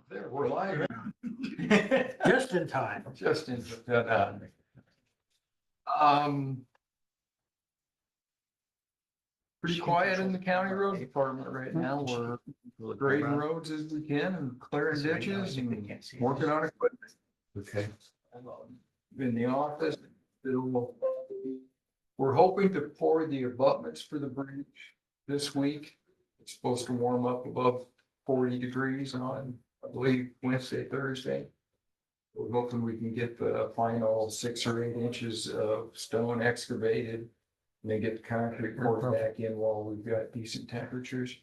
There, we're live. Just in time. Just in, um. Pretty quiet in the county road department right now. We're grading roads as we can and clearing ditches and working on equipment. Okay. In the office, we're hoping to pour the abutments for the bridge this week. It's supposed to warm up above 40 degrees on, I believe, Wednesday, Thursday. We're hoping we can get the final 6 or 8 inches of stone excavated. And then get the concrete poured back in while we've got decent temperatures.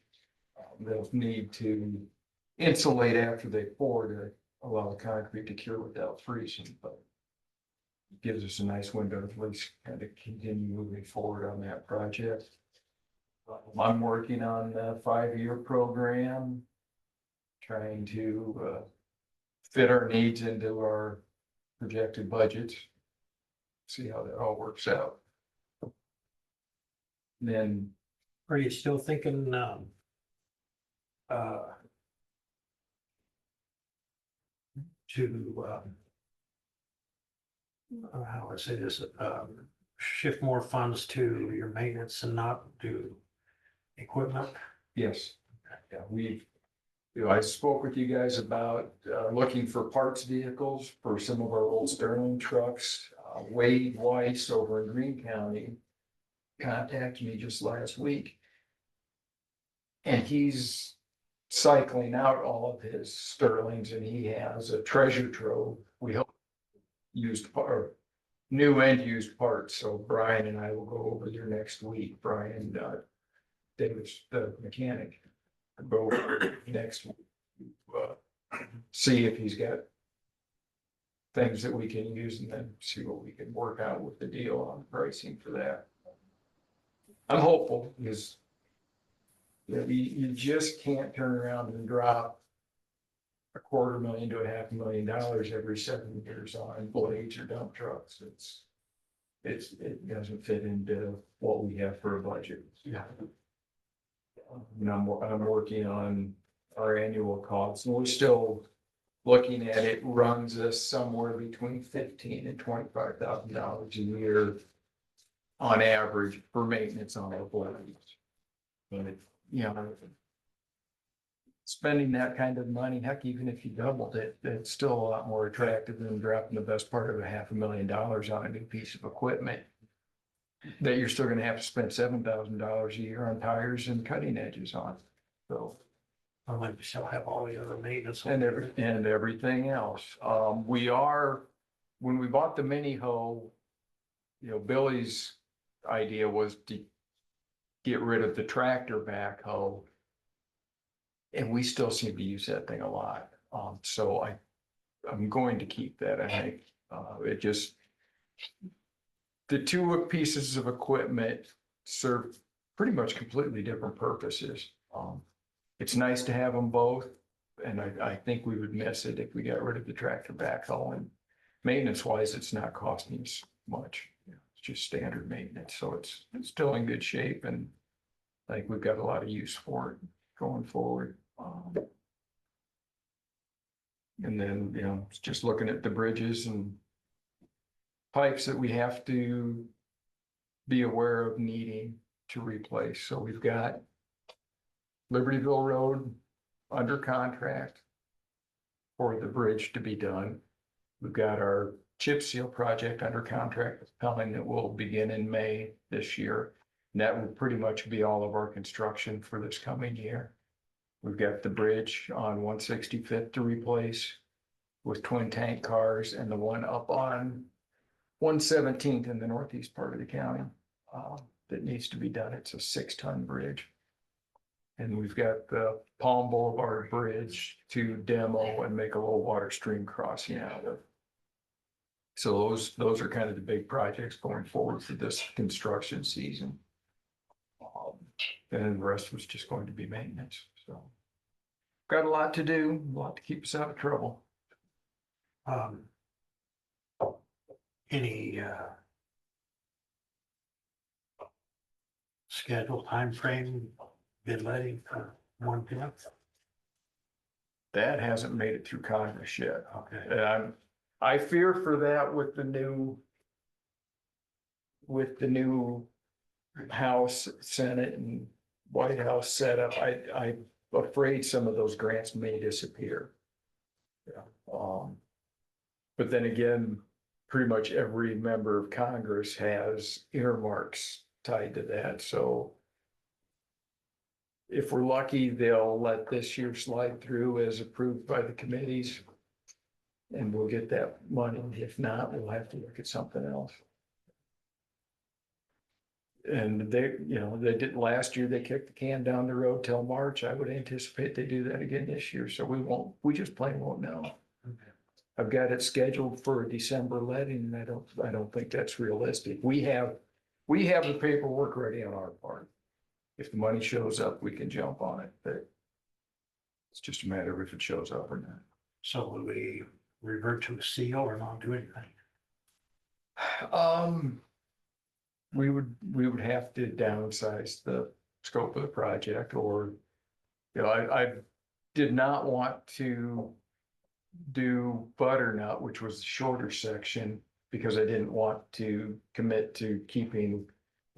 They'll need to insulate after they pour to allow the concrete to cure without freezing, but it gives us a nice window to at least kind of continue moving forward on that project. I'm working on a 5-year program, trying to fit our needs into our projected budgets. See how that all works out. Then, Are you still thinking, to, how I say this, shift more funds to your maintenance and not do equipment? yes, yeah, I spoke with you guys about looking for parts vehicles for some of our old Sterling trucks. Wade Weiss over in Greene County contacted me just last week. And he's cycling out all of his Sterlings and he has a treasure trove. We hope new and used parts. So Brian and I will go over there next week. Brian, Davis, the mechanic, go over next week. See if he's got things that we can use and then see what we can work out with the deal on pricing for that. I'm hopeful because you just can't turn around and drop $250,000 to $500,000 every 7 years on blades or dump trucks. It doesn't fit into what we have for a budget. Yeah. And I'm working on our annual costs and we're still looking at it runs us somewhere between $15,000 and $25,000 a year on average for maintenance on our blades. But, spending that kind of money, heck, even if you doubled it, it's still a lot more attractive than dropping the best part of $500,000 on a new piece of equipment that you're still gonna have to spend $7,000 a year on tires and cutting edges on. So. I like to still have all the other maintenance. And everything else. When we bought the mini hoe, Billy's idea was to get rid of the tractor backhoe. And we still seem to use that thing a lot. So I'm going to keep that. I think the two pieces of equipment serve pretty much completely different purposes. It's nice to have them both, and I think we would miss it if we got rid of the tractor backhoe. And maintenance-wise, it's not costing us much. It's just standard maintenance, so it's still in good shape, and I think we've got a lot of use for it going forward. And then, it's just looking at the bridges and pipes that we have to be aware of needing to replace. So we've got Libertyville Road under contract for the bridge to be done. We've got our chip seal project under contract with Pelling that will begin in May this year. And that will pretty much be all of our construction for this coming year. We've got the bridge on 165th to replace with twin tank cars and the one up on 117th in the northeast part of the county that needs to be done. It's a 6-ton bridge. And we've got the Palm Boulevard Bridge to demo and make a little water stream crossing out of. So those are kind of the big projects going forward for this construction season. And the rest was just going to be maintenance. So got a lot to do, a lot to keep us out of trouble. Any schedule, time frame, bid letting for 1 PM? that hasn't made it through Congress yet. Okay, And I fear for that with the new House, Senate and White House setup. I'm afraid some of those grants may disappear. Yeah. But then again, pretty much every member of Congress has earmarks tied to that, so if we're lucky, they'll let this year slide through as approved by the committees. And we'll get that money. If not, we'll have to look at something else. And they did last year, they kicked the can down the road till March. I would anticipate they do that again this year, so we just plain won't know. okay. I've got it scheduled for a December letting, and I don't think that's realistic. We have the paperwork ready on our part. If the money shows up, we can jump on it, but it's just a matter of if it shows up or not. So will we revert to a seal or not do anything? We would have to downsize the scope of the project, or, I did not want to do butternut, which was the shorter section, because I didn't want to commit to keeping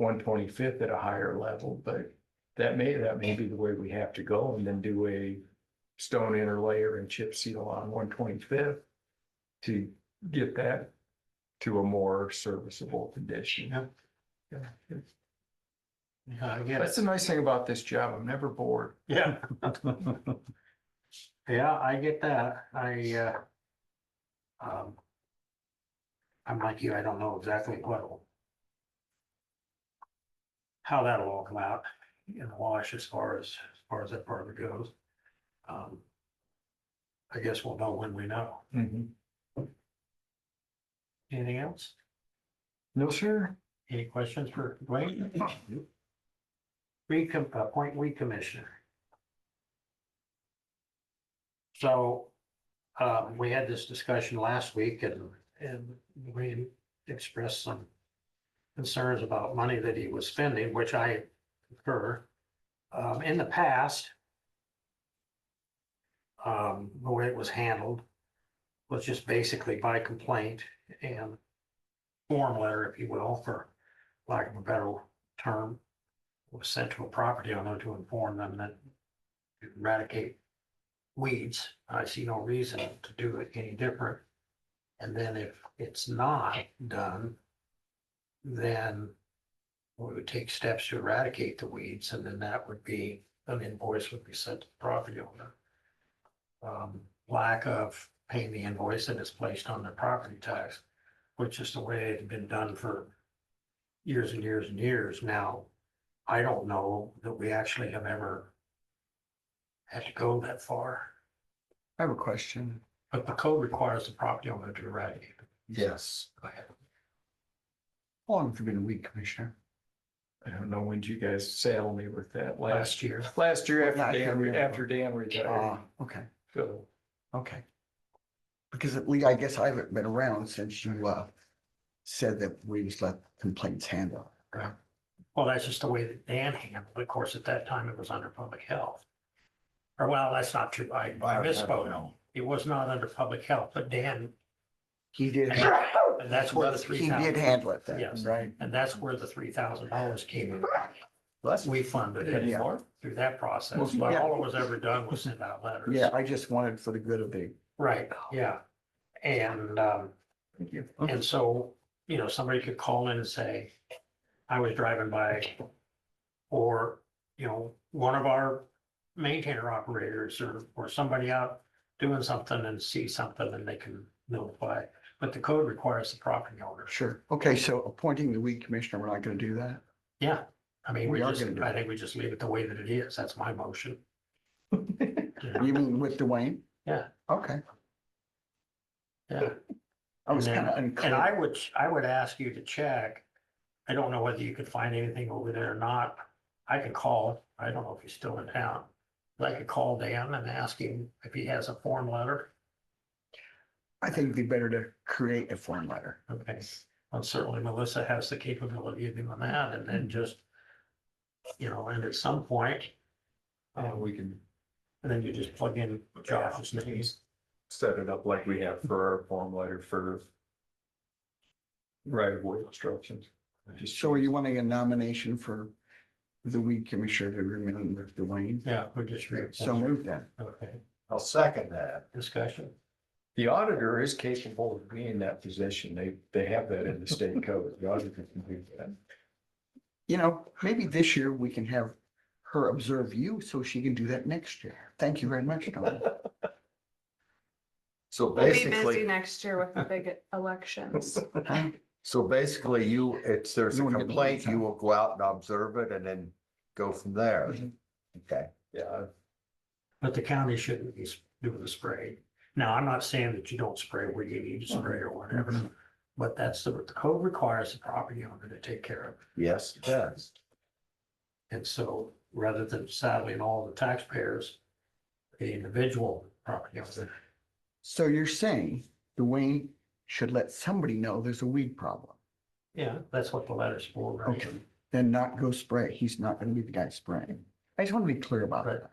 125th at a higher level, but that may be the way we have to go, and then do a stone interlayer and chip seal on 125th to get that to a more serviceable condition. Yeah. Yeah. Yeah, I get That's it. the nice thing about this job. I'm never bored. Yeah. Yeah, I get that. I'm like you, I don't know exactly how that'll all come out in the wash as far as that part of it goes. I guess we'll know when we know. Mhm. Anything else? No, sir. Any questions for Dwayne? Appoint weed commissioner. So, we had this discussion last week and we expressed some concerns about money that he was spending, which I concur. In the past, the way it was handled was just basically by complaint and form letter, if you will, for lack of a better term, was sent to a property owner to inform them that to eradicate weeds. I see no reason to do it any different. And then if it's not done, then we would take steps to eradicate the weeds, and then that would be, an invoice would be sent to the property owner. Lack of paying the invoice that is placed on their property tax, which is the way it had been done for years and years and years. Now, I don't know that we actually have ever had to go that far, I have a question. but the code requires the property owner to eradicate. Yes. Go ahead. How long have you been a weed commissioner? I don't know, when did you guys saddle me with that Last year. Last year Last year. after Dan retired. Okay, So, okay. Because at least I guess I haven't been around since you said that we just let complaints handle. Right. Well, that's just the way that Dan handled it. Of course, at that time, it was under public health. Or, well, that's not true. I misspoke. It was not under public health, but Dan, He did. and that's where the He did 3,000, handle it then, Yes. right? and that's where the $3,000 came in. That's, We funded it Yeah. through that process, Well, but yeah. all that was ever done was send out letters. yeah, I just wanted for the good of the. Right, yeah. And, Thank you. and so, somebody could call in and say, I was driving by, or, one of our maintainer operators or somebody out doing something and see something and they can notify. But the code requires the property owner. Sure. Okay, so appointing the weed commissioner, we're not gonna do that? Yeah, I mean, We are gonna do I it. think we just leave it the way that it is. That's my motion. You mean with Dwayne? Yeah. Okay, Yeah. I was And kind of then- unclear. And I would ask you to check. I don't know whether you could find anything over there or not. I can call, I don't know if he's still in town. But I could call Dan and ask him if he has a form letter. I think it'd be better to create a form letter. Okay, well, certainly Melissa has the capability of doing that, and then just, and at some point. we can, And then you just plug in Josh's name. Set it up like we have for our form letter for right of way instructions. Just So are you wanting a nomination for the weed commissioner to remain with Dwayne? Yeah, we just read. So move that. Okay, I'll second that. discussion. The auditor is capable of being in that position. They have that in the state code. The auditor can do that. You know, maybe this year we can have her observe you so she can do that next year. Thank you very much, Don. So We'll be busy basically, next year with the big elections. Huh? so basically there's You a wanna get the complaint, leads, huh? you will go out and observe it and then go from there. Mhm. Okay. Yeah, But the county shouldn't be doing the spray. Now, I'm not saying that you don't spray where you need to spray or whatever, but that's the code requires the property owner to take care of it. Yes, it does. And so rather than saddling all the taxpayers, the individual property owner. So you're saying Dwayne should let somebody know there's a weed problem. Yeah, that's what the letter's for, right? Okay, then not go spray. He's not gonna be the guy spraying. I just want to be clear about Right. that.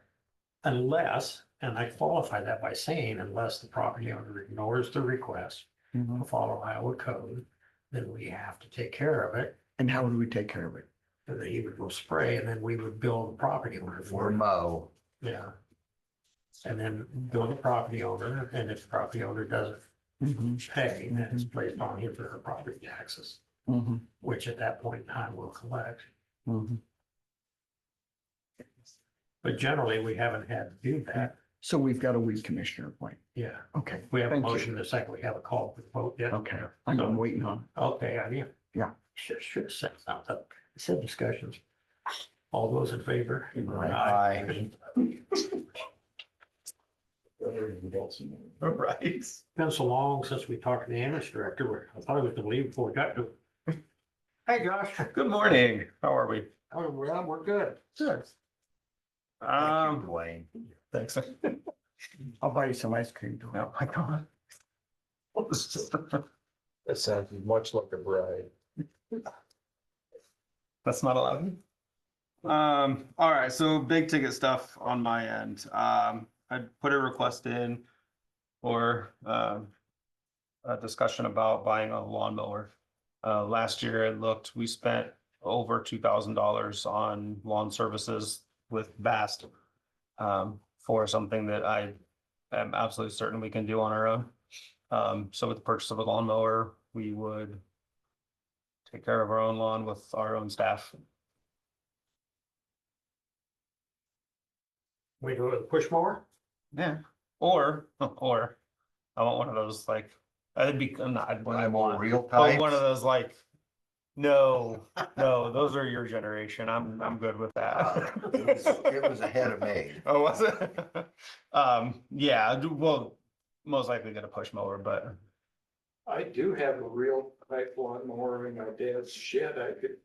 Unless, and I qualify that by saying, unless the property owner ignores the request to follow Iowa code, then we have to take care of it. And how would we take care of it? And then he would go spray and then we would bill the property owner Or for it. mow. Yeah. And then bill the property owner, and if the property owner doesn't Mhm, pay, then it's placed on him for her property taxes, mhm, which at that point in time we'll collect. mhm. But generally, we haven't had to do that. So we've got a weed commissioner appointed. Yeah, Okay, we have a Thank you. motion in a second. We have a call for the vote yet. okay. I'm waiting on. Okay, I mean. Yeah. Should have said something. I said discussions. All those in favor? Aye. right. Been so long since we talked to the English director. I thought he was gonna leave before we got to. Hey, Josh. Good morning. How are we? Oh, well, we're good. Good. Thank you, Dwayne. Thanks. I'll buy you some ice cream. Dwayne. Oh my God. That sounds much like a bride. That's not allowed. All right, so big ticket stuff on my end. I put a request in for a discussion about buying a lawnmower. Last year we spent over $2,000 on lawn services with Bast for something that I am absolutely certain we can do on our own. So with the purchase of a lawnmower, we would take care of our own lawn with our own staff. We do it with a push mower? Yeah. Or I want one of those like, I'd be, I'm not, I'd One of them old real Oh, types. one of those like, no, those are your generation. I'm good with that. It was ahead of me. Oh, was it? Yeah, well, most likely get a push mower, but I do have a real type lawnmower in my dad's shed. I could.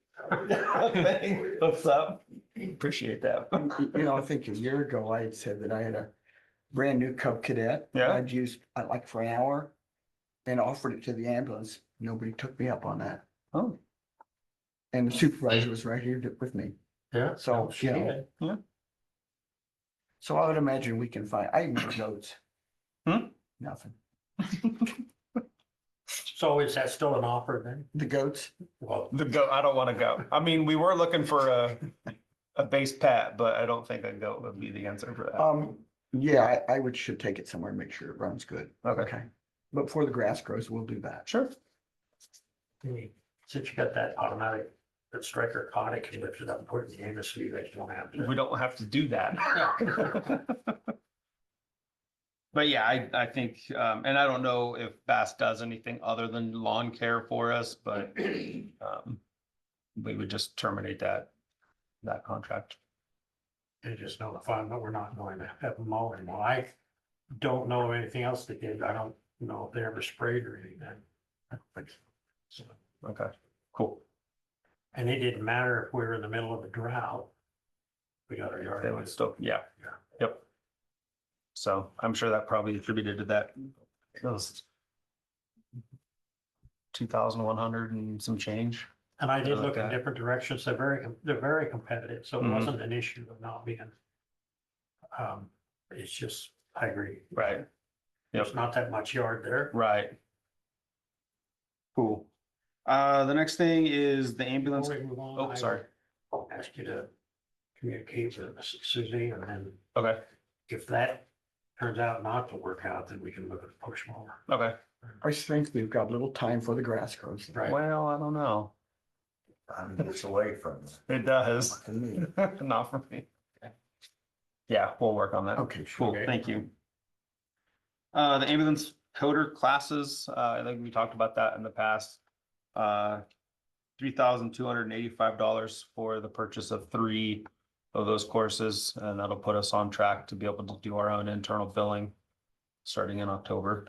what's up? Appreciate that. You know, I think a year ago I had said that I had a brand new Cub Cadet. Yeah. I'd used like for an hour and offered it to the ambulance. Nobody took me up on that. Oh, And the supervisor was right here with me. Yeah. So, She you know, did. so I would imagine we can find, I made notes. Hmm? Nothing. So is that still an offer then? The goats, Well, the goat, I don't want to go. I mean, we were looking for a base pet, but I don't think a goat would be the answer for that. yeah, I should take it somewhere and make sure it runs good. Okay, Okay. But before the grass grows, we'll do that. sure. since you got that automatic, that striker conic, you lift it up and put it in the air, so you guys don't have to. We don't have to do that. But yeah, I think, and I don't know if Bass does anything other than lawn care for us, but we would just terminate that contract. And just notify them that we're not going to have them mow anymore. I don't know of anything else they did. I don't know if they ever sprayed or anything. So, Okay, cool. and it didn't matter if we were in the middle of a drought. We got our yard. They would still, yeah, Yeah. yep. So I'm sure that probably attributed to that. Those 2,100 and some change. And I did Something like look in that. different directions. They're very competitive, so it Mhm. wasn't an issue of not being It's just, I agree. Right, There's not that much yard there. right. Cool. The next thing is the ambulance. Before we move on, Oh, sorry. I'll ask you to communicate with Suzie, and then Okay, if that turns out not to work out, then we can look at push mower. okay. I think we've got a little time for the grass grows. Right. Well, I don't know. It's away from It does. To me. Not for me. Yeah, we'll work on that. Okay, sure. Cool, thank you. The ambulance coder classes, I think we talked about that in the past. $3,285 for the purchase of 3 of those courses, and that'll put us on track to be able to do our own internal billing starting in October.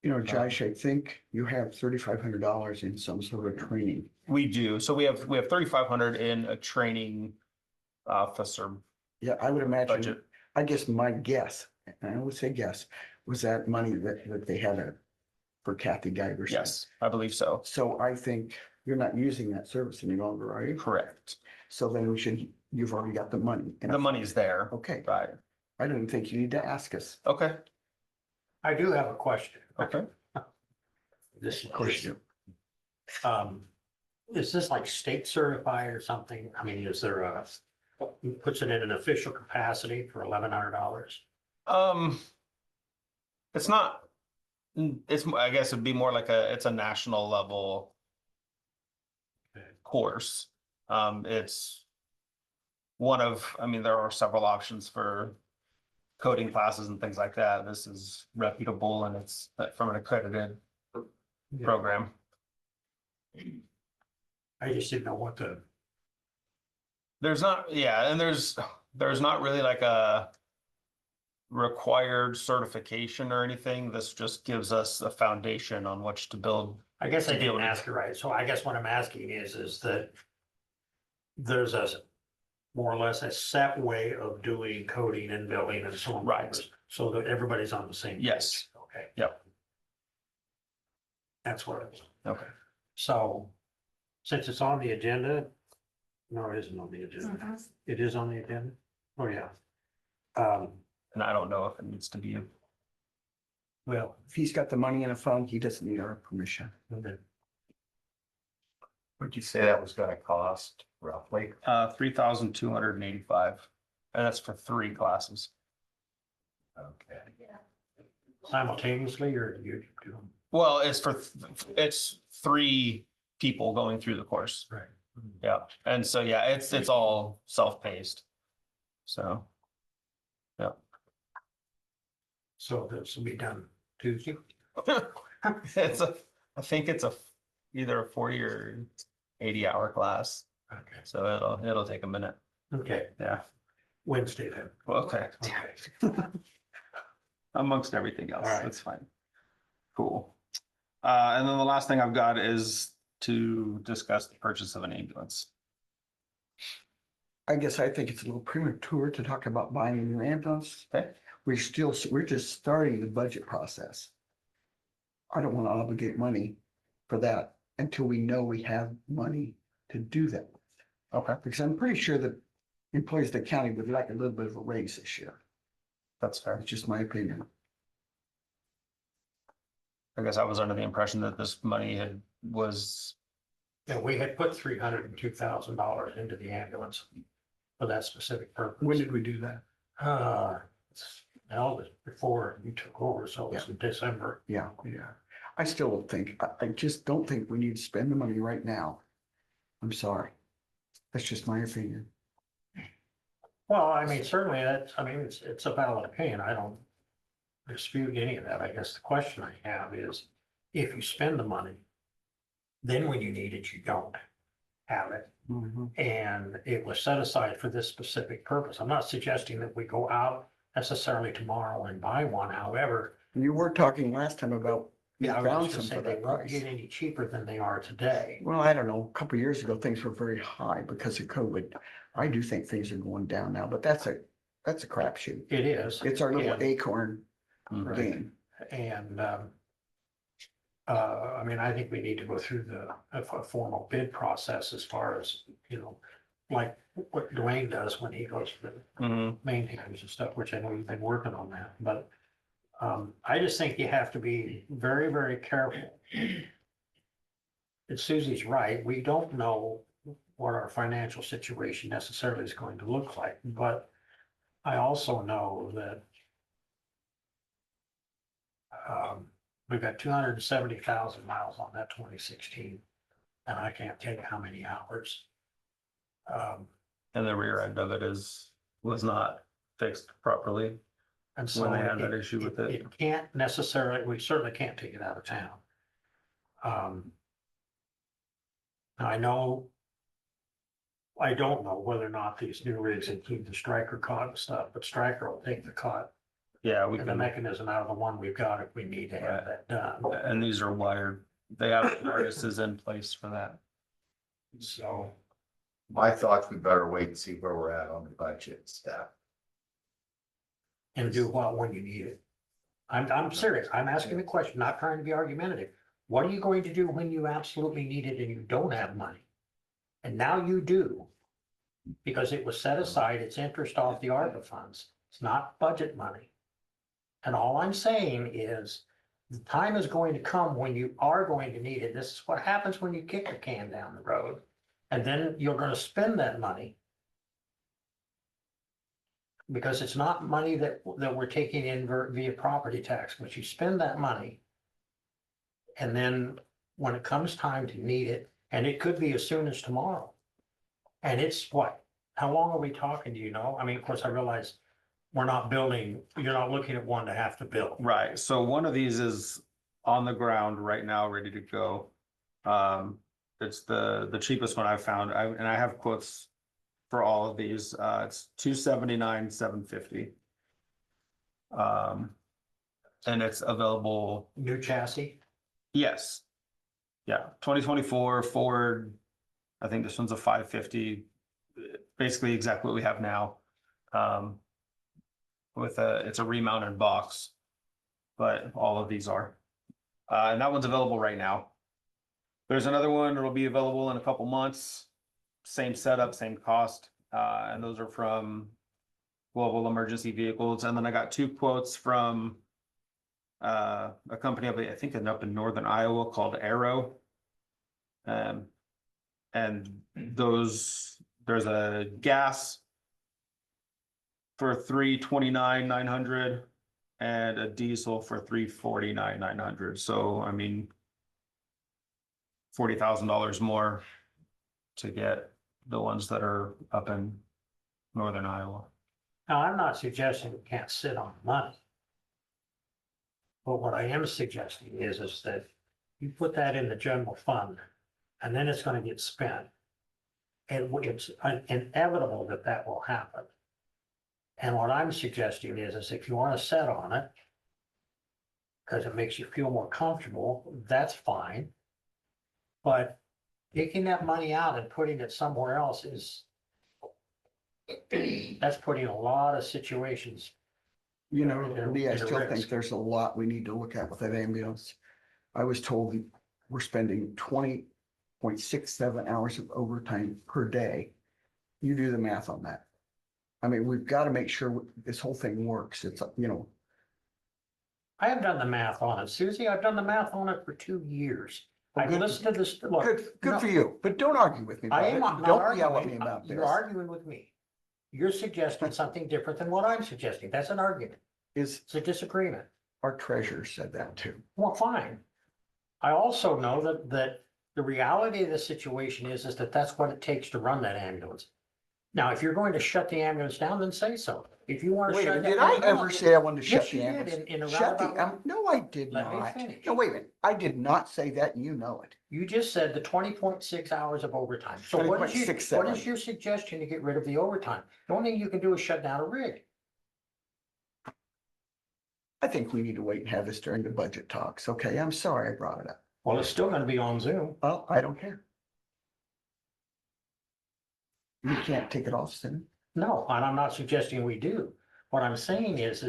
You know, Josh, I think you have $3,500 in some sort of training. We do. So we have 3,500 in a training officer Yeah, I would imagine, budget. I guess my guess, and I would say guess, was that money that they had for Kathy Guyverson. Yes, I believe so. So I think you're not using that service any longer, are you? Correct. So then you've already got the money. The money's there. Okay, Right. I didn't think you need to ask us. Okay. I do have a question. Okay. This Of course you is this like state certified or something? I mean, is there puts it in an official capacity for $1,100? It's not, I guess it'd be more like it's a national level course. It's one of, I mean, there are several options for coding classes and things like that. This is reputable and it's from an accredited program. I just didn't know what the, There's not, yeah, and there's not really like a required certification or anything. This just gives us a foundation on which to build. I guess I To be able didn't to- ask it right. So I guess what I'm asking is that there's a more or less a set way of doing coding and billing and so on. Right. So that everybody's on the same. Yes. page. Okay. Yep. That's what it is. Okay. So since it's on the agenda, no, it isn't on the agenda. It is on the agenda? Oh, yeah. And I don't know if it needs to be, Well, If he's got the money in a fund, he doesn't need our permission. okay. What'd you say that was gonna cost roughly? 3,285, and that's for 3 classes. Okay. Simultaneously or you do? Well, it's 3 people going through the course. Right. Yeah, and so, yeah, it's all self-paced. So, So this will be done Tuesday? I think it's either a 40 or 80-hour class, Okay. so it'll take a minute. Okay, Yeah, Wednesday then. well, okay. Okay. Amongst everything else, All right. that's fine. Cool. And then the last thing I've got is to discuss the purchase of an ambulance. I guess I think it's a little premature to talk about buying a new ambulance. Okay. We're just starting the budget process. I don't want to obligate money for that until we know we have money to do that. Okay. Because I'm pretty sure that employees of the county would like a little bit of a raise this year. That's fair. It's just my opinion. I guess I was under the impression that this money was, And we had put $302,000 into the ambulance for that specific purpose. When did we do that? Well, it was before you took over, so it was in December. Yeah. I still don't think, I just don't think we need to spend the money right now. I'm sorry. That's just my opinion. Well, I mean, certainly it's a valid opinion. I don't dispute any of that. I guess the question I have is, if you spend the money, then when you need it, you don't have it. And it was set aside for this specific purpose. I'm not suggesting that we go out necessarily tomorrow and buy one. However, You were talking last time about, you I was found just some gonna say for they that won't price. get any cheaper than they are today. Well, I don't know, a couple of years ago, things were very high because of COVID. I do think things are going down now, but that's a crapshoot. It is. It's our little And- acorn Mhm. game. And, I mean, I think we need to go through a formal bid process as far as, like what Dwayne does when he goes to the Mhm. main hangars and stuff, which I know you've been working on that, but I just think you have to be very, very careful. And Susie's right, we don't know what our financial situation necessarily is going to look like, but I also know that we've got 270,000 miles on that 2016, and I can't tell you how many hours. And the rear end of it was not fixed properly. And so When they had that issue with it. It can't necessarily, we certainly can't take it out of town. Now I don't know whether or not these new rigs include the striker cot and stuff, but striker will take the cot Yeah, we and the can, mechanism out of the one we've got if we need to have that done. and these are wired. They have harnesses in place for that. So, My thoughts, we better wait and see where we're at on the budget stuff. and do what when you need it. I'm serious. I'm asking the question, not trying to be argumentative. What are you going to do when you absolutely need it and you don't have money? And now you do. Because it was set aside, it's interest off the ARPA funds. It's not budget money. And all I'm saying is, the time is going to come when you are going to need it. This is what happens when you kick the can down the road. And then you're gonna spend that money. Because it's not money that we're taking in via property tax, but you spend that money. And then when it comes time to need it, and it could be as soon as tomorrow. And it's what, how long are we talking, do you know? I mean, of course, I realize we're not building, you're not looking at one to have to build. Right, so one of these is on the ground right now, ready to go. It's the cheapest one I've found, and I have quotes for all of these. It's $279,750. And it's available, New chassis, yes. Yeah, 2024 Ford, I think this one's a 550, basically exactly what we have now. It's a remounted box, but all of these are. And that one's available right now. There's another one that'll be available in a couple months. Same setup, same cost, and those are from Global Emergency Vehicles. And then I got two quotes from a company up, I think up in northern Iowa called Arrow. And those, there's a gas for $329,900 and a diesel for $349,900. So I mean, $40,000 more to get the ones that are up in northern Iowa. now I'm not suggesting we can't sit on money. But what I am suggesting is that you put that in the general fund, and then it's gonna get spent. And it's inevitable that that will happen. And what I'm suggesting is if you wanna set on it, because it makes you feel more comfortable, that's fine. But taking that money out and putting it somewhere else that's putting a lot of situations. You know, In Lee, I a still think risk. there's a lot we need to look at with that ambulance. I was told we're spending 20.67 hours of overtime per day. You do the math on that. I mean, we've got to make sure this whole thing works. It's, you know, I have done the math on it, Susie. I've done the math on it for 2 years. I've good- listened to this, look. good for you, but don't argue with me I about am it. not Don't yell at arguing. me about You're this. arguing with me. You're suggesting something different than what I'm suggesting. That's an argument. It's a disagreement. Our treasurer said that too. Well, fine. I also know that the reality of the situation is that that's what it takes to run that ambulance. Now, if you're going to shut the ambulance down, then say so. If you want to Wait a shut minute, that. did I ever say I wanted to Yes, shut the you did, ambulance? in a Shut roundabout way. no, I did Let me not. finish. No, wait a minute. I did not say that, and you know it. You just said the 20.6 hours of overtime. So what is 20.67. your suggestion to get rid of the overtime? The only thing you can do is shut down a rig. I think we need to wait and have this during the budget talks. Okay, I'm sorry I brought it up. Well, it's still gonna be on Zoom. Well, I don't care. You can't take it off soon. No, and I'm not suggesting we do. What I'm saying is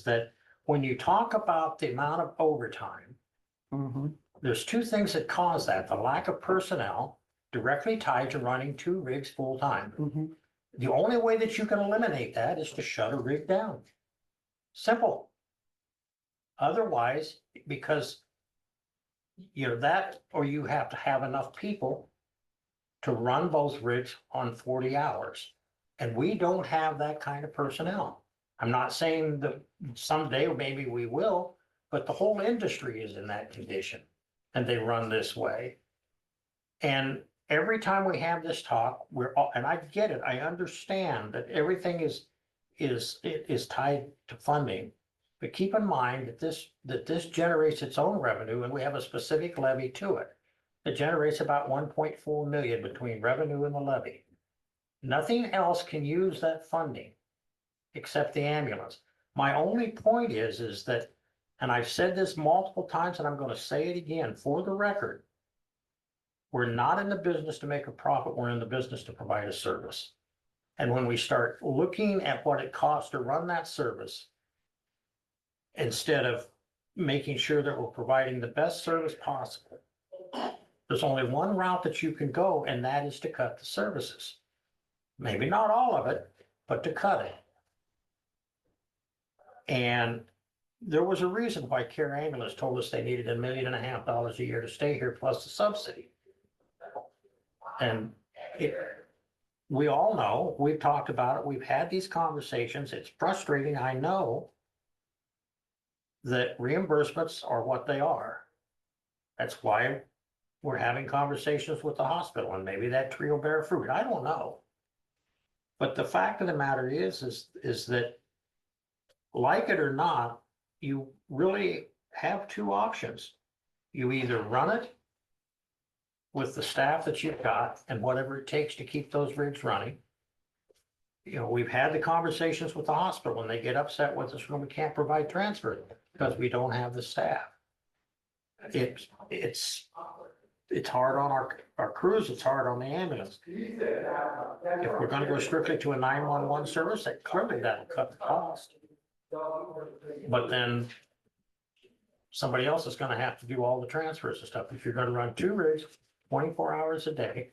that when you talk about the amount of overtime, there's two things that cause that. The lack of personnel directly tied to running 2 rigs full time. The only way that you can eliminate that is to shut a rig down. Simple. Otherwise, because that, or you have to have enough people to run both rigs on 40 hours. And we don't have that kind of personnel. I'm not saying that someday maybe we will, but the whole industry is in that condition and they run this way. And every time we have this talk, and I get it, I understand that everything is tied to funding. But keep in mind that this generates its own revenue and we have a specific levy to it. It generates about 1.4 million between revenue and the levy. Nothing else can use that funding except the ambulance. My only point is that, and I've said this multiple times and I'm going to say it again for the record, we're not in the business to make a profit, we're in the business to provide a service. And when we start looking at what it costs to run that service, instead of making sure that we're providing the best service possible, there's only one route that you can go, and that is to cut the services. Maybe not all of it, but to cut it. And there was a reason why Care Ambulance told us they needed $1.5 million a year to stay here, plus the subsidy. And we all know, we've talked about it, we've had these conversations, it's frustrating, I know, that reimbursements are what they are. That's why we're having conversations with the hospital, and maybe that tree will bear fruit, I don't know. But the fact of the matter is that, like it or not, you really have two options. You either run it with the staff that you've got and whatever it takes to keep those rigs running. We've had the conversations with the hospital when they get upset with us when we can't provide transfer because we don't have the staff. It's hard on our crews, it's hard on the ambulance. If we're gonna go strictly to a 911 service, clearly that'll cut the cost. But then somebody else is gonna have to do all the transfers and stuff. If you're gonna run 2 rigs, 24 hours a day,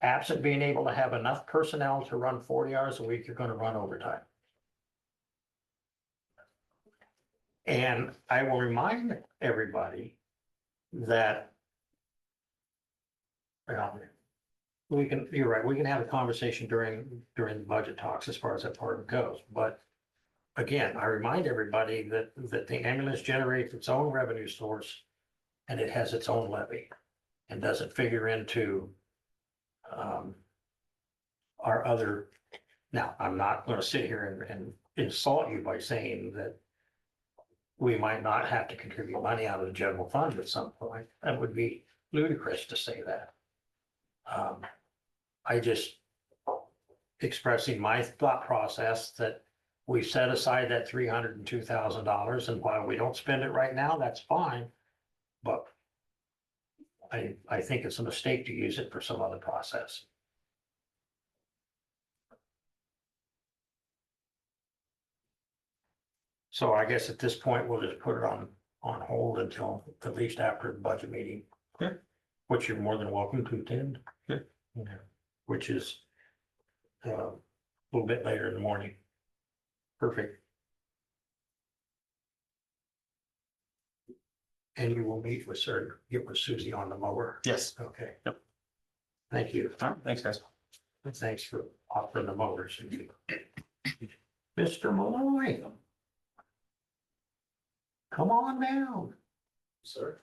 absent being able to have enough personnel to run 40 hours a week, you're gonna run overtime. And I will remind everybody that you're right, we can have a conversation during the budget talks as far as that part goes, but again, I remind everybody that the ambulance generates its own revenue source and it has its own levy and doesn't figure into our other. Now, I'm not going to sit here and insult you by saying that we might not have to contribute money out of the general fund at some point. That would be ludicrous to say that. I just expressing my thought process that we set aside that $302,000, and while we don't spend it right now, that's fine. But I think it's a mistake to use it for some other process. So I guess at this point, we'll just put it on hold until at least after the budget meeting. Okay. Which you're more than welcome to attend. Okay. Yeah. Which is a little bit later in the morning. Perfect. And you will meet with get with Susie on the mower. Yes. Okay. Yep. Thank you. All right, thanks, guys. Thanks for offering the mower, Susie. Mr. Malloy. Come on down. Sir.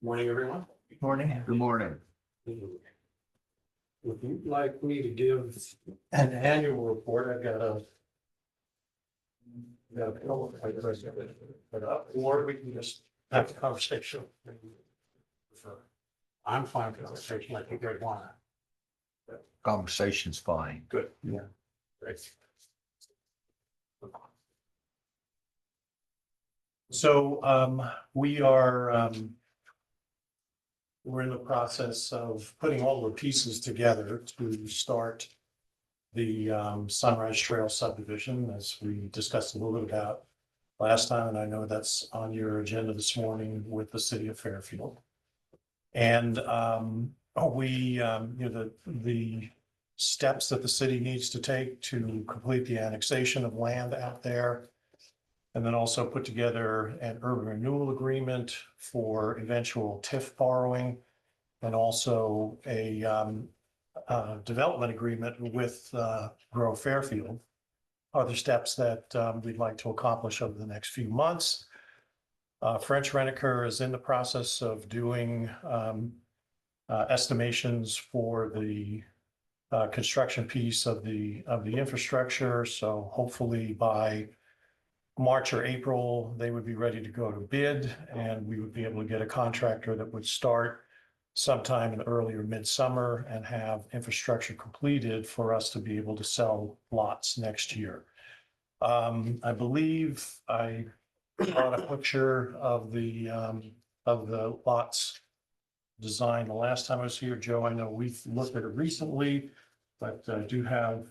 Morning, everyone. Morning. Good morning. Would you like me to give an annual report? I've got a. Put up, or we can just have a conversation. I'm fine with conversation like you guys want. Conversation's fine. Good. Yeah. Great. So we are we're in the process of putting all the pieces together to start the Sunrise Trail subdivision, as we discussed a little bit about last time, and I know that's on your agenda this morning with the city of Fairfield. And we, the steps that the city needs to take to complete the annexation of land out there. And then also put together an urban renewal agreement for eventual TIF borrowing. And also a development agreement with Grow Fairfield. Are the steps that we'd like to accomplish over the next few months. French Rent-A-Cur is in the process of doing estimations for the construction piece of the infrastructure. So hopefully by March or April, they would be ready to go to bid, and we would be able to get a contractor that would start sometime in early or midsummer and have infrastructure completed for us to be able to sell lots next year. I believe I brought a picture of the lots design the last time I was here. Joe, I know we've looked at it recently, but I do have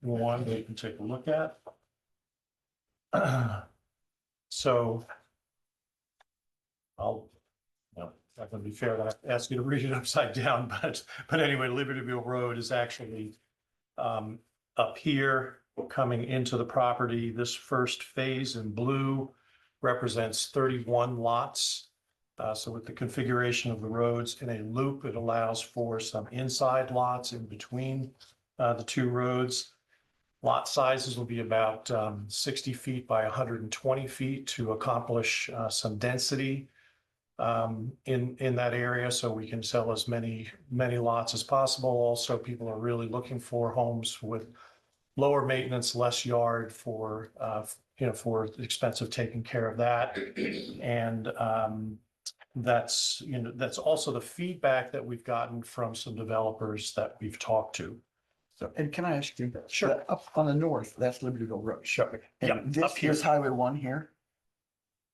one that you can take a look at. So I'll, no, not gonna be fair to ask you to read it upside down, but anyway, Libertyville Road is actually up here coming into the property. This first phase in blue represents 31 lots. So with the configuration of the roads in a loop, it allows for some inside lots in between the two roads. Lot sizes will be about 60 feet by 120 feet to accomplish some density in that area, so we can sell as many lots as possible. Also, people are really looking for homes with lower maintenance, less yard for for the expense of taking care of that. And that's that's also the feedback that we've gotten from some developers that we've talked to. So, and can I ask you? Sure. Up on the north, that's Libertyville Road. Sure. And Yeah, this up here. is Highway 1 here.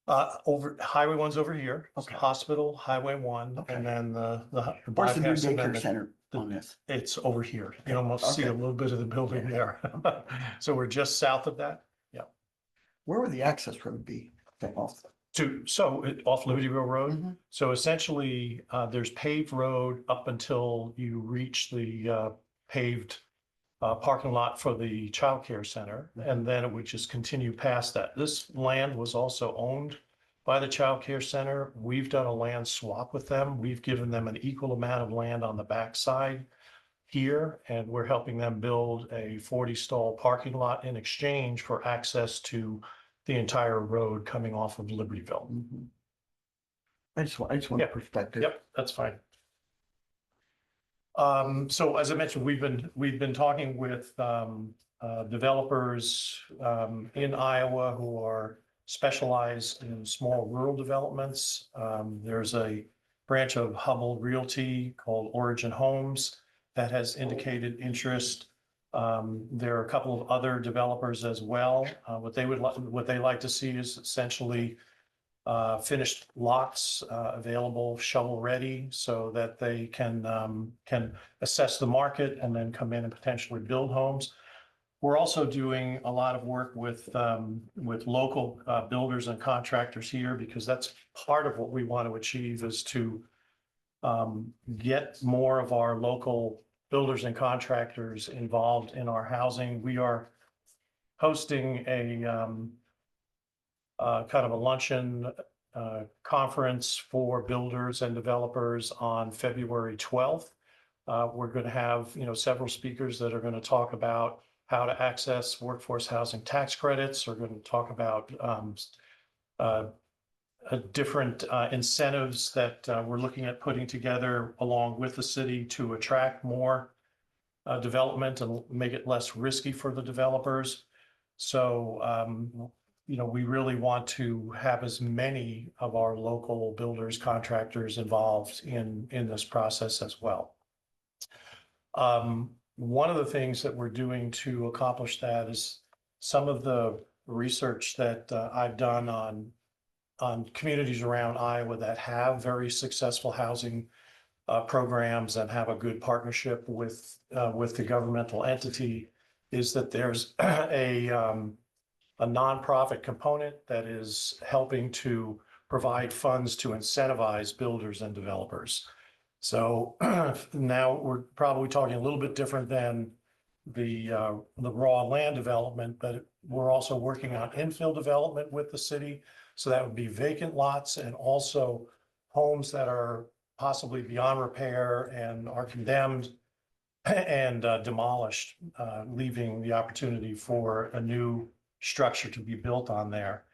Over Highway 1's over here. Okay. Hospital, Highway 1, Okay. and then the Where's the new bypass and then daycare center on this? it's over here. You almost see a Okay. little bit of the building there. So we're just south of that. Where would the access road be? Okay, off. Off Libertyville Road. Mhm. So essentially, there's paved road up until you reach the paved parking lot for the childcare center, and then it would just continue past that. This land was also owned by the childcare center. We've done a land swap with them. We've given them an equal amount of land on the backside here, and we're helping them build a 40-stall parking lot in exchange for access to the entire road coming off of Libertyville. Mhm. I just want Yeah. perspective. Yep, that's fine. So as I mentioned, we've been talking with developers in Iowa who are specialized in small rural developments. There's a branch of Hubble Realty called Origin Homes that has indicated interest. There are a couple of other developers as well. What they like to see is essentially finished lots available, shovel ready, so that they can assess the market and then come in and potentially build homes. We're also doing a lot of work with local builders and contractors here, because that's part of what we want to achieve, is to get more of our local builders and contractors involved in our housing. We are hosting a kind of a luncheon conference for builders and developers on February 12th. We're going to have, several speakers that are going to talk about how to access workforce housing tax credits. We're going to talk about different incentives that we're looking at putting together along with the city to attract more development and make it less risky for the developers. So, we really want to have as many of our local builders, contractors involved in this process as well. One of the things that we're doing to accomplish that is some of the research that I've done on communities around Iowa that have very successful housing programs and have a good partnership with the governmental entity, is that there's a nonprofit component that is helping to provide funds to incentivize builders and developers. So now we're probably talking a little bit different than the raw land development, but we're also working on infill development with the city. So that would be vacant lots and also homes that are possibly beyond repair and are condemned and demolished, leaving the opportunity for a new structure to be built on there.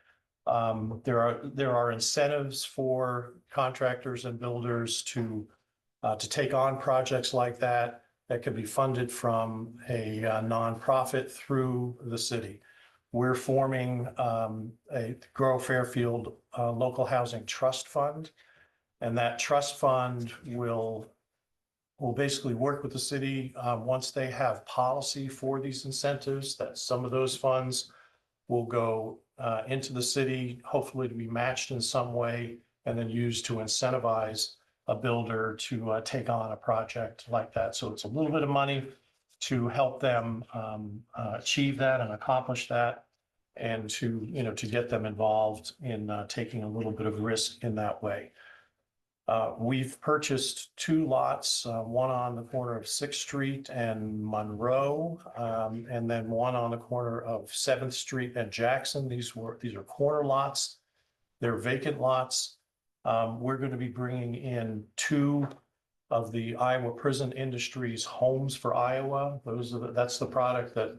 There are incentives for contractors and builders to take on projects like that could be funded from a nonprofit through the city. We're forming a Grow Fairfield Local Housing Trust Fund, and that trust fund will basically work with the city once they have policy for these incentives, that some of those funds will go into the city, hopefully to be matched in some way, and then used to incentivize a builder to take on a project like that. So it's a little bit of money to help them achieve that and accomplish that, and to get them involved in taking a little bit of risk in that way. We've purchased 2 lots, one on the corner of 6th Street and Monroe, and then one on the corner of 7th Street and Jackson. These are corner lots. They're vacant lots. We're going to be bringing in 2 of the Iowa Prison Industries Homes for Iowa. That's the product that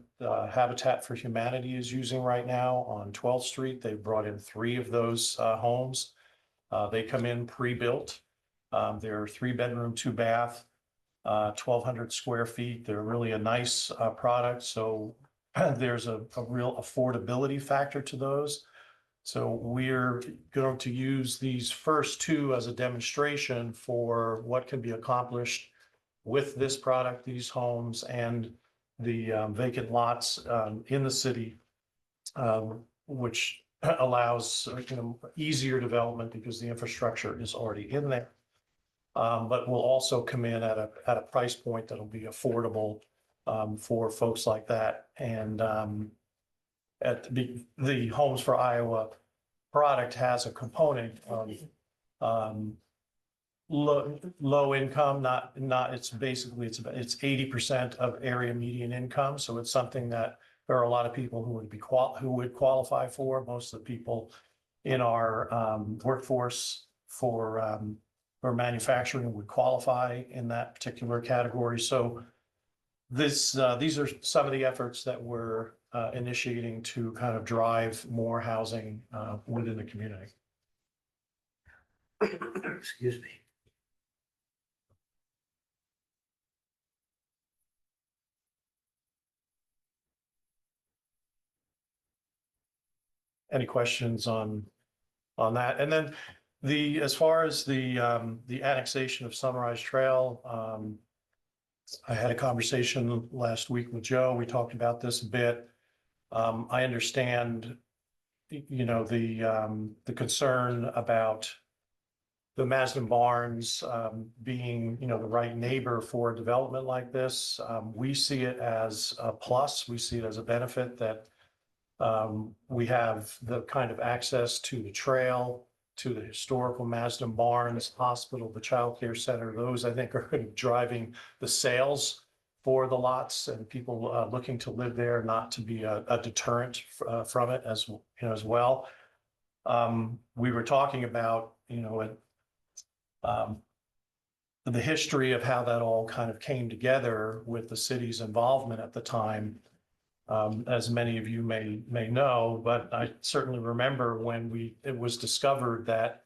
Habitat for Humanity is using right now on 12th Street. They've brought in 3 of those homes. They come in pre-built. They're 3-bedroom, 2-bath, 1,200 square feet. They're really a nice product. So there's a real affordability factor to those. So we're going to use these first 2 as a demonstration for what can be accomplished with this product, these homes, and the vacant lots in the city, which allows easier development because the infrastructure is already in there. But will also come in at a price point that'll be affordable for folks like that. And at the Homes for Iowa product has a component of low income, not it's basically it's 80% of area median income. So it's something that there are a lot of people who would qualify for. Most of the people in our workforce for manufacturing would qualify in that particular category. So these are some of the efforts that we're initiating to kind of drive more housing within the community. Excuse me. Any questions on that? And then as far as the annexation of Sunrise Trail, I had a conversation last week with Joe. We talked about this a bit. I understand, the concern about the Masden Barns being, the right neighbor for a development like this. We see it as a plus. We see it as a benefit that we have the kind of access to the trail, to the historical Masden Barns, hospital, the child care center. Those, I think, are driving the sales for the lots and people looking to live there, not to be a deterrent from it as well. We were talking about, the history of how that all kind of came together with the city's involvement at the time. As many of you may know, but I certainly remember when it was discovered that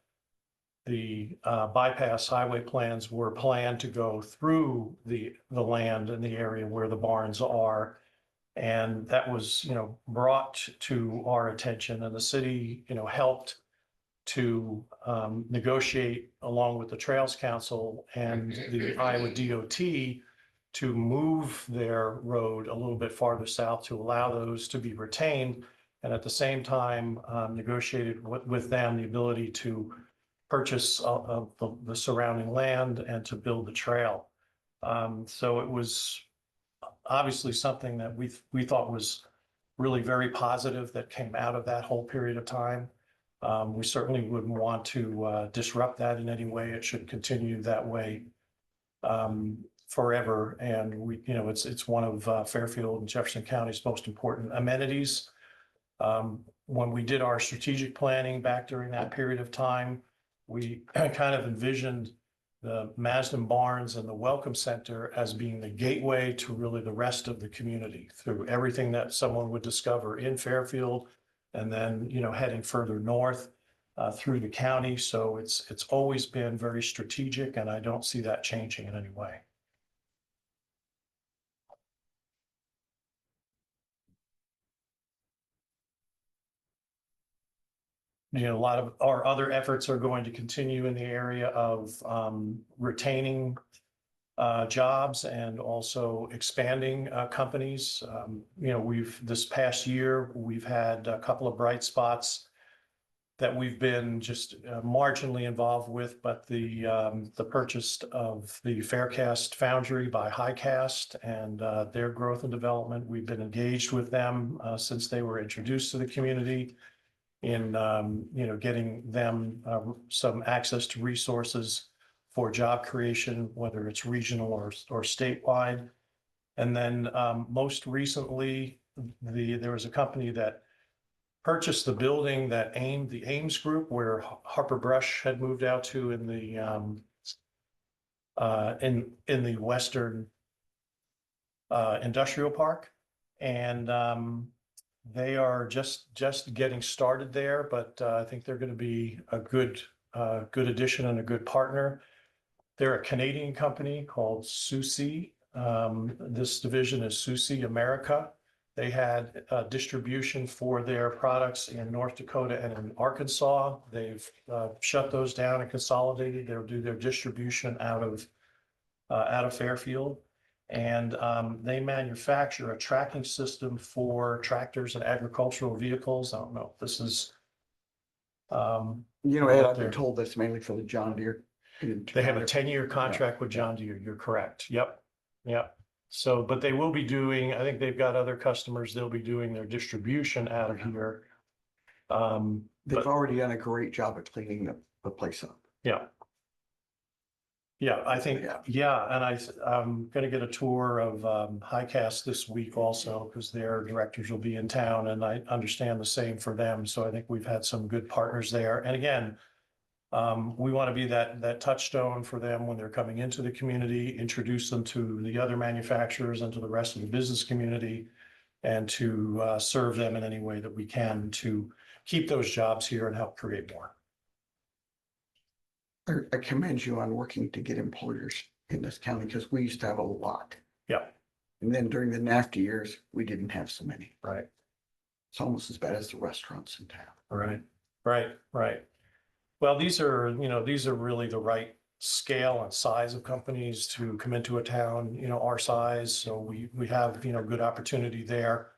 the bypass highway plans were planned to go through the land in the area where the barns are. And that was, brought to our attention, and the city, helped to negotiate along with the Trails Council and the Iowa DOT to move their road a little bit farther south to allow those to be retained. And at the same time, negotiated with them the ability to purchase the surrounding land and to build the trail. So it was obviously something that we thought was really very positive that came out of that whole period of time. We certainly wouldn't want to disrupt that in any way. It should continue that way forever. And we, you know, it's one of Fairfield and Jefferson County's most important amenities. When we did our strategic planning back during that period of time, we kind of envisioned the Masden Barns and the Welcome Center as being the gateway to really the rest of the community through everything that someone would discover in Fairfield, and then, you know, heading further north through the county. So it's always been very strategic, and I don't see that changing in any way. You know, a lot of our other efforts are going to continue in the area of retaining jobs and also expanding companies. You know, this past year, we've had a couple of bright spots that we've been just marginally involved with, but the purchase of the Faircast Foundry by Highcast and their growth and development, we've been engaged with them since they were introduced to the community in you know, getting them some access to resources for job creation, whether it's regional or statewide. And then most recently, there was a company that purchased the building that the Ames Group, where Harper Brush had moved out to in the Western Industrial Park. And they are just getting started there, but I think they're going to be a good addition and a good partner. They're a Canadian company called Susi. This division is Susi America. They had distribution for their products in North Dakota and in Arkansas. They've shut those down and consolidated. They'll do their distribution out of Fairfield. And they manufacture a tracking system for tractors and agricultural vehicles. I don't know if this is. You know, Ed, I've been told that's mainly for the John Deere. They have a 10-year contract with John Deere. You're correct. Yep. Yep. So, but they will be doing, I think they've got other customers. They'll be doing their distribution out of here. They've already done a great job at cleaning the place up. Yeah. Yeah, I think, yeah, and I'm going to get a tour of Highcast this week also, because their directors will be in town, and I understand the same for them. So I think we've had some good partners there. And again, we want to be that touchstone for them when they're coming into the community, introduce them to the other manufacturers and to the rest of the business community, and to serve them in any way that we can to keep those jobs here and help create more. I commend you on working to get employers in this county, because we used to have a lot. Yeah. And then during the NAFTA years, we didn't have so many. Right. It's almost as bad as the restaurants in town. Right. Right. Right. Well, these are really the right scale and size of companies to come into a town, you know, our size. So we have, you know, good opportunity there.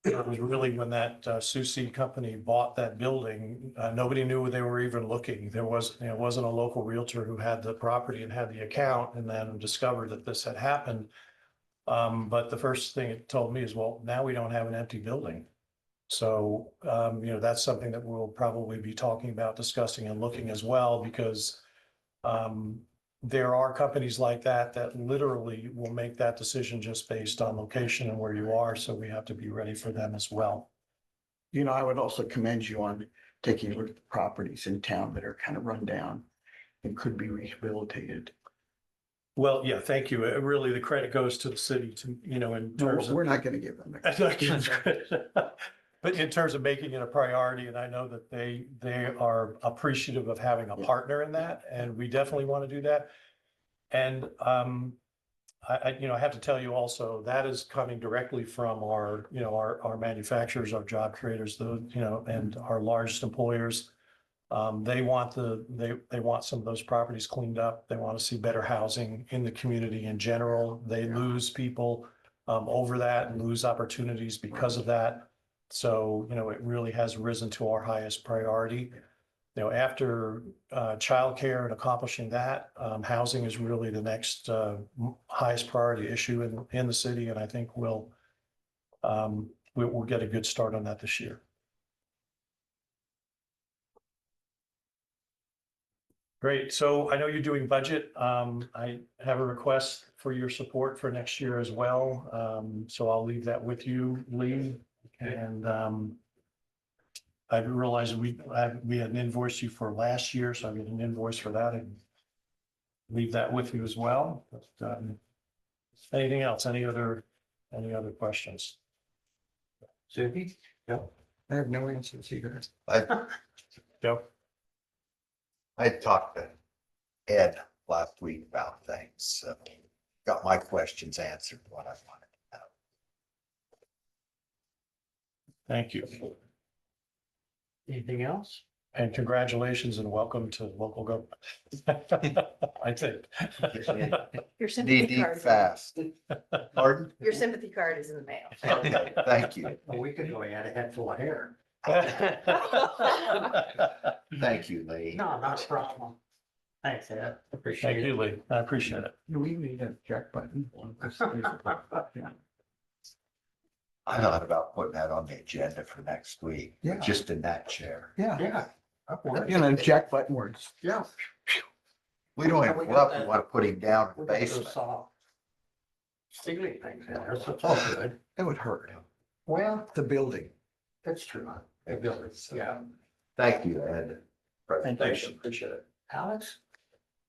It was really when that Susi company bought that building, nobody knew they were even looking. It wasn't a local realtor who had the property and had the account, and then discovered that this had happened. But the first thing it told me is, well, now we don't have an empty building. So, you know, that's something that we'll probably be talking about, discussing and looking as well, because there are companies like that literally will make that decision just based on location and where you are. So we have to be ready for them as well. You know, I would also commend you on taking a look at the properties in town that are kind of run down and could be rehabilitated. Well, yeah, thank you. Really, the credit goes to the city to, you know, in No, terms of. we're not going to give them. that. But in terms of making it a priority, and I know that they are appreciative of having a partner in that, and we definitely want to do that. And I you know, I have to tell you also, that is coming directly from our, you know, our manufacturers, our job creators, you know, and our largest employers. They want they want some of those properties cleaned up. They want to see better housing in the community in general. They lose people over that and lose opportunities because of that. So, you know, it really has risen to our highest priority. You know, after childcare and accomplishing that, housing is really the next highest priority issue in the city, and I think we'll get a good start on that this year. Great. So I know you're doing budget. I have a request for your support for next year as well. So I'll leave that with you, Lee. And I realized we had an invoice you for last year, so I get an invoice for that and leave that with you as well. But, anything else? Any other questions? Sukie? Yep. I have no answers either. Joe? I talked to Ed last week about things, so got my questions answered, what I wanted to know. Thank you. Anything else? And congratulations and welcome to local government. I think. Your sympathy Deep card. fast. Pardon? Your sympathy card is in the mail. Okay, thank you. A week ago, he had a head full of hair. Thank you, Lee. No, not a problem. Thanks, Ed. Appreciate Thank it. you, Lee. I appreciate it. Do we need a check button? I thought about putting that on the agenda for next week, Yeah. just in that chair. Yeah, Yeah. up for it. you know, jack button words. Yeah. We don't Yeah, have, we we'll got have to that. want to put him down in We the got those basement. soft ceiling things in there, so it's all good. It would hurt. Well, The building. that's true. Yeah. Thank you, Ed. Presentation. Appreciate it. Alex,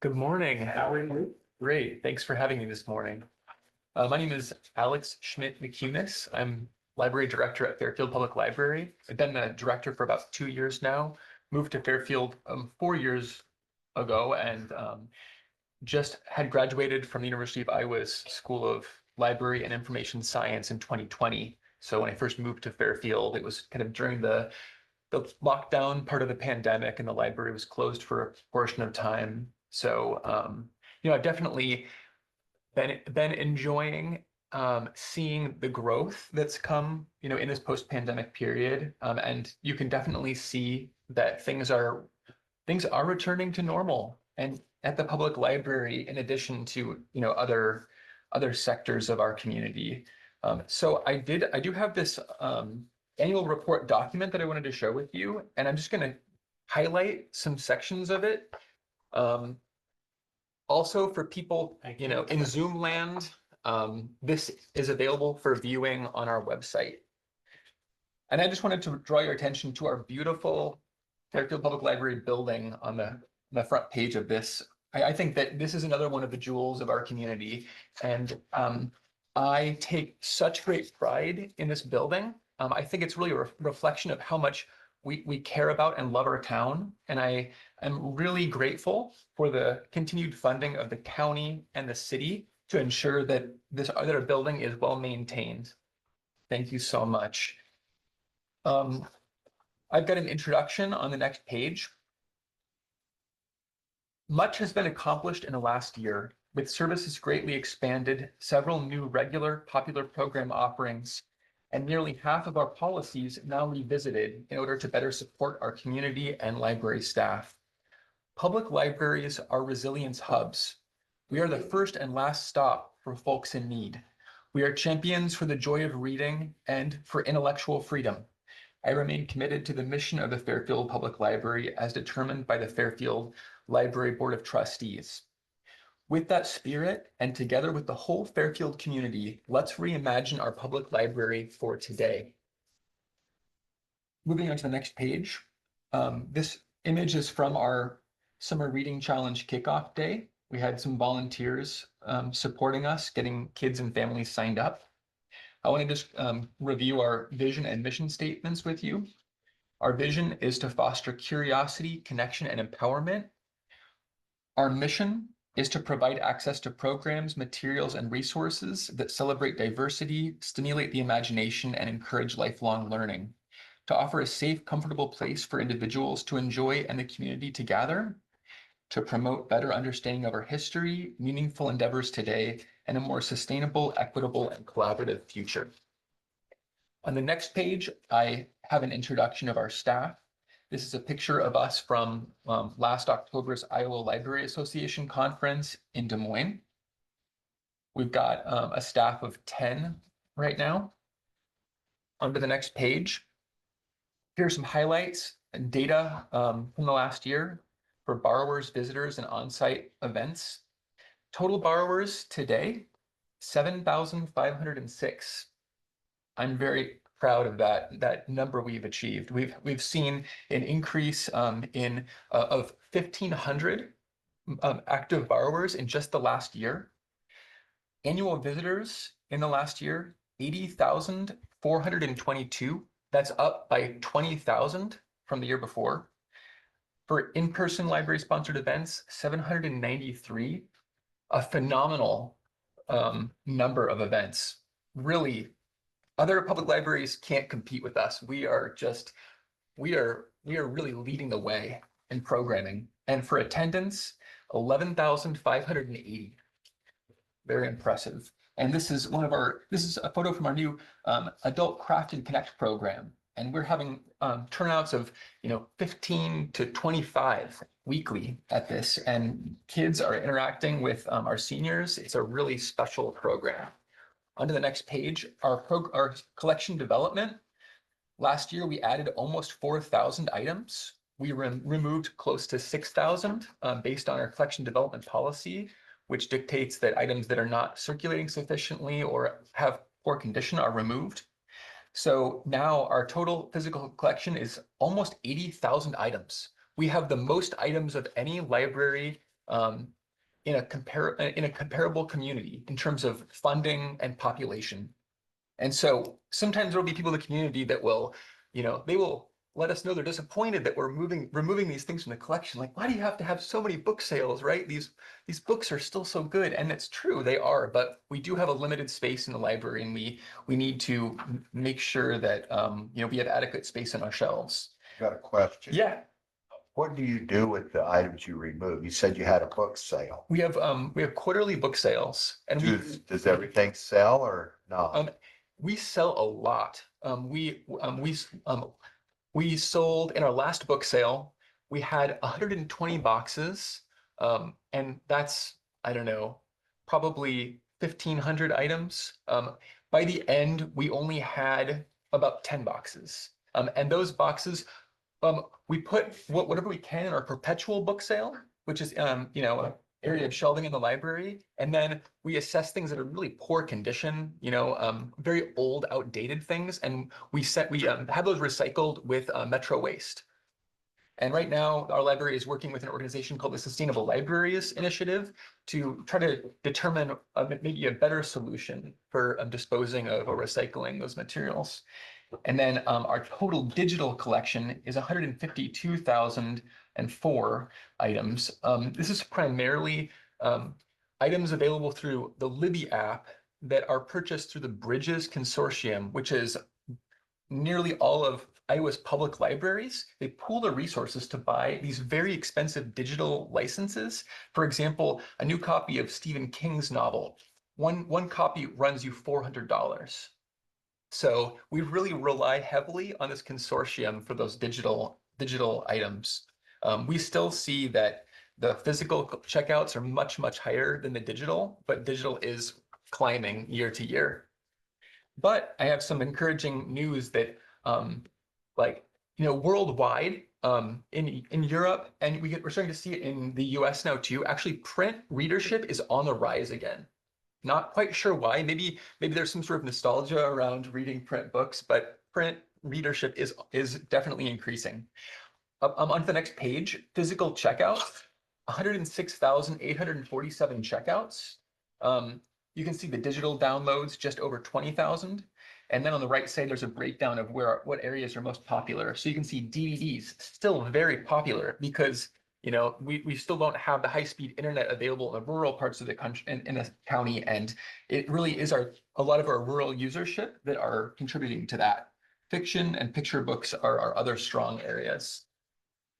Good morning. how are you? Great. Thanks for having me this morning. My name is Alex Schmidt-McCunis. I'm library director at Fairfield Public Library. I've been the director for about 2 years now. Moved to Fairfield 4 years ago and just had graduated from the University of Iowa's School of Library and Information Science in 2020. So when I first moved to Fairfield, it was kind of during the lockdown part of the pandemic, and the library was closed for a portion of time. So, I've definitely been enjoying seeing the growth that's come, in this post-pandemic period. And you can definitely see that things are returning to normal. And at the public library, in addition to, other sectors of our community. So I do have this annual report document that I wanted to share with you, and I'm just going to highlight some sections of it. Also for people, Thank you. in Zoom land, this is available for viewing on our website. And I just wanted to draw your attention to our beautiful Fairfield Public Library building on the front page of this. I think that this is another one of the jewels of our community. And I take such great pride in this building. I think it's really a reflection of how much we care about and love our town. And I am really grateful for the continued funding of the county and the city to ensure that our building is well maintained. Thank you so much. I've got an introduction on the next page. Much has been accomplished in the last year, with services greatly expanded, several new regular popular program offerings, and nearly half of our policies now revisited in order to better support our community and library staff. Public libraries are resilience hubs. We are the first and last stop for folks in need. We are champions for the joy of reading and for intellectual freedom. I remain committed to the mission of the Fairfield Public Library as determined by the Fairfield Library Board of Trustees. With that spirit, and together with the whole Fairfield community, let's reimagine our public library for today. Moving on to the next page. This image is from our Summer Reading Challenge kickoff day. We had some volunteers supporting us, getting kids and families signed up. I want to just review our vision and mission statements with you. Our vision is to foster curiosity, connection, and empowerment. Our mission is to provide access to programs, materials, and resources that celebrate diversity, stimulate the imagination, and encourage lifelong learning. To offer a safe, comfortable place for individuals to enjoy and the community to gather. To promote better understanding of our history, meaningful endeavors today, and a more sustainable, equitable, and collaborative future. On the next page, I have an introduction of our staff. This is a picture of us from last October's Iowa Library Association conference in Des Moines. We've got a staff of 10 right now. On to the next page. Here are some highlights and data from the last year. for borrowers, visitors, and on-site events. Total borrowers today, 7,506. I'm very proud of that number we've achieved. We've seen an increase in of 1,500 active borrowers in just the last year. Annual visitors in the last year, 80,422. That's up by 20,000 from the year before. For in-person library sponsored events, 793, a phenomenal number of events. Really, other public libraries can't compete with us. We are really leading the way in programming. And for attendance, 11,580. Very impressive. And this is a photo from our new Adult Craft and Connect program. And we're having turnouts of 15 to 25 weekly at this. And kids are interacting with our seniors. It's a really special program. On to the next page, our collection development. Last year, we added almost 4,000 items. We removed close to 6,000 based on our collection development policy, which dictates that items that are not circulating sufficiently or have poor condition are removed. So now our total physical collection is almost 80,000 items. We have the most items of any library in a comparable community in terms of funding and population. And so sometimes there'll be people in the community that will, they will let us know they're disappointed that we're removing these things from the collection. Like, why do you have to have so many book sales, right? These books are still so good. And it's true, they are, but we do have a limited space in the library, and we need to make sure that we have adequate space on our shelves. Got a question. Yeah. What do you do with the items you remove? You said you had a book sale. We have quarterly book sales, and Does everything sell or not? we sell a lot. We sold in our last book sale, we had 120 boxes, and that's, I don't know, probably 1,500 items. By the end, we only had about 10 boxes. And those boxes, we put whatever we can in our perpetual book sale, which is, an area of shelving in the library. And then we assess things that are really poor condition, very old, outdated things. And we have those recycled with Metro Waste. And right now, our library is working with an organization called the Sustainable Libraries Initiative to try to determine maybe a better solution for disposing of or recycling those materials. And then our total digital collection is 152,004 items. This is primarily items available through the Libby app that are purchased through the Bridges Consortium, which is nearly all of Iowa's public libraries. They pool their resources to buy these very expensive digital licenses. For example, a new copy of Stephen King's novel, one copy runs you $400. So we really rely heavily on this consortium for those digital items. We still see that the physical checkouts are much, much higher than the digital, but digital is climbing year to year. But I have some encouraging news that worldwide, in Europe, and we're starting to see it in the US now too, actually print readership is on the rise again. Not quite sure why. Maybe there's some sort of nostalgia around reading print books, but print readership is definitely increasing. On to the next page, physical checkouts, 106,847 checkouts. You can see the digital downloads, just over 20,000. And then on the right side, there's a breakdown of what areas are most popular. So you can see DVDs still very popular because we still don't have the high-speed internet available in the rural parts of the country, in the county, and it really is a lot of our rural usership that are contributing to that. Fiction and picture books are our other strong areas.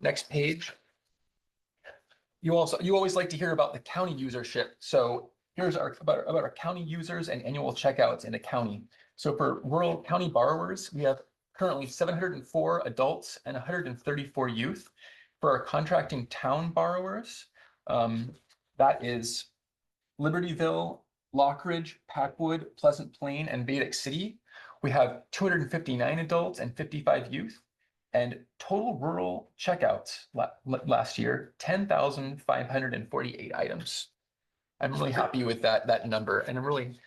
Next page. You always like to hear about the county usership. So here's about our county users and annual checkouts in the county. So for rural county borrowers, we have currently 704 adults and 134 youth. For our contracting town borrowers, that is Libertyville, Lockridge, Packwood, Pleasant Plain, and Vedic City. We have 259 adults and 55 youth. And total rural checkouts last year, 10,548 items. I'm really happy with that number, and I'm really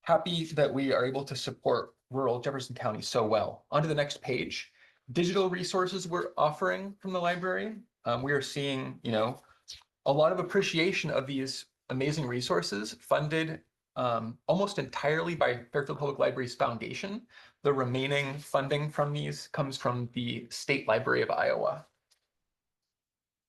happy that we are able to support rural Jefferson County so well. On to the next page. Digital resources we're offering from the library. We are seeing, a lot of appreciation of these amazing resources funded almost entirely by Fairfield Public Library's foundation. The remaining funding from these comes from the State Library of Iowa.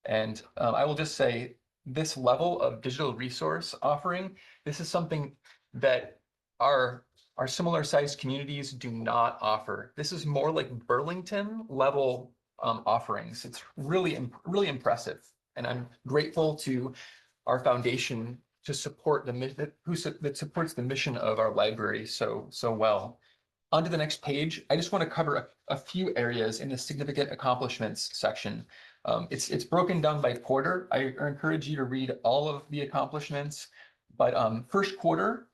And I will just say this level of digital resource offering, this is something that our similar sized communities do not offer. This is more like Burlington level offerings. It's really impressive. And I'm grateful to our foundation to support that supports the mission of our library so well. On to the next page. I just want to cover a few areas in the significant accomplishments section. It's broken down by quarter. I encourage you to read all of the accomplishments, but first quarter,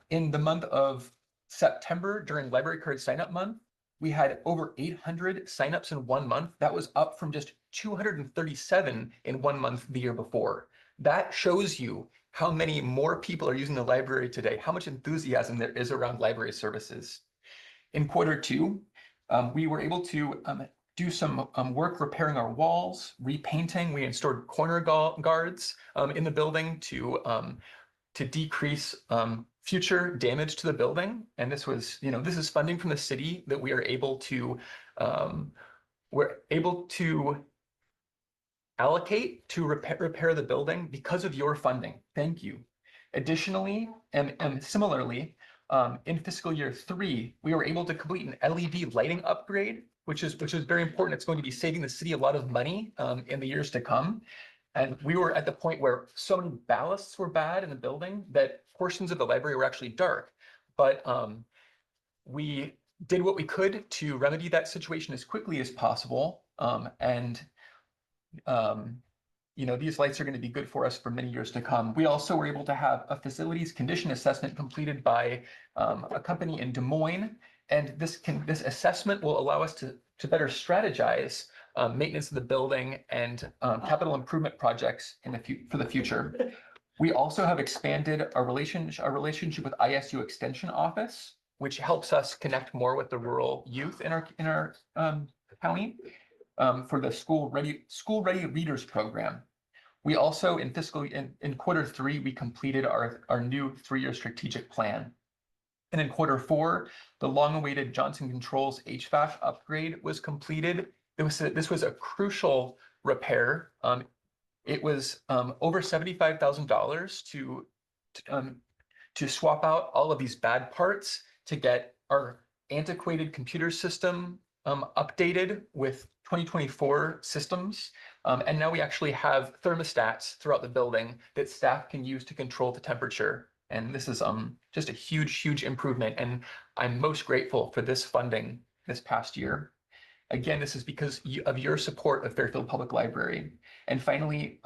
in the month of September during Library Card Sign Up Month, we had over 800 signups in 1 month. That was up from just 237 in 1 month the year before. That shows you how many more people are using the library today, how much enthusiasm there is around library services. In quarter two, we were able to do some work repairing our walls, repainting. We installed corner guards in the building to decrease future damage to the building. And this was, this is funding from the city that we are able to allocate to repair the building because of your funding. Thank you. Additionally, and similarly, in fiscal year 3, we were able to complete an LED lighting upgrade, which is very important. It's going to be saving the city a lot of money in the years to come. And we were at the point where so many ballasts were bad in the building that portions of the library were actually dark. But we did what we could to remedy that situation as quickly as possible. These lights are going to be good for us for many years to come. We also were able to have a facilities condition assessment completed by a company in Des Moines. And this assessment will allow us to better strategize maintenance of the building and capital improvement projects for the future. We also have expanded our relationship with ISU Extension Office, which helps us connect more with the rural youth in our county for the School Ready Readers Program. We also in quarter 3 we completed our new 3-year strategic plan. And in quarter 4, the long-awaited Johnson Controls HVAC upgrade was completed. This was a crucial repair. It was over $75,000 to swap out all of these bad parts to get our antiquated computer system updated with 2024 systems. And now we actually have thermostats throughout the building that staff can use to control the temperature. And this is just a huge improvement. And I'm most grateful for this funding this past year. Again, this is because of your support of Fairfield Public Library. And finally,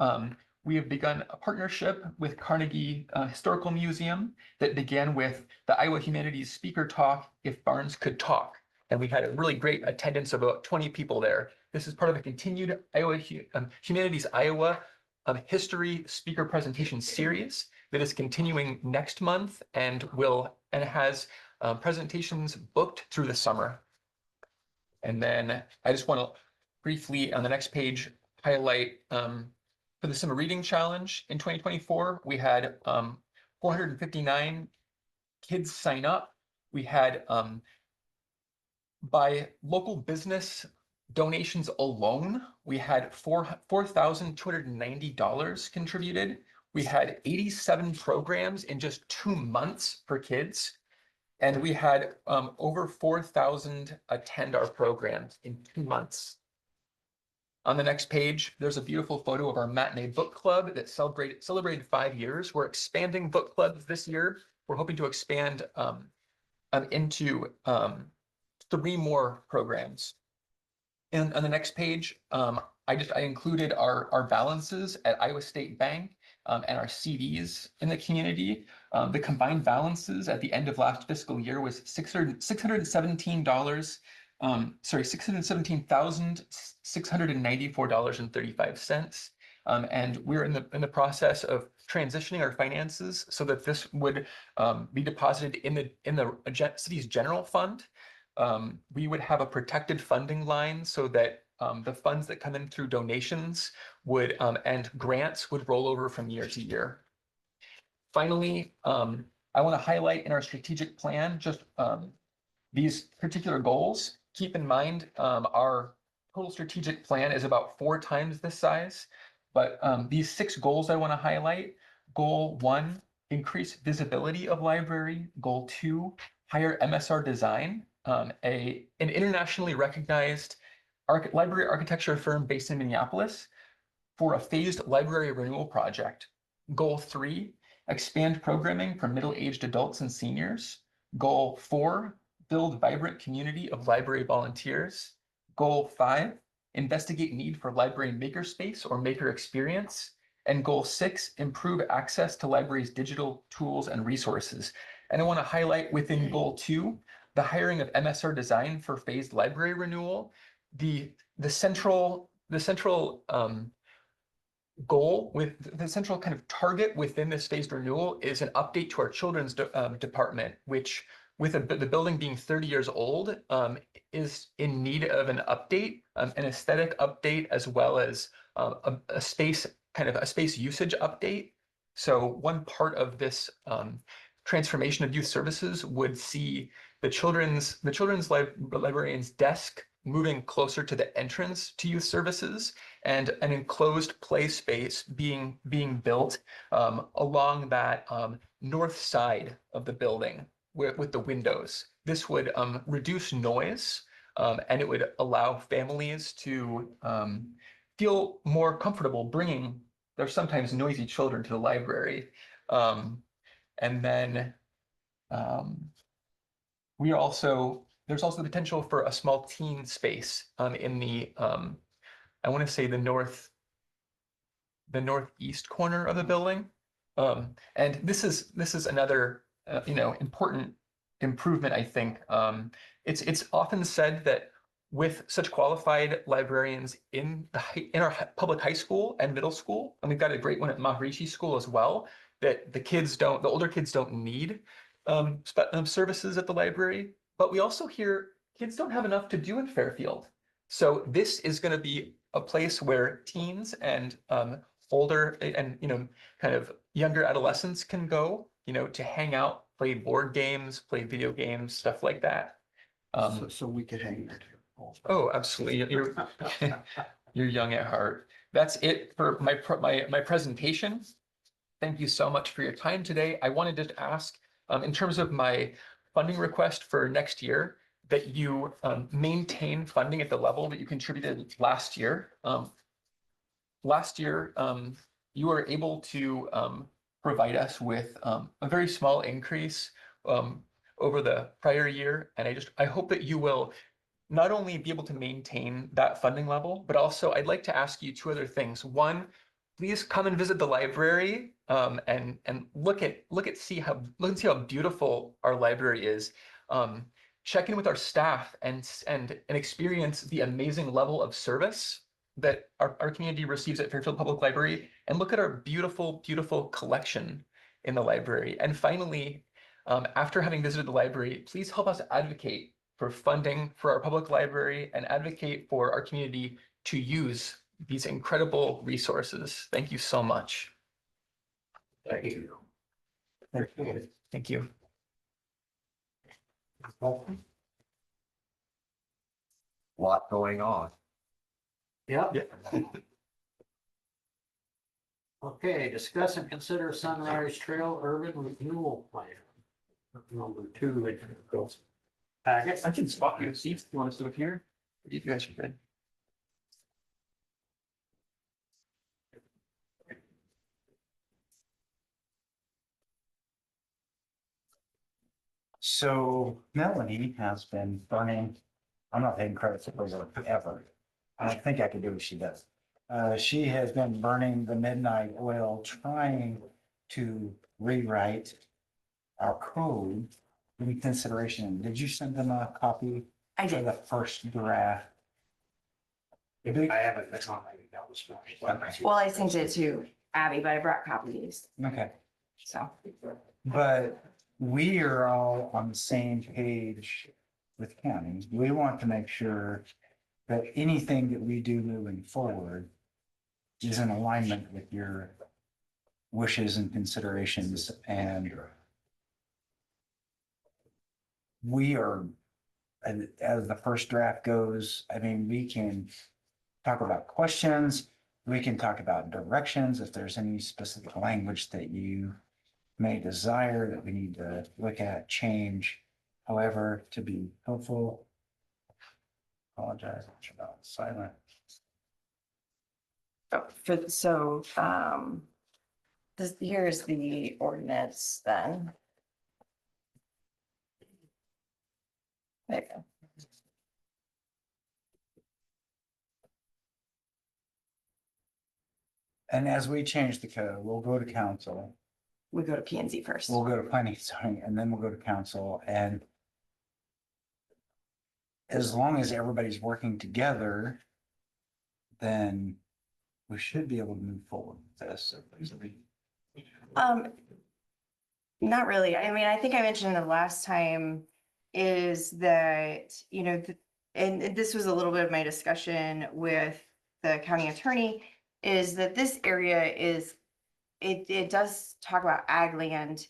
we have begun a partnership with Carnegie Historical Museum that began with the Iowa Humanities Speaker Talk, If Barns Could Talk. And we had a really great attendance of about 20 people there. This is part of a continued Humanities Iowa History Speaker Presentation Series that is continuing next month and has presentations booked through the summer. And then I just want to briefly on the next page highlight for the Summer Reading Challenge in 2024, we had 459 kids sign up. We had by local business donations alone, we had $4,290 contributed. We had 87 programs in just 2 months for kids. And we had over 4,000 attend our programs in 2 months. On the next page, there's a beautiful photo of our matinee book club that celebrated 5 years. We're expanding book clubs this year. We're hoping to expand into 3 more programs. And on the next page, I included our balances at Iowa State Bank. and our CDs in the community. The combined balances at the end of last fiscal year was $617. $617,694.35. And we're in the process of transitioning our finances so that this would be deposited in the city's general fund. We would have a protected funding line so that the funds that come in through donations would and grants would roll over from year to year. Finally, I want to highlight in our strategic plan just these particular goals. Keep in mind, our total strategic plan is about 4 times this size, but these 6 goals I want to highlight. Goal 1, increase visibility of library. Goal 2, hire MSR Design, an internationally recognized library architecture firm based in Minneapolis, for a phased library renewal project. Goal 3, expand programming for middle-aged adults and seniors. Goal 4, build vibrant community of library volunteers. Goal 5, investigate need for library makerspace or maker experience. And goal 6, improve access to libraries' digital tools and resources. And I want to highlight within goal 2, the hiring of MSR Design for phased library renewal. The central goal with the central kind of target within this phased renewal is an update to our children's department, which with the building being 30 years old, is in need of an update, an aesthetic update, as well as a space usage update. So one part of this transformation of youth services would see the children's librarian's desk moving closer to the entrance to youth services, and an enclosed play space being built along that north side of the building with the windows. This would reduce noise, and it would allow families to feel more comfortable bringing their sometimes noisy children to the library. And then there's also the potential for a small teen space in the I want to say the northeast corner of the building. And this is another important improvement, I think. It's often said that with such qualified librarians in our public high school and middle school, and we've got a great one at Maharishi School as well, that the older kids don't need services at the library. But we also hear kids don't have enough to do in Fairfield. So this is going to be a place where teens and older and kind of younger adolescents can go, to hang out, play board games, play video games, stuff like that. So we could hang there too. Oh, absolutely. You're young at heart. That's it for my presentation. Thank you so much for your time today. I wanted to ask, in terms of my funding request for next year, that you maintain funding at the level that you contributed last year. Last year, you were able to provide us with a very small increase over the prior year. And I hope that you will not only be able to maintain that funding level, but also I'd like to ask you 2 other things. One, please come and visit the library and see how beautiful our library is. Check in with our staff and experience the amazing level of service that our community receives at Fairfield Public Library, and look at our beautiful, beautiful collection in the library. And finally, after having visited the library, please help us advocate for funding for our public library and advocate for our community to use these incredible resources. Thank you so much. Thank you. Thank you. Lot going on. Yep. Okay, discuss and consider Sunrise Trail Urban Renewal Plan. Number 2 in the packet. I can spot you seats if you want to sit up here. You guys are good. So Melanie has been running, I'm not taking credit for her ever. I don't think I can do what she does. She has been burning the midnight oil, trying to rewrite our code in consideration. Did you send them a copy I of did. the first draft? I haven't, that's on my email this morning. Well, I sent it to Abby, but I brought copies, Okay, so. but we are all on the same page with counties. We want to make sure that anything that we do moving forward is in alignment with your wishes and considerations, and we are, as the first draft goes, I mean, we can talk about questions, we can talk about directions, if there's any specific language that you may desire that we need to look at, change. However, to be helpful, apologize, I'm about silent. Here's the ordinance then. There you go. And as we change the code, we'll go to council, We go to P and Z first. we'll go to planning, sorry, and then we'll go to council, and as long as everybody's working together, then we should be able to move forward with this. Um, not really. I mean, I think I mentioned the last time is that, and this was a little bit of my discussion with the county attorney, is that this area is, it does talk about ag land.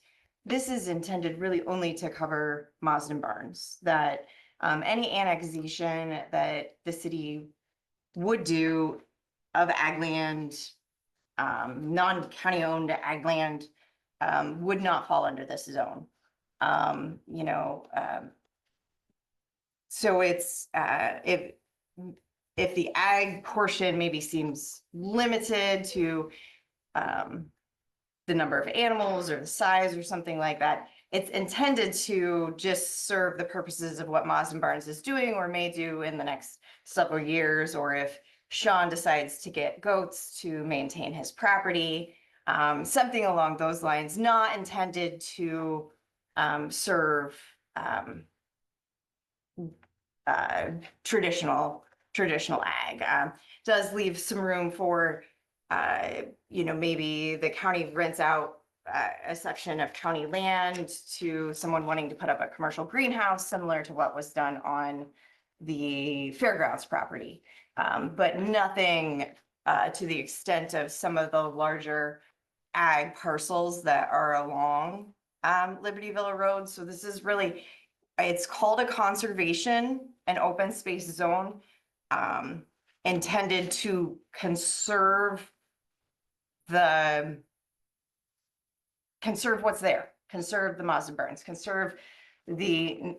This is intended really only to cover Mazda Barnes, that any annexation that the city would do of ag land, non-county owned ag land, would not fall under this zone. So it's, if the ag portion maybe seems limited to, the number of animals or the size or something like that, it's intended to just serve the purposes of what Mazda Barnes is doing or may do in the next several years, or if Sean decides to get goats to maintain his property, something along those lines, not intended to serve traditional ag. Does leave some room for maybe the county rents out a section of county land to someone wanting to put up a commercial greenhouse, similar to what was done on the fairgrounds property. But nothing to the extent of some of the larger ag parcels that are along Liberty Villa Road. So this is really, it's called a conservation and open space zone, intended to conserve what's there, conserve the Mazda Barns, conserve the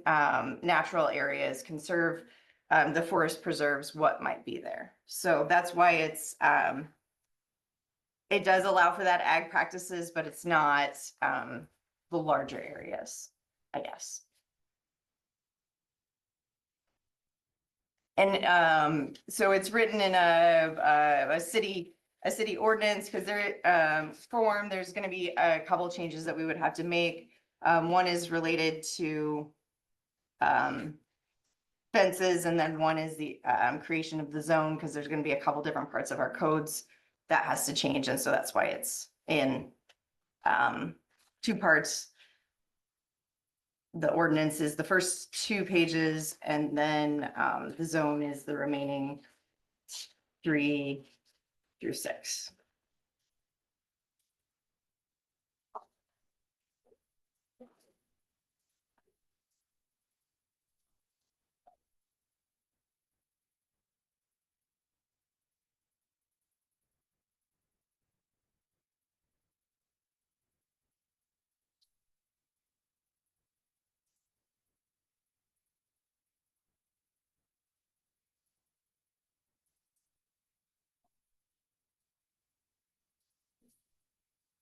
natural areas, conserve the forest preserves, what might be there. So that's why it's it does allow for that ag practices, but it's not the larger areas, I guess. And so it's written in a city ordinance, because there form, there's going to be a couple changes that we would have to make. One is related to fences, and then one is the creation of the zone, because there's going to be a couple different parts of our codes that has to change, and so that's why it's in two parts. The ordinance is the first 2 pages, and then the zone is the remaining 3 through 6.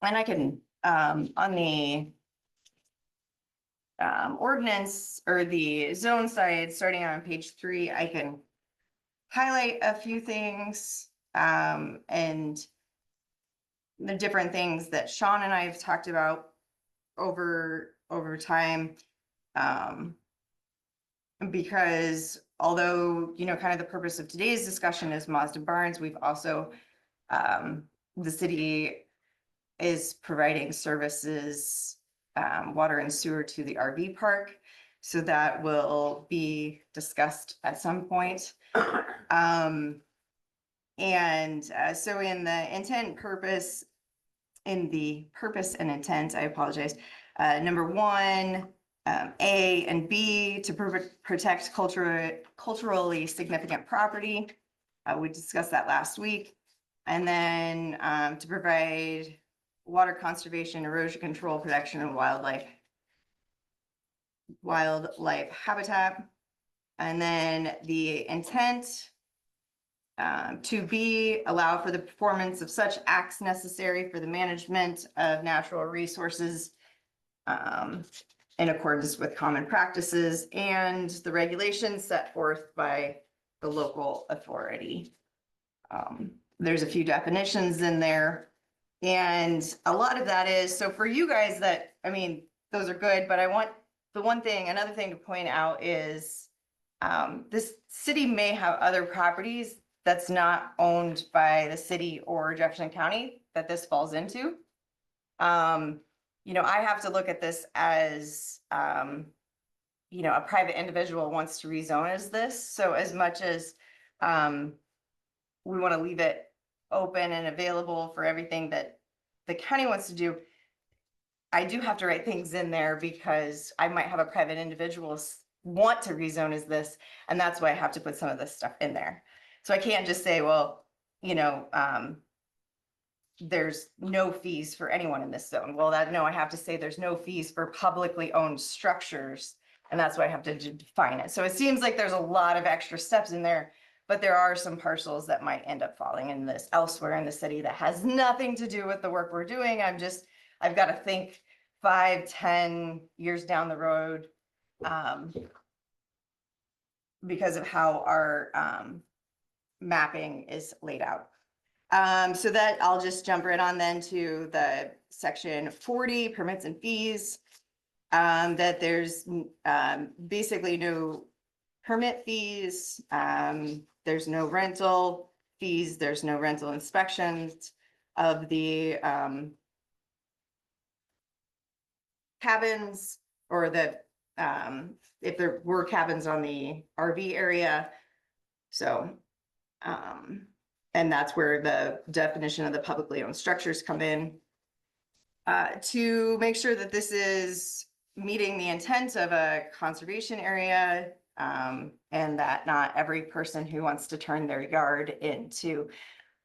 And I can, on the ordinance or the zone side, starting on page 3, I can highlight a few things. and the different things that Sean and I have talked about over time. Because although, kind of the purpose of today's discussion is Mazda Barnes, we've also, the city is providing services, water and sewer to the RV park. So that will be discussed at some point. So in the purpose and intent, I apologize. Number one, A and B, to protect culturally significant property. We discussed that last week. And then to provide water conservation, erosion control, protection, and wildlife habitat. And then the intent to B, allow for the performance of such acts necessary for the management of natural resources in accordance with common practices and the regulations set forth by the local authority. There's a few definitions in there. And a lot of that is, so for you guys that, those are good, but I want another thing to point out is this city may have other properties that's not owned by the city or Jefferson County that this falls into. I have to look at this as, a private individual wants to rezone as this. So as much as we want to leave it open and available for everything that the county wants to do, I do have to write things in there because I might have a private individual want to rezone as this, and that's why I have to put some of this stuff in there. So I can't just say, well, there's no fees for anyone in this zone. Well, I have to say there's no fees for publicly owned structures, and that's why I have to define it. So it seems like there's a lot of extra steps in there, but there are some parcels that might end up falling in this elsewhere in the city that has nothing to do with the work we're doing. I've got to think 5-10 years down the road, because of how our mapping is laid out. So that I'll just jump right on then to the section 40, permits and fees. That there's basically no permit fees, there's no rental fees, there's no rental inspections of the cabins, or the if there were cabins on the RV area. So and that's where the definition of the publicly owned structures come in. To make sure that this is meeting the intent of a conservation area, and that not every person who wants to turn their yard into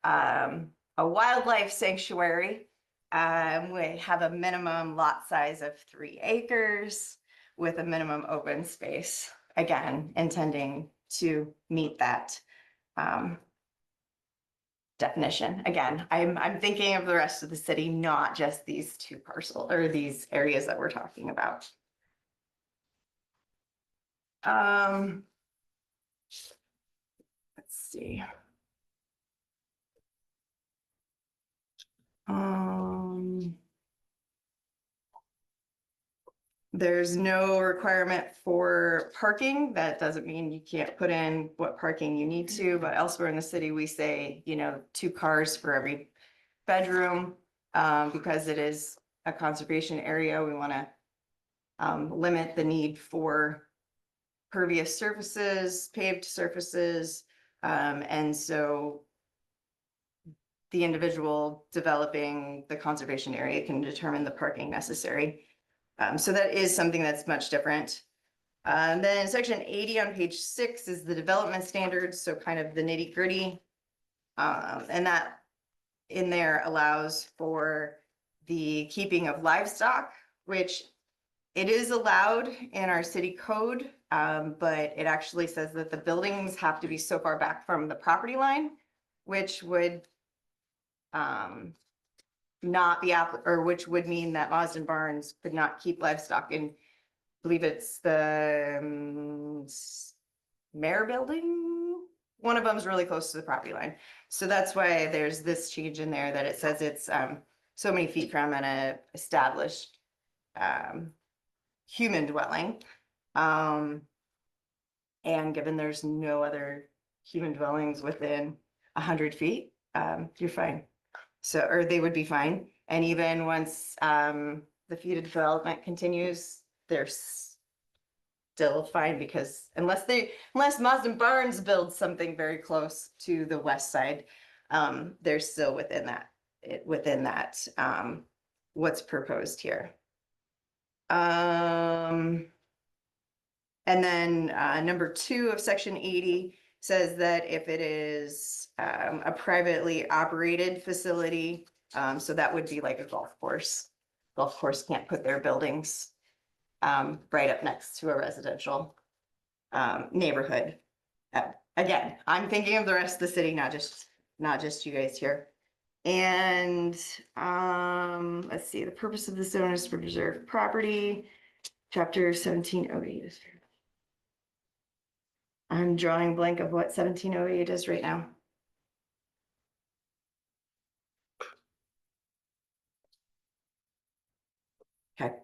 a wildlife sanctuary would have a minimum lot size of 3 acres with a minimum open space, again, intending to meet that definition. Again, I'm thinking of the rest of the city, not just these 2 parcels or these areas that we're talking about. Let's see. There's no requirement for parking. That doesn't mean you can't put in what parking you need to, but elsewhere in the city, we say, 2 cars for every bedroom, because it is a conservation area. We want to limit the need for pervious surfaces, paved surfaces, and so the individual developing the conservation area can determine the parking necessary. So that is something that's much different. Then section 80 on page 6 is the development standards, so kind of the nitty gritty. And that in there allows for the keeping of livestock, which it is allowed in our city code, but it actually says that the buildings have to be so far back from the property line, which would not be which would mean that Mazda Barnes could not keep livestock in, I believe it's the mayor building, one of them's really close to the property line. So that's why there's this change in there that it says it's so many feet from an established human dwelling. And given there's no other human dwellings within 100 feet, you're fine. So, or they would be fine. And even once the feeder development continues, they're still fine because unless Mazda Barnes builds something very close to the west side, they're still within that what's proposed here. And then number 2 of section 80 says that if it is a privately operated facility, so that would be like a golf course. Golf course can't put their buildings right up next to a residential neighborhood. Again, I'm thinking of the rest of the city, not just you guys here. And let's see, the purpose of the zone is to preserve property. Chapter 1708 is. I'm drawing blank of what 1708 is right now. Okay,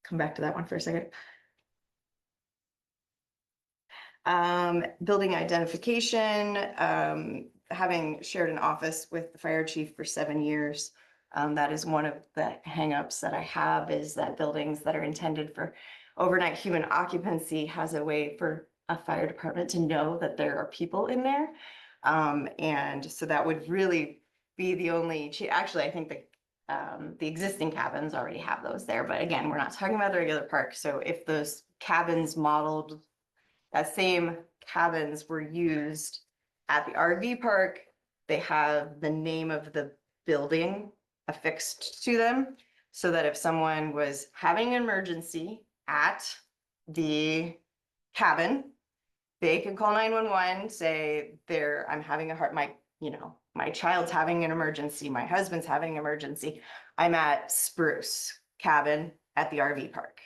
come back to that one for a second. Building identification, having shared an office with the fire chief for 7 years. That is one of the hangups that I have, is that buildings that are intended for overnight human occupancy has a way for a fire department to know that there are people in there. And so that would really be the only, actually, I think the existing cabins already have those there, but again, we're not talking about the regular park. So if those cabins modeled, that same cabins were used at the RV park, they have the name of the building affixed to them, so that if someone was having an emergency at the cabin, they can call 911, say I'm having a heart, my child's having an emergency, my husband's having an emergency. I'm at Spruce Cabin at the RV park.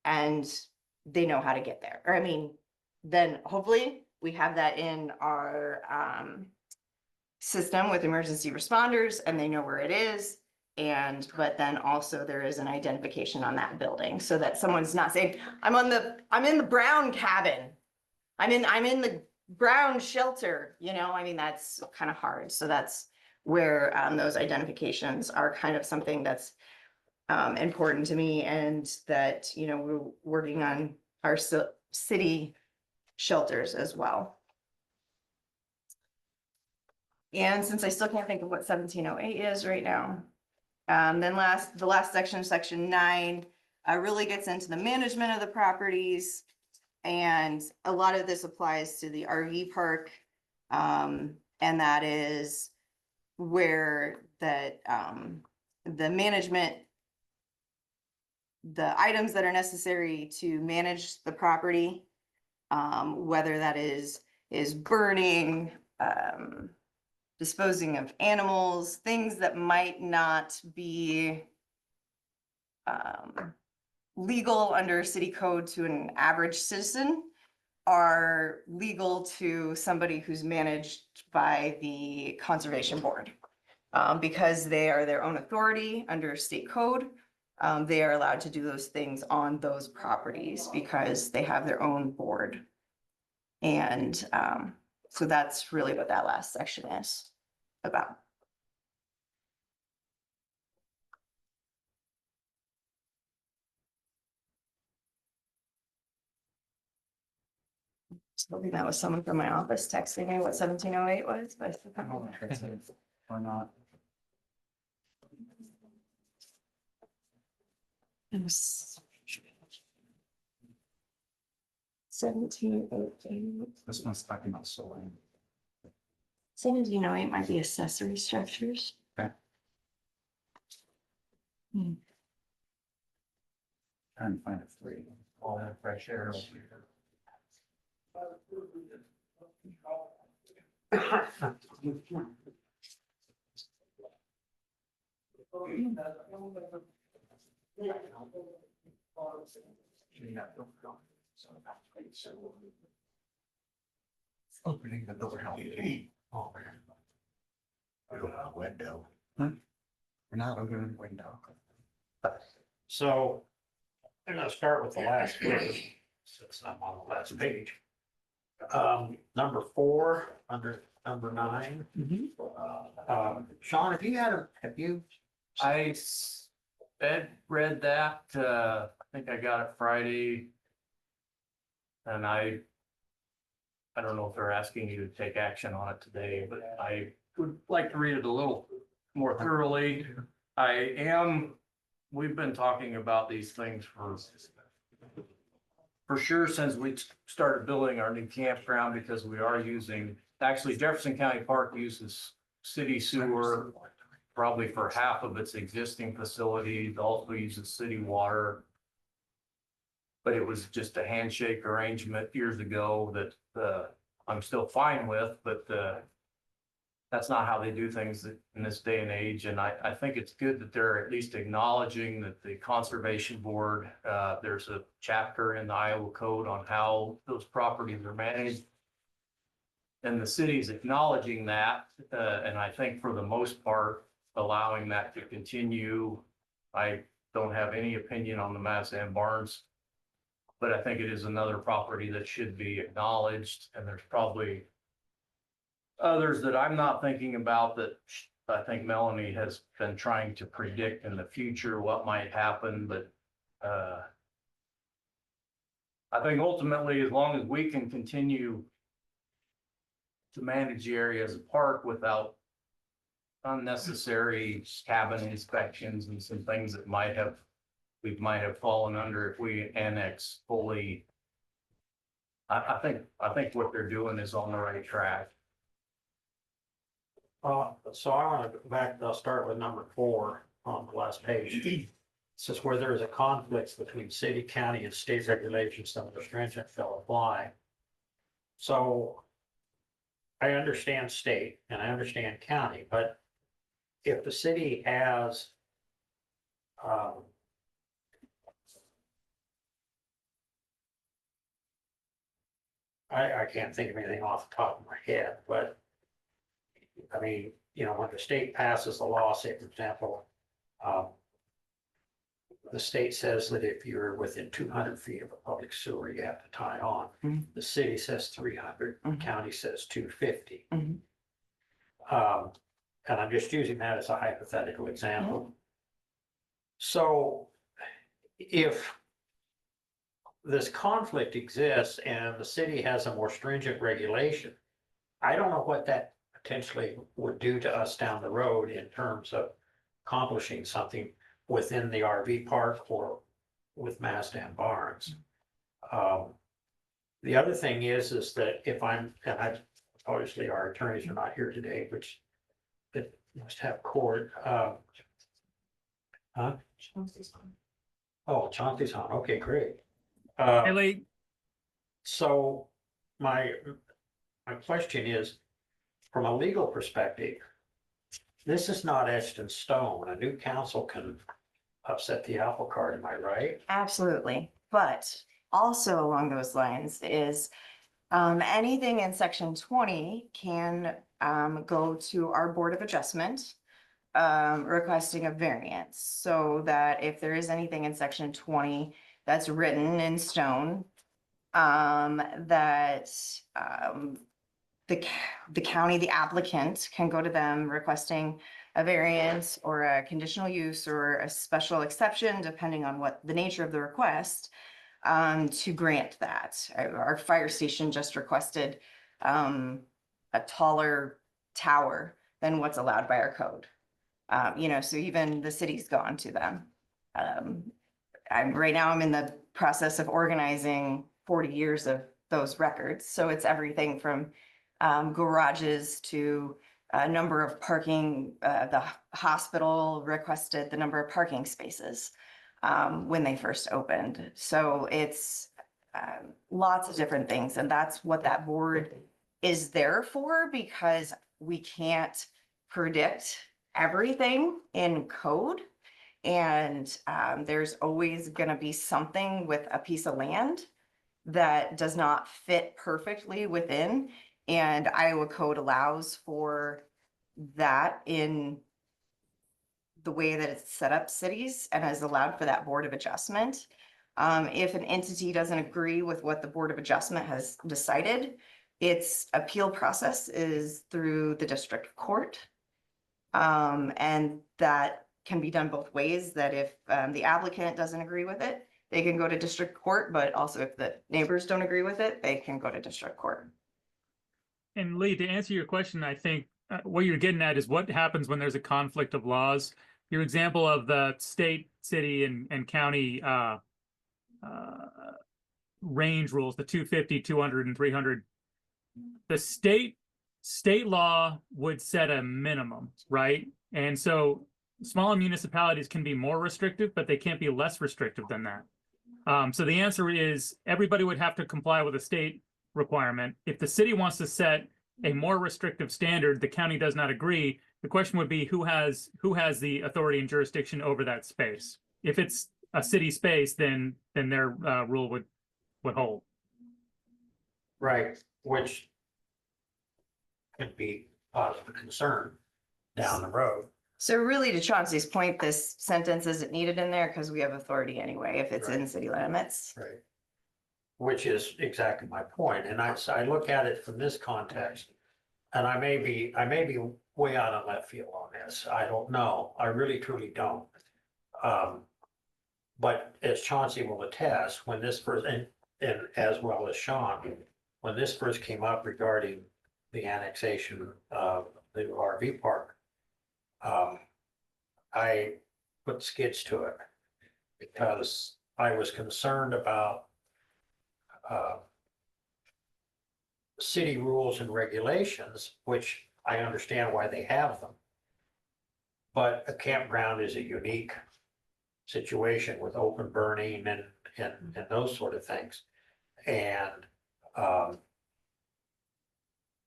And they know how to get there. Or then hopefully we have that in our system with emergency responders and they know where it is. But then also there is an identification on that building so that someone's not saying, I'm in the brown cabin. I'm in the brown shelter, that's kind of hard. So that's where those identifications are kind of something that's important to me, and that, we're working on our city shelters as well. And since I still can't think of what 1708 is right now, then the last section 9, really gets into the management of the properties. And a lot of this applies to the RV park. And that is where the management, the items that are necessary to manage the property, whether that is burning, disposing of animals, things that might not be legal under city code to an average citizen, are legal to somebody who's managed by the conservation board. Because they are their own authority under state code, they are allowed to do those things on those properties because they have their own board. And so that's really what that last section is about. So I think that was someone from my office texting me what 1708 was, but I still can't remember. Or not. It was 1708. This one's talking about solar. 1708 might be accessory structures. Okay. Trying to find a 3. All that fresh air. Opening the door help. Oh, Open the window. We're not opening the window. So I'm gonna start with the last first, since I'm on the last page. Number 4, under number 9. Sean, have you? Ed read that, I think I got it Friday. And I don't know if they're asking you to take action on it today, but I would like to read it a little more thoroughly. We've been talking about these things for sure since we started building our new campground, because we are using, actually Jefferson County Park uses city sewer probably for half of its existing facilities, also uses city water. But it was just a handshake arrangement years ago that I'm still fine with, but that's not how they do things in this day and age. And I think it's good that they're at least acknowledging that the Conservation Board, there's a chapter in the Iowa Code on how those properties are managed. And the city's acknowledging that, and I think for the most part, allowing that to continue. I don't have any opinion on the Mazan Barns, but I think it is another property that should be acknowledged, and there's probably others that I'm not thinking about that I think Melanie has been trying to predict in the future what might happen, but I think ultimately, as long as we can continue to manage the area as a park without unnecessary cabin inspections and some things that we might have fallen under if we annex fully. I think what they're doing is on the right track. So I want to go back, I'll start with number 4 on the last page. It says where there is a conflict between city, county, and state regulations, some of the stringent shall apply. So I understand state and I understand county, but if the city has I can't think of anything off the top of my head, but I mean, when the state passes a law, say for example, the state says that if you're within 200 feet of a public sewer, you have to tie on. Mhm. The city says 300, Mhm. county says 250. Mhm. And I'm just using that as a hypothetical example. So if this conflict exists and the city has a more stringent regulation, I don't know what that potentially would do to us down the road in terms of accomplishing something within the RV park or with Mazdan Barns. The other thing is that if and obviously our attorneys are not here today, which it must have court. Huh? Oh, Chauncey's on. Okay, great. So my question is, from a legal perspective, this is not etched in stone. A new council can upset the apple cart, am I right? Absolutely. But also along those lines is anything in section 20 can go to our Board of Adjustment requesting a variance, so that if there is anything in section 20 that's written in stone, that the county, the applicant can go to them requesting a variance or a conditional use or a special exception, depending on what the nature of the request, to grant that. Our fire station just requested a taller tower than what's allowed by our code. So even the city's gone to them. Right now I'm in the process of organizing 40 years of those records. So it's everything from garages to a number of parking. The hospital requested the number of parking spaces when they first opened. So it's lots of different things. And that's what that board is there for, because we can't predict everything in code. And there's always going to be something with a piece of land that does not fit perfectly within. And Iowa code allows for that in the way that it's set up cities and has allowed for that Board of Adjustment. If an entity doesn't agree with what the Board of Adjustment has decided, its appeal process is through the district court. And that can be done both ways, that if the applicant doesn't agree with it, they can go to district court, but also if the neighbors don't agree with it, they can go to district court. And Lee, to answer your question, I think what you're getting at is what happens when there's a conflict of laws. Your example of the state, city, and county range rules, the 250, 200, and 300. The state law would set a minimum, right? And so smaller municipalities can be more restrictive, but they can't be less restrictive than that. So the answer is everybody would have to comply with a state requirement. If the city wants to set a more restrictive standard, the county does not agree. The question would be who has the authority and jurisdiction over that space. If it's a city space, then their rule would hold. Right, which could be cause of concern down the road. So really, to Chauncey's point, this sentence isn't needed in there because we have authority anyway, if it's in Right. city limits. Right. Which is exactly my point, and I look at it from this context. And I may be way out of left field on this, I don't know, I really truly don't. But as Chauncey will attest, when this first, and as well as Sean, when this first came up regarding the annexation of the RV park, I put skids to it because I was concerned about city rules and regulations, which I understand why they have them. But a campground is a unique situation with open burning and those sort of things. And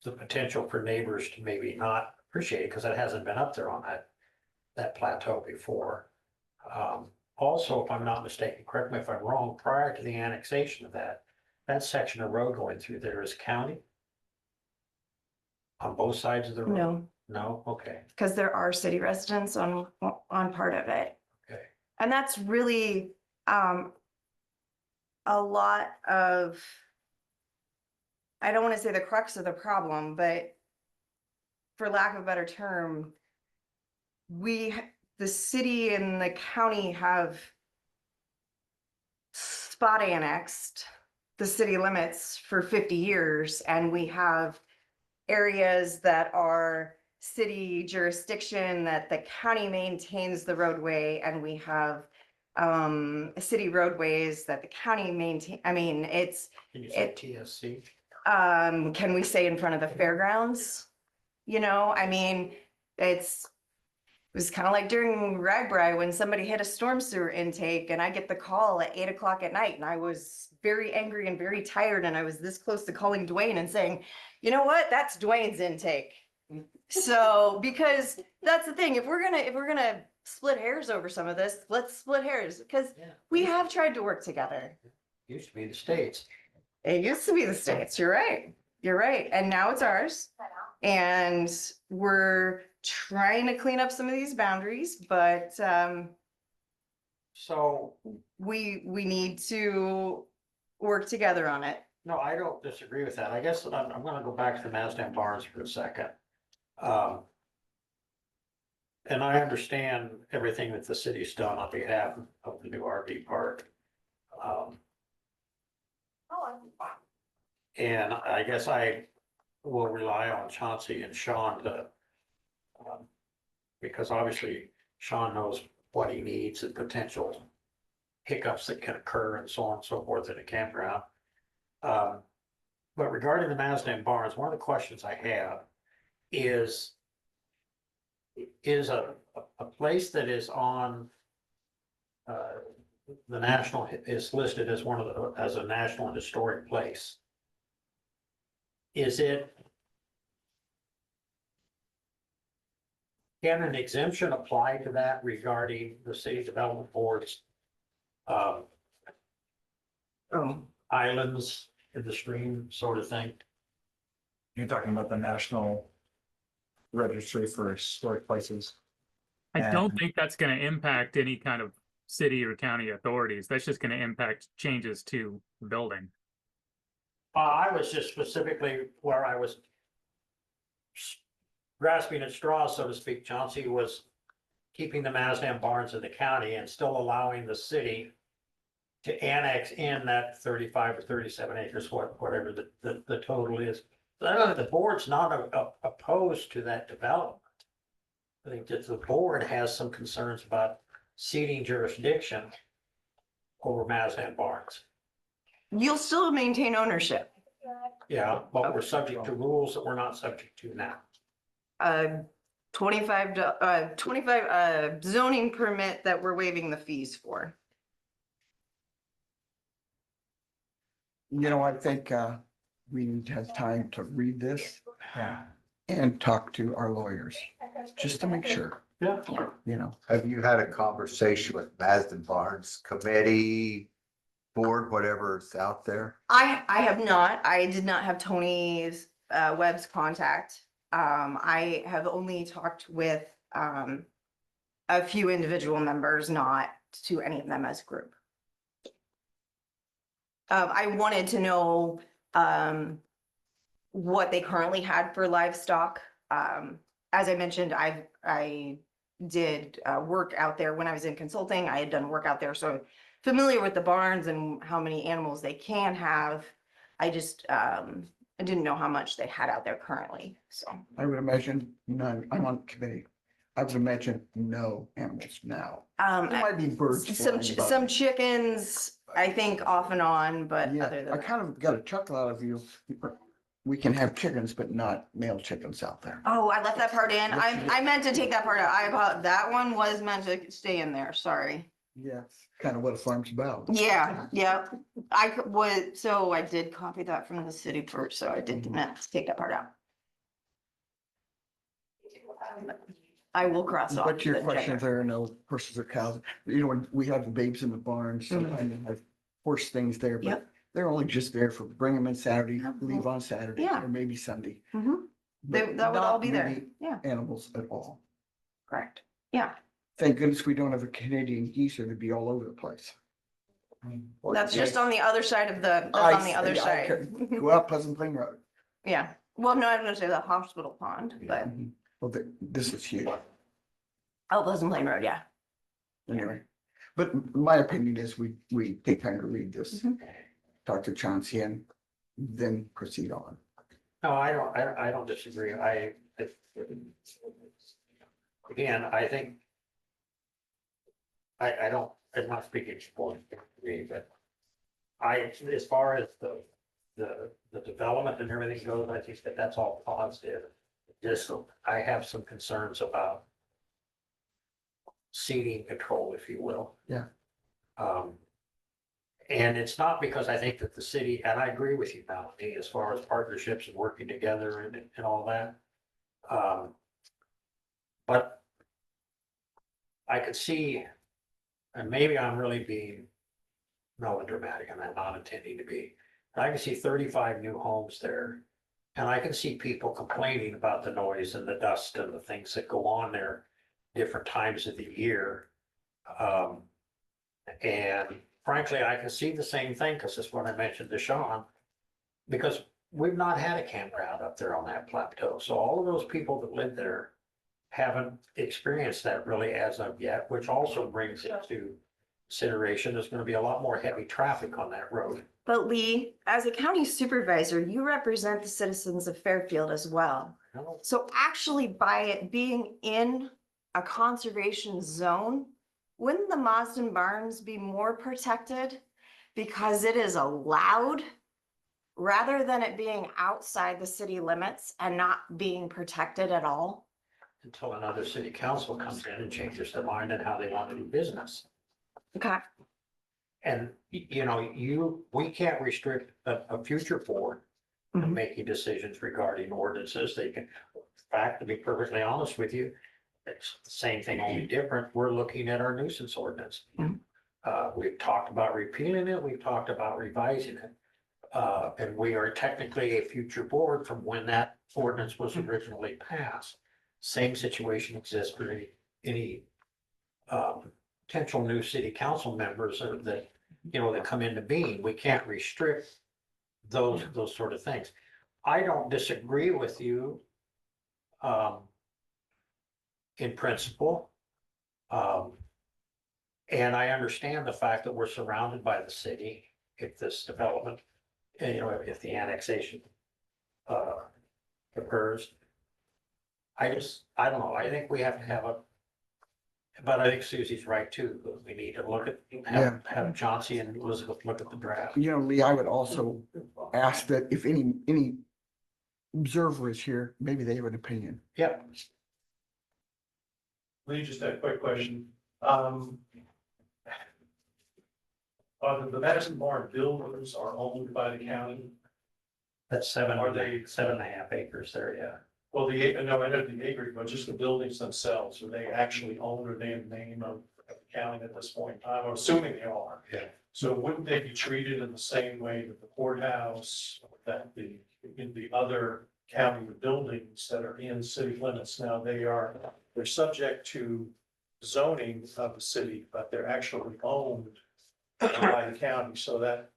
the potential for neighbors to maybe not appreciate it because it hasn't been up there on that plateau before. Also, if I'm not mistaken, correct me if I'm wrong, prior to the annexation of that section of road going through there is county? On both sides of the road? No, No, okay, because there are city residents on part of it. okay. And that's really a lot of, I don't want to say the crux of the problem, but for lack of a better term, the city and the county have spot annexed the city limits for 50 years, and we have areas that are city jurisdiction that the county maintains the roadway, and we have city roadways that the county maintain. I mean, it's, Can you say TSC? can we say in front of the fairgrounds? You know, I mean, it was kind of like during Ragbri when somebody hit a storm sewer intake and I get the call at 8 o'clock at night and I was very angry and very tired and I was this close to calling Dwayne and saying, you know what, that's Dwayne's intake. So, because that's the thing, if we're gonna split hairs over some of this, let's split hairs because we have tried to work together. Used to be the states. It used to be the states, you're right. You're right. And now it's ours. And we're trying to clean up some of these boundaries, but So, we need to work together on it. no, I don't disagree with that. I guess I'm gonna go back to the Mazda Barns for a second. And I understand everything that the city's done on behalf of the new RV park. And I guess I will rely on Chauncey and Sean to, because obviously Sean knows what he needs and potential hiccups that can occur and so on and so forth in a campground. But regarding the Mazda Barns, one of the questions I have is a place that is on the national, is listed as as a national historic place. Is it? Can an exemption apply to that regarding the city development board's islands in the stream sort of thing? You're talking about the National Registry for Historic Places. I don't And- think that's gonna impact any kind of city or county authorities. That's just gonna impact changes to the building. I was just specifically where I was grasping at straws, so to speak, Chauncey, was keeping the Mazdan barns in the county and still allowing the city to annex in that 35 or 37 acres, whatever the total is. The board's not opposed to that development. I think that the board has some concerns about ceding jurisdiction over Mazdan barns. You'll still maintain ownership. Yeah, but we're subject to rules that we're not subject to now. 25 zoning permit that we're waiving the fees for. You know, I think we need to have time to read this Yeah. and talk to our lawyers, just to make sure, Yeah. you know. Have you had a conversation with Mazda Barnes Committee, board, whatever's out there? I have not. I did not have Tony's Webb's contact. I have only talked with a few individual members, not to any of them as a group. I wanted to know what they currently had for livestock. As I mentioned, I did work out there when I was in consulting. I had done work out there, so familiar with the barns and how many animals they can have. I just I didn't know how much they had out there currently, so. I would imagine none, I'm on the committee. I would imagine no animals now. There might be birds. Some, flying about. some chickens, I think off and on, but Yeah, other than I that. kind of got a chuckle out of you. We can have chickens, but not male chickens out there. Oh, I left that part in. I meant to take that part out. That one was meant to stay in there, sorry. Yeah, kind of what a farm's about. Yeah, so I did copy that from the city first, so I did meant to take that part out. I will cross off. But to your the question, if gender. there are no horses or cows, you know, when we have the babes in the barns, sometimes we have horse things there, but Yep. they're only just there for bring them in Saturday, Yeah. leave on Saturday, Yeah. or maybe Sunday. Mhm. But That would all not be there. many Yeah, Animals at all. correct. Yeah, Thank goodness we don't have a Canadian geese, or they'd be all over the place. that's just on the other side of the, I that's on the other see, I side. Go out Pleasant Plain Road. Yeah, well, no, I was gonna say the hospital pond, but, Well, this is huge. oh, Pleasant Plain Road, yeah. Anyway, but my opinion is we take time to read this, Mhm. talk to Chauncey and then proceed on. No, I don't disagree. Again, I think. I'm not speaking for me, but as far as the development and everything goes, I think that's all positive. Just, I have some concerns about seeding control, if you will. Yeah. And it's not because I think that the city, and I agree with you, Melanie, as far as partnerships and working together and all that. But I could see, and maybe I'm really being melodramatic and I'm not intending to be, but I can see 35 new homes there. And I can see people complaining about the noise and the dust and the things that go on there different times of the year. And frankly, I can see the same thing, because that's what I mentioned to Sean, because we've not had a campground up there on that plateau. So all of those people that live there haven't experienced that really as of yet, which also brings into consideration, there's going to be a lot more heavy traffic on that road. But Lee, as a county supervisor, you represent the citizens of Fairfield as well. So actually, by it being in a conservation zone, wouldn't the Mazdan Barns be more protected because it is allowed rather than it being outside the city limits and not being protected at all? Until another city council comes in and changes their mind on how they want to do business. Okay. And, we can't restrict a future board from Mhm. making decisions regarding ordinances. They can, in fact, to be perfectly honest with you, it's the same thing, only different. We're looking at our nuisance ordinance. Mhm. We've talked about repealing it. We've talked about revising it. And we are technically a future board from when that ordinance was originally passed. Same situation exists for any potential new city council members that, you know, that come into being. We can't restrict those sort of things. I don't disagree with you in principle. And I understand the fact that we're surrounded by the city if this development, you know, if the annexation occurs. I don't know, I think we have to have but I think Susie's right too. We need to look at, have Chauncey and Elizabeth look at the draft. You know, Lee, I would also ask that if any observer is here, maybe they have an opinion. Yeah. Lee, just a quick question. The Madison Barn buildings are owned by the county. That's Are they- 7.5 acres there, yeah. Well, no, I know the acreage, but just the buildings themselves, are they actually owned, or they in the name of the county at this point in time? I'm assuming they are. Yeah. So wouldn't they be treated in the same way that the courthouse, that in the other county buildings that are in city limits? Now, they're subject to zoning of the city, but they're actually owned by the county, so that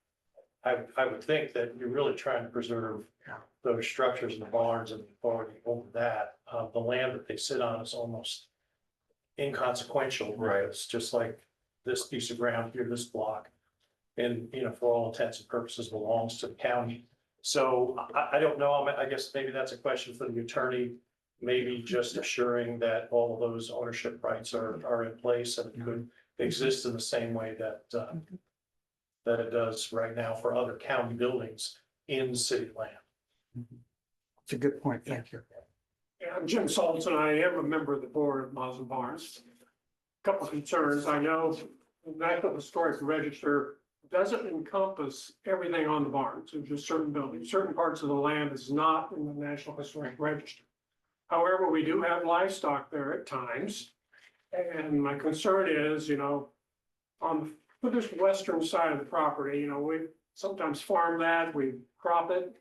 I would think that you're really trying to preserve those structures and the barns and the authority over that. The land that they sit on is almost inconsequential. Right. It's just like this piece of ground here, this block. And, you know, for all intents and purposes belongs to the county. So I don't know, I guess maybe that's a question for the attorney. Maybe just assuring that all of those ownership rights are in place and it could exist in the same way that it does right now for other county buildings in city land. It's a good point. Thank you. Yeah, I'm Jim Salton. I am a member of the board of Maws and Barnes. Couple of concerns. I know the National Historic Register doesn't encompass everything on the barns. It's just certain buildings. Certain parts of the land is not in the National Historic Register. However, we do have livestock there at times. And my concern is, you know, for this western side of the property, you know, we sometimes farm that, we crop it.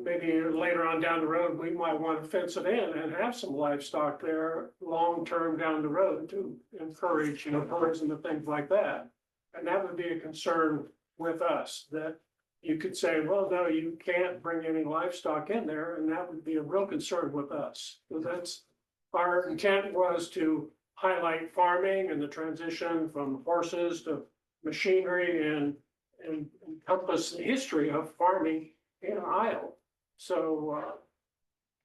Maybe later on down the road, we might want to fence it in and have some livestock there long-term down the road to encourage, you know, tourism and things like that. And that would be a concern with us, that you could say, well, no, you can't bring any livestock in there, and that would be a real concern with us. Because that's, our intent was to highlight farming and the transition from horses to machinery and encompass the history of farming in Iowa. So,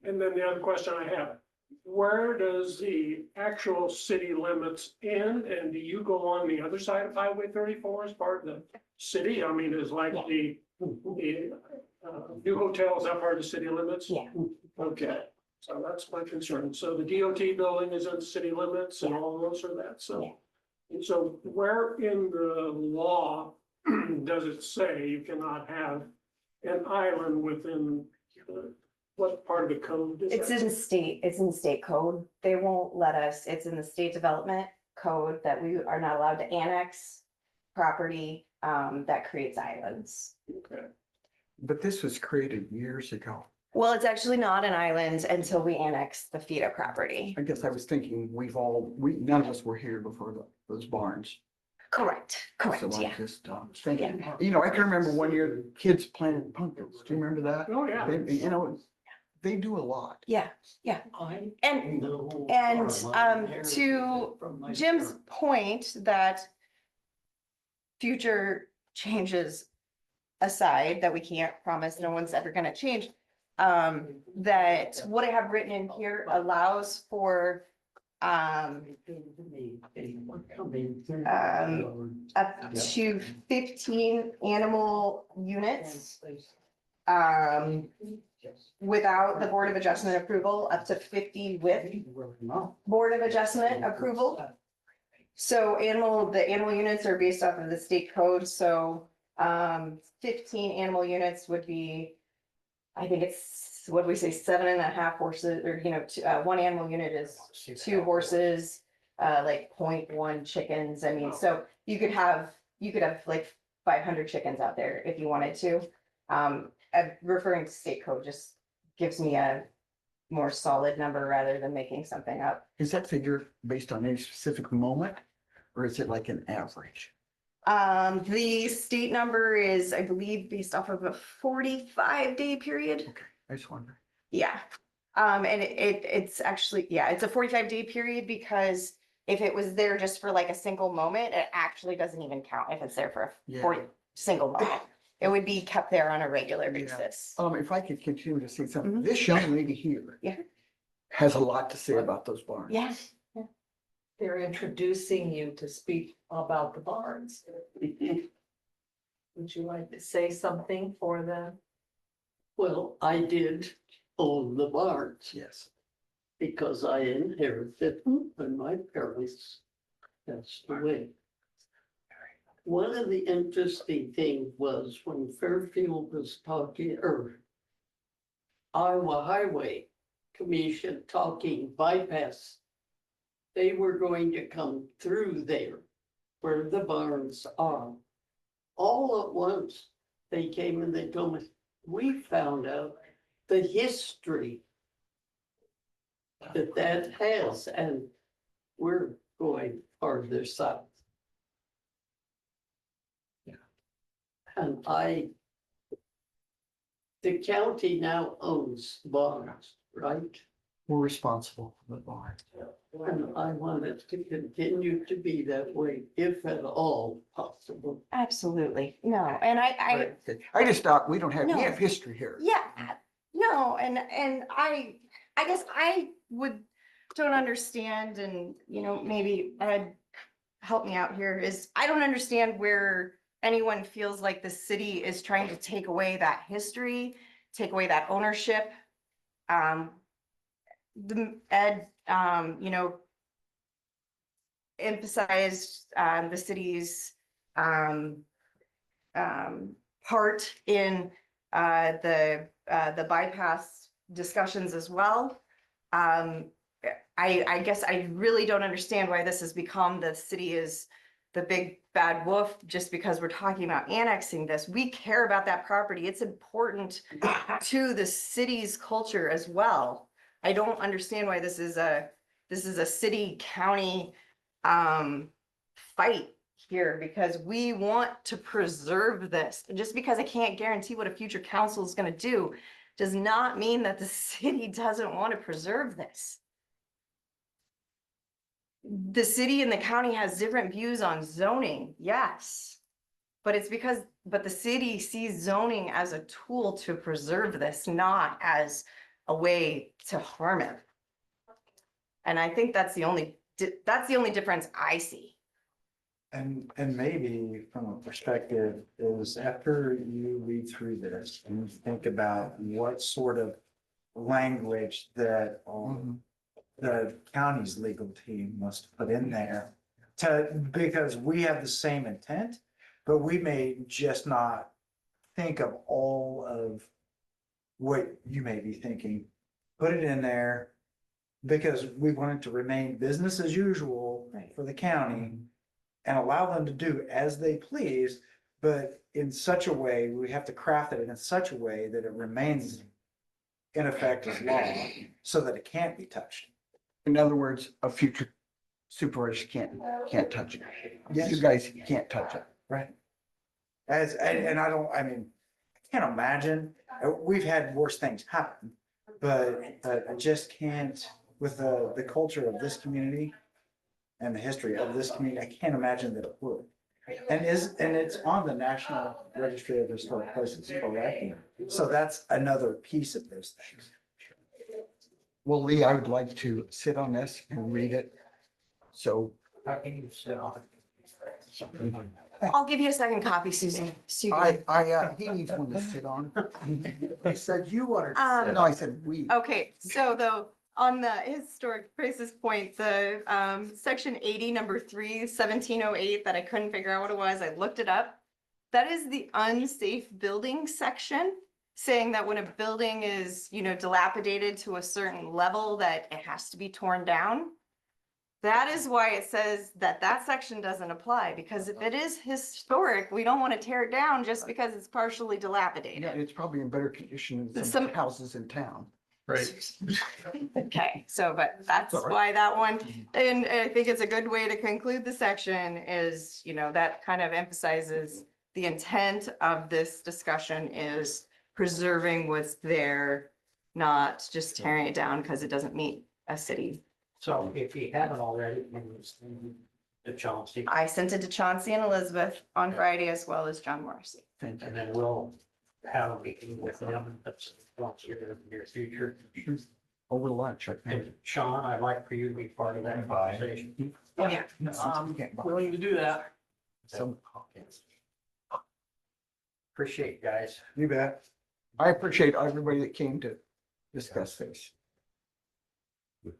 and then the other question I have, where does the actual city limits end? And do you go on the other side of Highway 34 as part of the city? I mean, is like the new hotels that part of the city limits? Yeah. Okay, so that's my concern. So the DOT building is in the city limits and all those are that, so. Yeah. And so where in the law does it say you cannot have an island within what part of the code? Is It's that? it's in state code. They won't let us, it's in the state development code that we are not allowed to annex property that creates islands. Okay. But this was created years ago. Well, it's actually not an island until we annex the FIDA property. I guess I was thinking none of us were here before those barns. Correct, So correct, I yeah. just thinking, you know, I can remember one year the kids planted pumpkins. Do you remember that? Oh, yeah. You know, they do a lot. Yeah, yeah. And to Jim's point that future changes aside, that we can't promise, no one's ever gonna change. That what I have written in here allows for up to 15 animal units. Without the Board of Adjustment approval, up to 50 with Board of Adjustment approval. So the animal units are based off of the state code, so 15 animal units would be, I think it's, what do we say, 7.5 horses, or, you know, one animal unit is 2 horses, like 0.1 chickens. I mean, so you could have like 500 chickens out there if you wanted to. Referring to state code just gives me a more solid number rather than making something up. Is that figure based on any specific moment? Or is it like an average? The state number is, I believe, based off of a 45-day period. Okay, I just wonder. Yeah. And it's actually, yeah, it's a 45-day period because if it was there just for like a single moment, it actually doesn't even count if it's there for a Yeah. 40 single moment. It would be kept there on a regular basis. If I could continue to say something, this young lady here. Yeah. Has a lot to say about those barns. Yeah. They're introducing you to speak about the barns. Would you like to say something for them? Well, I did own the barns Yes. because I inherited them when my parents passed away. One of the interesting things was when Fairfield was talking, or Iowa Highway Commission talking bypass, they were going to come through there where the barns are. All at once, they came and they told me, we found out the history that has, and we're going farther south. Yeah. And the county now owns barns, right? We're responsible for the barn. And I want it to continue to be that way, if at all possible. Absolutely. No, and Okay. I just thought we don't have, we No. have history here. yeah, no, and I guess I don't understand, and maybe Ed help me out here, is I don't understand where anyone feels like the city is trying to take away that history, take away that ownership. Ed, emphasized the city's part in the bypass discussions as well. I guess I really don't understand why this has become the city is the big bad wolf just because we're talking about annexing this. We care about that property. It's important to the city's culture as well. I don't understand why this is a city county fight here, because we want to preserve this. Just because I can't guarantee what a future council is going to do does not mean that the city doesn't want to preserve this. The city and the county has different views on zoning, yes. But the city sees zoning as a tool to preserve this, not as a way to harm it. And I think that's the only difference I see. And maybe from a perspective is after you read through this and you think about what sort of language that the county's legal team must put in there because we have the same intent, but we may just not think of all of what you may be thinking. Put it in there because we want it to remain business as usual for the county and allow them to do as they please, but in such a way, we have to craft it in such a way that it remains in effect as law so that it can't be touched. In other words, a future supervisor can't touch it. Yes. You guys can't touch it. Right. I can't imagine, we've had worse things happen, but I just can't, with the culture of this community and the history of this community, I can't imagine that it would. And it's on the National Registry of Historic Places, correct? So that's another piece of those things. Well, Lee, I would like to sit on this and read it. So. How can you sit on it? I'll give you a second copy, Susan. He needs one to sit on. He said you wanted No, I said we. Okay, so on the historic places point, the section 80, number 3, 1708, that I couldn't figure out what it was, I looked it up. That is the unsafe building section, saying that when a building is, dilapidated to a certain level, that it has to be torn down. That is why it says that that section doesn't apply, because if it is historic, we don't want to tear it down just because it's partially Yeah, dilapidated. it's probably in better condition than Some- some houses in town. Right. Okay, so, but that's Sorry. why that one, and I think it's a good way to conclude the section is, that kind of emphasizes the intent of this discussion is preserving what's there, not just tearing it down because it doesn't meet a city. So if you haven't already, the Chauncey, I sent it to Chauncey and Elizabeth on Friday as well as John Morrissey. and then we'll have a meeting with them. That's once you're in the near future. Over lunch, I think. And Sean, I'd like for you to be part of that conversation. Yeah. Willing to do that. So, Appreciate you guys. you bet. I appreciate everybody that came to discuss this. Thank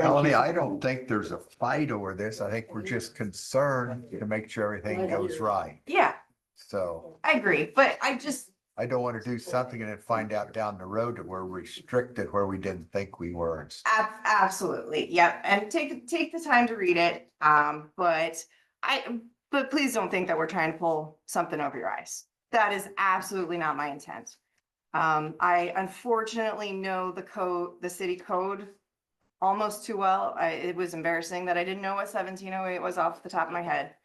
Melanie, you. I don't think there's a fight over this. I think we're just concerned to make sure everything goes right. Yeah, So I agree, but I don't want to do something and then find out down the road that we're restricted where we didn't think we were. absolutely, yep, and take the time to read it, but please don't think that we're trying to pull something over your eyes. That is absolutely not my intent. I unfortunately know the city code almost too well. It was embarrassing that I didn't know what 1708 was off the top of my head.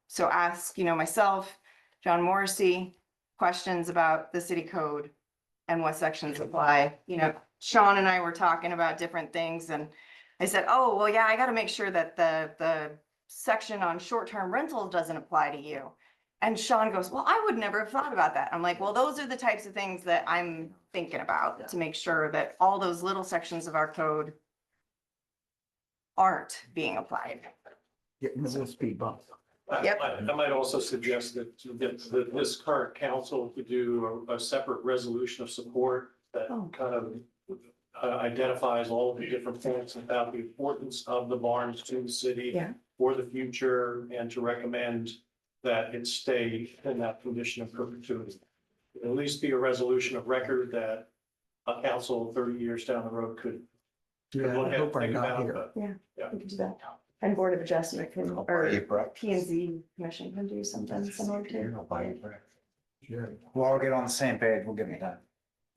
So ask, myself, John Morrissey, questions about the city code and what sections apply. Sean and I were talking about different things and I said, oh, well, yeah, I got to make sure that the section on short-term rental doesn't apply to you. And Sean goes, well, I would never have thought about that. I'm like, well, those are the types of things that I'm thinking about to make sure that all those little sections of our code aren't being applied. Getting the speed bump. Yep. I might also suggest that this current council to do a separate resolution of support that kind of identifies all of the different points about the importance of the barns to the city Yeah. for the future and to recommend that it stay in that condition of perpetuity. At least be a resolution of record that a council 30 years down the road could Yeah, look I at, hope I'm think not about, here. but Yeah, we could do that. And Board of Adjustment can, or P and Z Commission can do something similar too. Yeah. We'll all get on the same page. We'll get it done.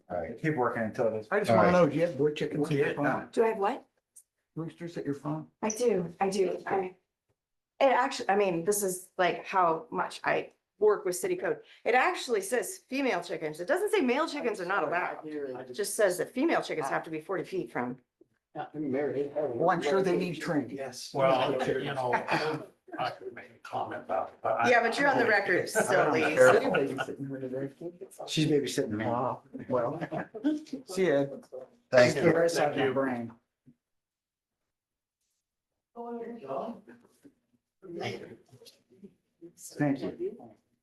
All right, keep working until it is. I just want to know, do you have wood chickens at your farm? Do I have what? Roosters at your farm? I do. It actually, this is like how much I work with city code. It actually says female chickens. It doesn't say male chickens are not allowed. It just says that female chickens have to be 40 feet from. Well, I'm sure they need training. Yes. Well, I could make a comment about it. But Yeah, but you're on the record, silly. She's babysitting me. Well, see ya. Thank you. Right side of my brain. Thank you.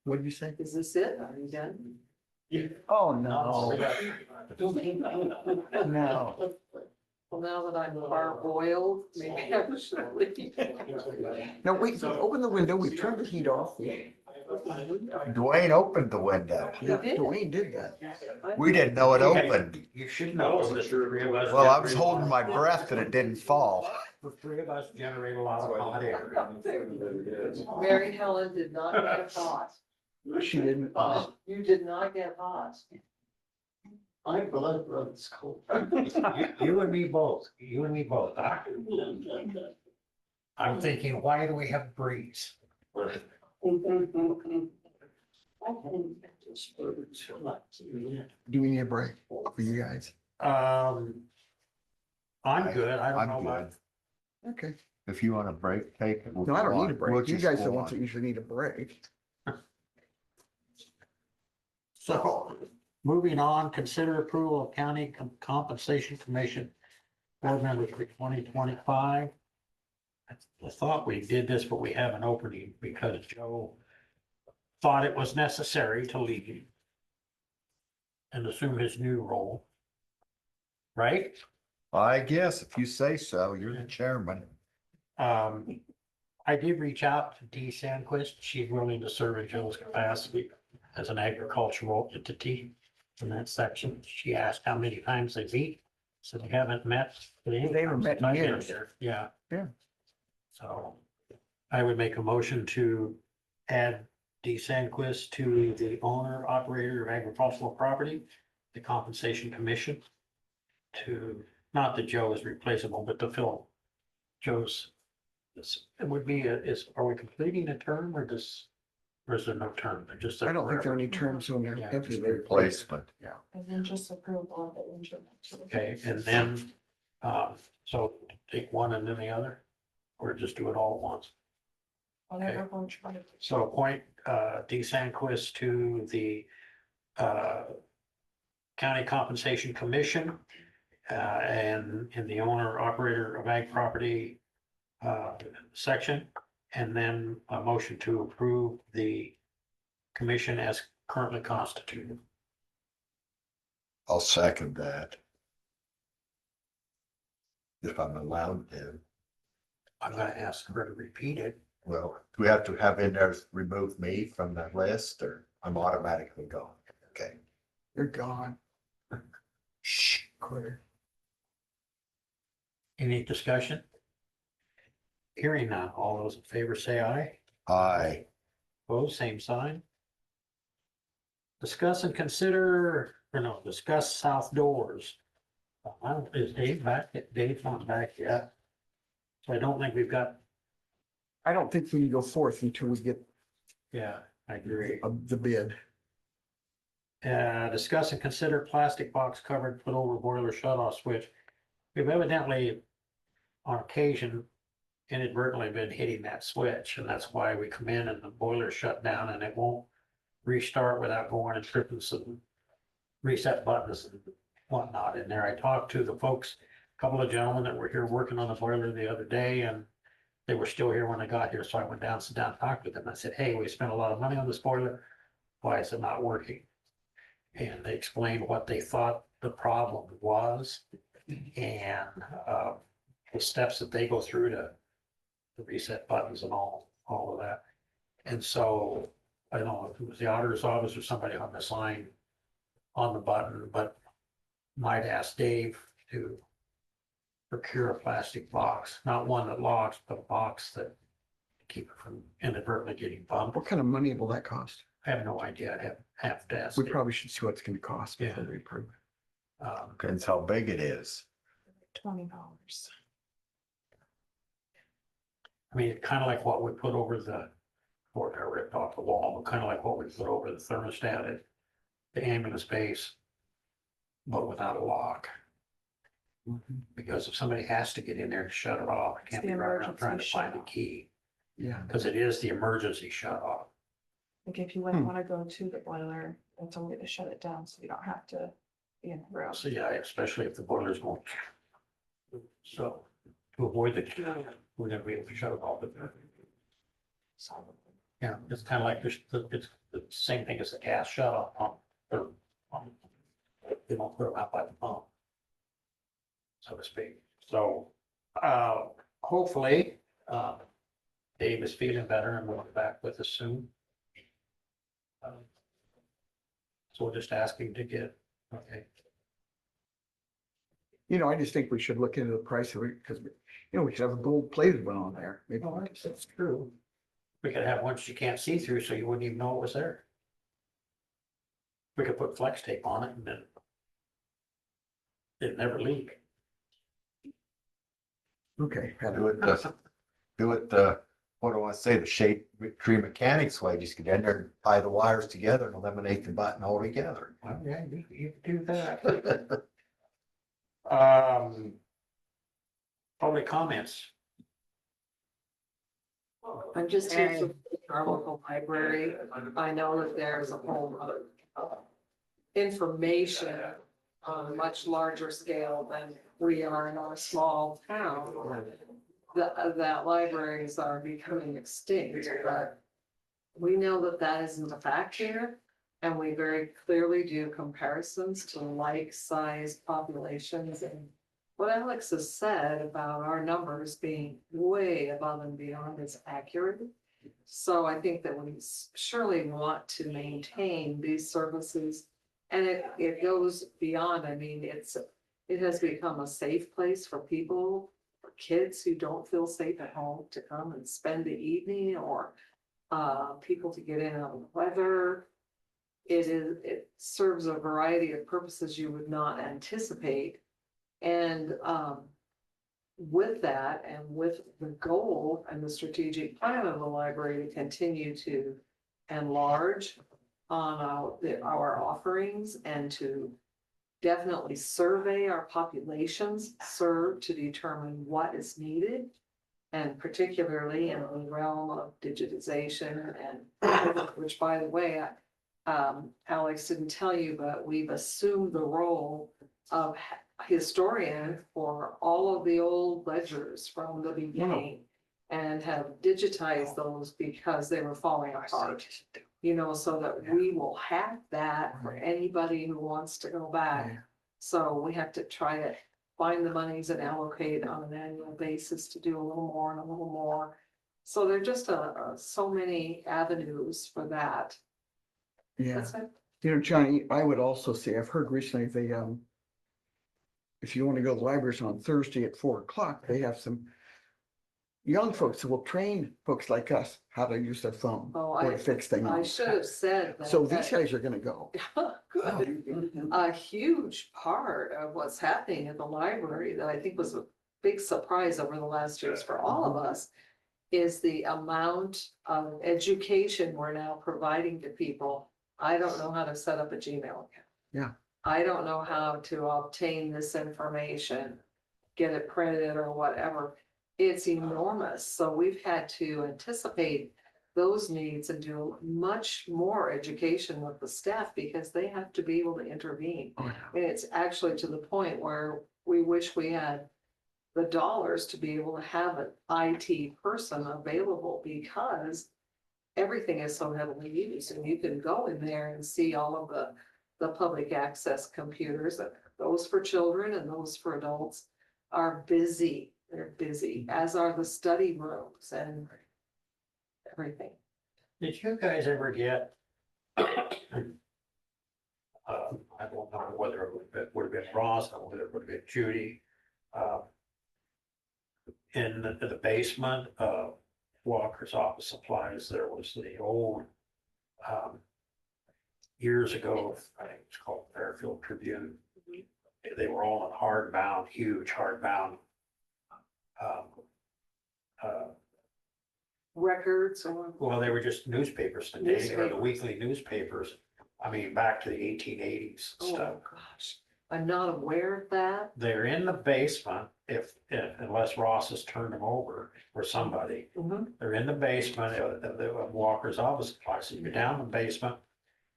What did you say? Is this it? Are you done? Oh, no, no. Well, now that I'm parboiled, maybe I should leave. No, wait, open the window. We turned the heat off. Dwayne opened the window. Yeah, Dwayne did that. We didn't know it opened. you should know that the three of us. Well, I was holding my breath and it didn't fall. The three of us generate a lot of hot air. Mary Helen did not get hot. She didn't. You did not get hot. My blood runs cold. You and me both, I'm thinking, why do we have breeze? Do we need a break for you guys? I'm good, I don't I'm know about. good. Okay. If you want a break, take it. No, I don't need a We'll break. You just guys are go the ones on. that usually need a break. So, moving on, consider approval of county compensation commission board members for 2025. I thought we did this, but we have an opening because Joe thought it was necessary to leave and assume his new role. Right? I guess if you say so, you're the chairman. I did reach out to Dee Sandquist. She's willing to serve in Joe's capacity as an agricultural entity in that section. She asked how many times they meet. So they haven't met. They haven't met in I've been years. there, yeah. Yeah. So I would make a motion to add D. Sandquist to the owner, operator of agricultural property, the compensation commission. To, not that Joe is replaceable, but to fill Joe's. It would be, are we completing a term or or is there no term? They're just. I don't think there are any terms on there. Yeah. Every Replacement. And then just approval of the interim. Okay, and then, so take one and then the other, or just do it all at once? Whatever one try to. So appoint, D. Sandquist to the, County Compensation Commission, and in the owner operator of ag property, section, and then a motion to approve the commission as currently constituted. I'll second that. If I'm allowed to. I'm gonna ask her to repeat it. Well, do we have to have in there remove me from the list or I'm automatically gone? Okay. You're gone. Shh. Quitter. Any discussion? Hearing none, all those in favor say aye. Aye. Opposed, same sign. Discuss and consider, or no, discuss south doors. I don't, is Dave back? Dave's not back yet. So I don't think we've got, I don't think we can go forth until we get yeah, I agree. the bid. Discuss and consider plastic box covered put over boiler shut off switch. We've evidently, on occasion, inadvertently been hitting that switch, and that's why we come in and the boiler shut down and it won't restart without going and tripping some reset buttons and whatnot in there. I talked to the folks, a couple of gentlemen that were here working on the boiler the other day, and they were still here when I got here, so I went down, sit down, talked with them. I said, hey, we spent a lot of money on this boiler. Why is it not working? And they explained what they thought the problem was and the steps that they go through to reset buttons and all of that. And so I don't know if it was the auditor's office or somebody on this line on the button, but might ask Dave to procure a plastic box, not one that locks, but a box that keep it from inadvertently getting bumped. What kind of money will that cost? I have no idea. I'd have to ask. We Dave. probably should see what it's gonna cost before Yeah. we approve. Depends how big it is. $20. I mean, kind of like what we put over the, or got ripped off the wall, but kind of like what we put over the thermostat at the ambulance base, but without a lock. Because if somebody has to get in there to shut it off, I can't It's be the running around trying to emergency find the shut-off. key, Yeah. because it is the emergency shut off. Like if you wouldn't want to go to the boiler, that's a way to shut it down, so you don't have to be in the room. So yeah, especially if the boiler's going. So to avoid the, we're gonna be able to shut it off. So Yeah, it's kind of like, it's the same thing as the gas shut off pump. They won't put them out by the pump. So to speak. So, hopefully, Dave is feeling better and will be back with us soon. So we're just asking to get, okay, You know, I just think we should look into the price of it, because, we could have a gold plated one on there. Maybe well, that's true. We could have ones you can't see through, so you wouldn't even know it was there. We could put flex tape on it and then it'd never leak. Okay. Do it, what do I say, the shade tree mechanics way, just get in there and tie the wires together and eliminate the button altogether. Well, yeah, you do that. Public comments. I'm just here for our local library. I know that there's a whole lot of information on a much larger scale than we are in our small town. That libraries are becoming extinct, but we know that that isn't a fact here. And we very clearly do comparisons to like-sized populations, and what Alex has said about our numbers being way above and beyond is accurate. So I think that we surely want to maintain these services. And it goes beyond, I mean, It has become a safe place for people, for kids who don't feel safe at home to come and spend the evening, or people to get in on the weather. It serves a variety of purposes you would not anticipate. And with that, and with the goal and the strategic plan of the library to continue to enlarge on our offerings, and to definitely survey our populations served to determine what is needed. And particularly in the realm of digitization, and which, by the way, Alex didn't tell you, but we've assumed the role of historian for all of the old ledgers from the beginning, and have digitized those because they were falling apart. You know, so that we will have that for anybody who wants to go back. So we have to try to find the monies and allocate on an annual basis to do a little more and a little more. So there are just so many avenues for that. Yeah, That's it. you know, Johnny, I would also say, I've heard recently they, if you want to go to the libraries on Thursday at 4 o'clock, they have some young folks who will train folks like us how to use their phone Oh, or to fix things. I should have said that. So these guys are gonna go. Good. A huge part of what's happening at the library that I think was a big surprise over the last years for all of us is the amount of education we're now providing to people. I don't know how to set up a Gmail account. Yeah. I don't know how to obtain this information, get it printed or whatever. It's enormous. So we've had to anticipate those needs and do much more education with the staff, because they have to be able to intervene. Oh, And it's actually to the point where we wish we had the dollars to be able to have an IT person available, because everything is so heavily used, and you can go in there and see all of the public access computers, those for children and those for adults are busy. They're busy, as are the study rooms and everything. Did you guys ever get? I don't know whether it would have been Ross, or whether it would have been Judy. In the basement of Walker's Office Supplies, there was the old, years ago, I think it's called Fairfield Tribune. They were all in hardbound, huge hardbound. Records or. Well, they were just newspapers, the daily or the weekly newspapers. I mean, back to the 1880s and stuff. Oh, gosh, I'm not aware of that. They're in the basement if unless Ross has turned them over or somebody. Mhm. They're in the basement of Walker's Office Supply. So you go down the basement,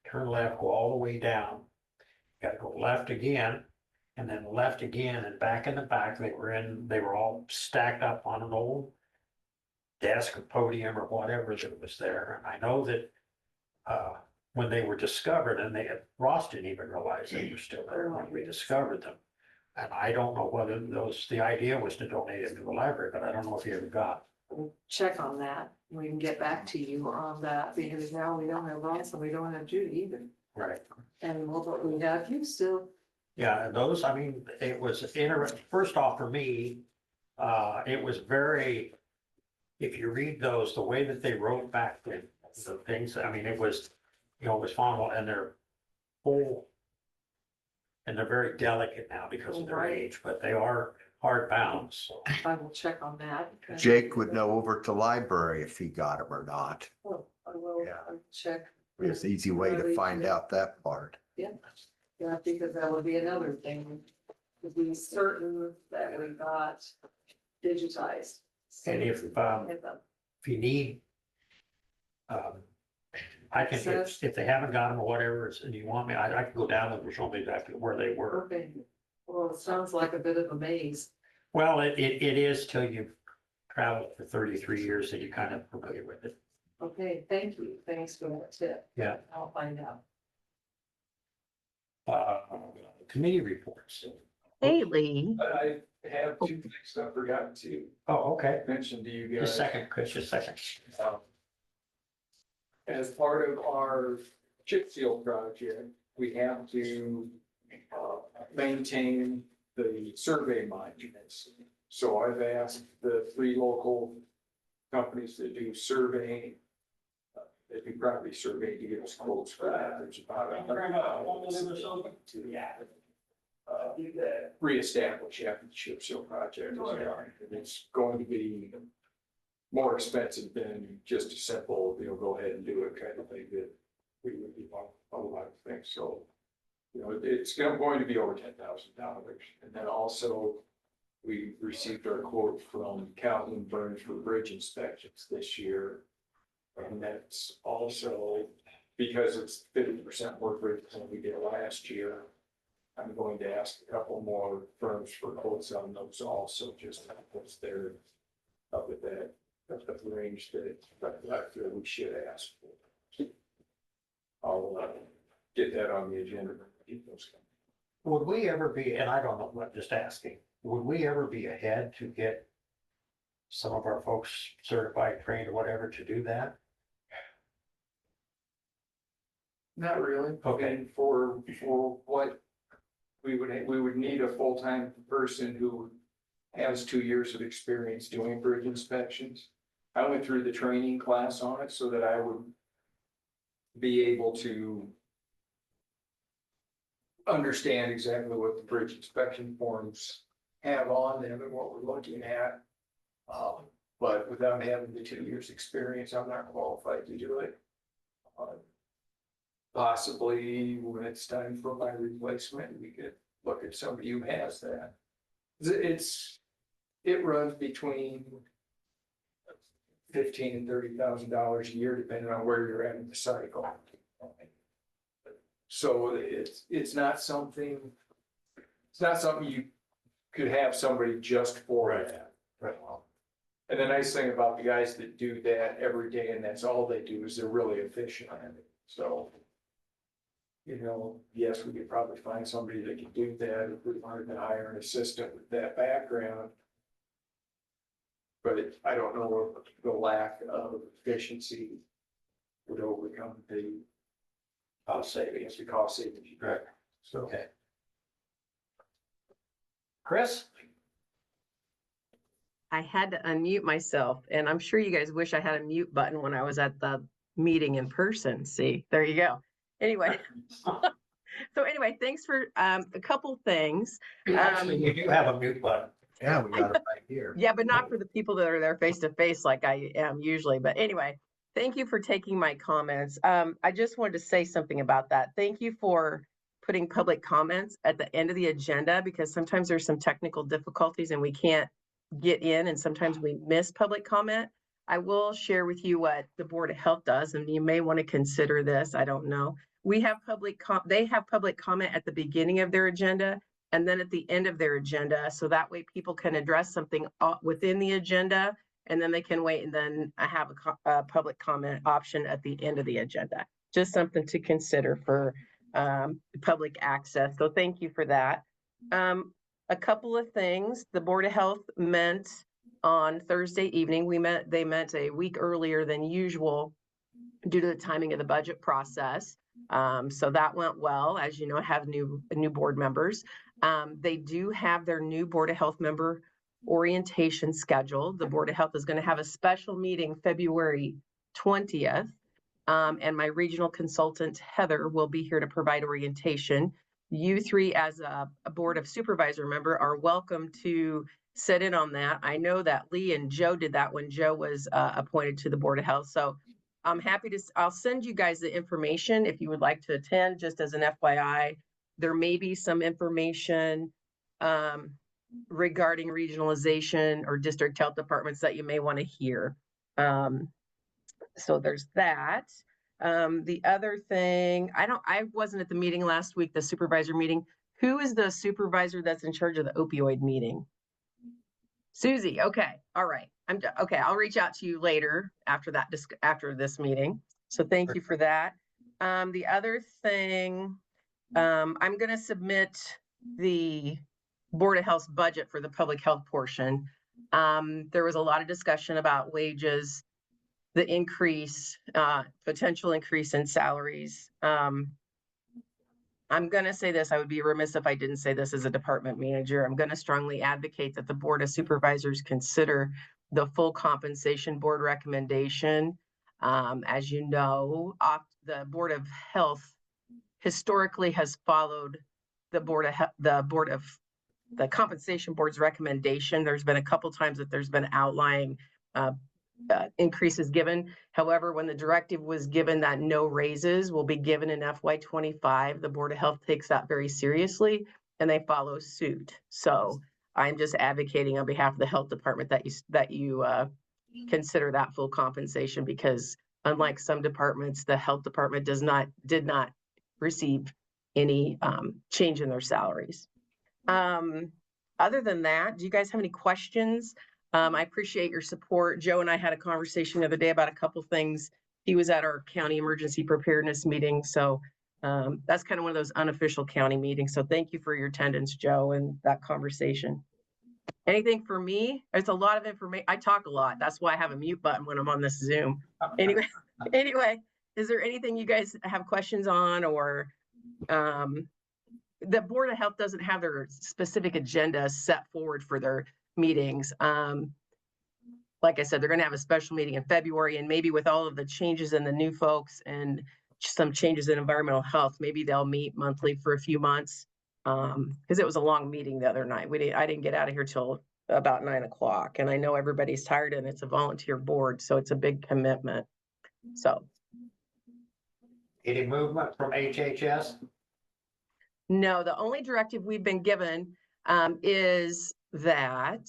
turn left, go all the way down. Got to go left again, and then left again, and back in the back, they were all stacked up on an old desk or podium or whatever that was there. And I know that when they were discovered, and Ross didn't even realize they were still there when we discovered them. And I don't know whether the idea was to donate it to the library, but I don't know if you ever got. We'll check on that. We can get back to you on that, because now we don't have Ross and we don't have Judy either. Right. And but we have you still. Yeah, and those, I mean, it was interesting. First off, for me, it was very, if you read those, the way that they wrote back then, the things, I mean, it was, it was fun, and they're full. And they're very delicate now because of their Right. age, but they are hard bound, so. I will check on that. Jake would know over to library if he got them or not. Oh, I will Yeah. check. There's an easy way to find out that part. Yeah, yeah, because that would be another thing, to be certain that we got digitized. And if you need, I can, if they haven't got them or whatever, and you want me, I can go down and show me exactly where they were. Okay, well, it sounds like a bit of a maze. Well, it is till you've traveled for 33 years and you're kind of familiar with it. Okay, thank you, thanks for that tip. Yeah. I'll find out. Committee reports. I have two things I forgot to Oh, okay. mention to you guys. Just a second, Chris, just a second. As part of our chip seal project, we have to maintain the survey monuments. So I've asked the 3 local companies that do surveying, they do property survey to give us quotes for that. There's about $100 to reestablish after the chip seal project. And it's going to be more expensive than just a simple, go ahead and do it kind of thing that we would be on a lot of things. So, it's going to be over $10,000. And then also we received our quote from Calvin Burns for bridge inspections this year. And that's also because it's 50% more bridges than we did last year. I'm going to ask a couple more firms for quotes on those also, just what's there up at that, the range that I feel we should ask for. I'll get that on the agenda. Would we ever be, and I don't know, I'm just asking, would we ever be ahead to get some of our folks certified, trained, or whatever to do that? Not really. Okay. And for what we would need a full-time person who has 2 years of experience doing bridge inspections. I went through the training class on it so that I would be able to understand exactly what the bridge inspection forms have on them and what we're looking at. But without having the 2 years experience, I'm not qualified to do it. Possibly when it's time for my replacement, we could look at somebody who has that. It runs between $15,000 and $30,000 a year, depending on where you're at in the cycle. So it's not something you could have somebody just for that. Right. And the nice thing about the guys that do that every day, and that's all they do, is they're really efficient at it. So, yes, we could probably find somebody that could do that if we wanted to hire an assistant with that background. But I don't know if the lack of efficiency would overcome the cost savings. Right. So. Okay. Chris? I had to unmute myself, and I'm sure you guys wish I had a mute button when I was at the meeting in person. See, there you go. Anyway. So anyway, thanks for a couple things. Actually, you do have a mute button. Yeah, we got it right here. Yeah, but not for the people that are there face to face like I am usually. But anyway, thank you for taking my comments. I just wanted to say something about that. Thank you for putting public comments at the end of the agenda, because sometimes there's some technical difficulties and we can't get in, and sometimes we miss public comment. I will share with you what the Board of Health does, and you may want to consider this. I don't know. We have they have public comment at the beginning of their agenda and then at the end of their agenda. So that way people can address something within the agenda, and then they can wait and then have a public comment option at the end of the agenda. Just something to consider for public access. So thank you for that. A couple of things. The Board of Health met on Thursday evening. They met a week earlier than usual due to the timing of the budget process. So that went well. As you know, I have new board members. They do have their new Board of Health member orientation scheduled. The Board of Health is going to have a special meeting February 20th. And my regional consultant, Heather, will be here to provide orientation. You three, as a Board of Supervisor member, are welcome to sit in on that. I know that Lee and Joe did that when Joe was appointed to the Board of Health. So I'm happy to, I'll send you guys the information if you would like to attend, just as an FYI. There may be some information regarding regionalization or district health departments that you may want to hear. So there's that. The other thing, I wasn't at the meeting last week, the supervisor meeting. Who is the supervisor that's in charge of the opioid meeting? Susie. Okay. All right. Okay. I'll reach out to you later after that, after this meeting. So thank you for that. The other thing, I'm going to submit the Board of Health's budget for the public health portion. There was a lot of discussion about wages, the increase, potential increase in salaries. I'm I'm gonna say this, I would be remiss if I didn't say this as a department manager. I'm gonna strongly advocate that the Board of Supervisors consider the full compensation board recommendation. As you know, the Board of Health historically has followed the compensation board's recommendation. There's been a couple times that there's been outlying increases given. However, when the directive was given that no raises will be given in FY25, the Board of Health takes that very seriously and they follow suit. So I'm just advocating on behalf of the health department that you consider that full compensation, because unlike some departments, the health department did not receive any change in their salaries. Other than that, do you guys have any questions? I appreciate your support. Joe and I had a conversation the other day about a couple things. He was at our county emergency preparedness meeting. So that's kind of one of those unofficial county meetings. So thank you for your attendance, Joe, and that conversation. Anything for me? It's a lot of information. I talk a lot. That's why I have a mute button when I'm on this Zoom. Anyway, is there anything you guys have questions on, or the Board of Health doesn't have their specific agenda set forward for their meetings. Like I said, they're going to have a special meeting in February, and maybe with all of the changes in the new folks and some changes in environmental health, maybe they'll meet monthly for a few months. Because it was a long meeting the other night. I didn't get out of here till about 9 o'clock, and I know everybody's tired, and it's a volunteer board, so it's a big commitment. So. Any movement from HHS? No, the only directive we've been given is that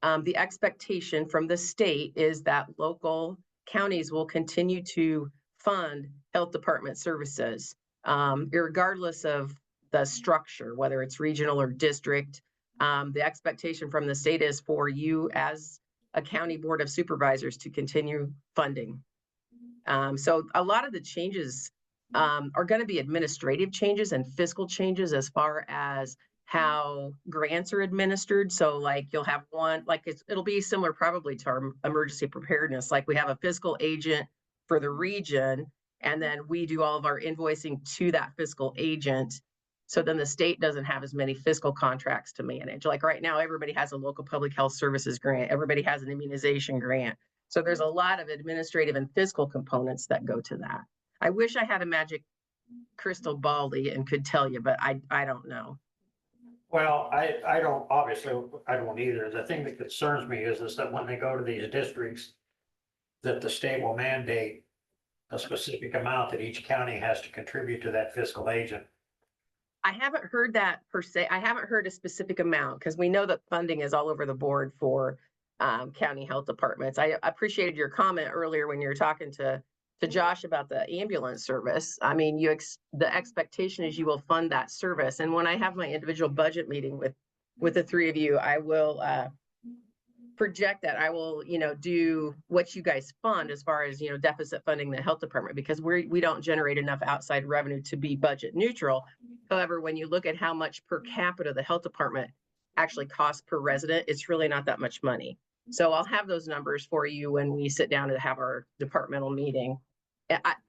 the expectation from the state is that local counties will continue to fund health department services, regardless of the structure, whether it's regional or district. The expectation from the state is for you as a county board of supervisors to continue funding. So a lot of the changes are going to be administrative changes and fiscal changes as far as how grants are administered. So like you'll have one, like it'll be similar probably to our emergency preparedness. Like we have a fiscal agent for the region, and then we do all of our invoicing to that fiscal agent. So then the state doesn't have as many fiscal contracts to manage. Like right now, everybody has a local public health services grant. Everybody has an immunization grant. So there's a lot of administrative and fiscal components that go to that. I wish I had a magic crystal ball and could tell you, but I don't know. Well, I don't, obviously, I don't either. The thing that concerns me is that when they go to these districts, that the state will mandate a specific amount that each county has to contribute to that fiscal agent. I haven't heard that per se. I haven't heard a specific amount, because we know that funding is all over the board for county health departments. I appreciated your comment earlier when you were talking to Josh about the ambulance service. I mean, the expectation is you will fund that service. And when I have my individual budget meeting with the three of you, I will project that. I will, do what you guys fund as far as, deficit funding the health department, because we don't generate enough outside revenue to be budget neutral. However, when you look at how much per capita the health department actually costs per resident, it's really not that much money. So I'll have those numbers for you when we sit down to have our departmental meeting.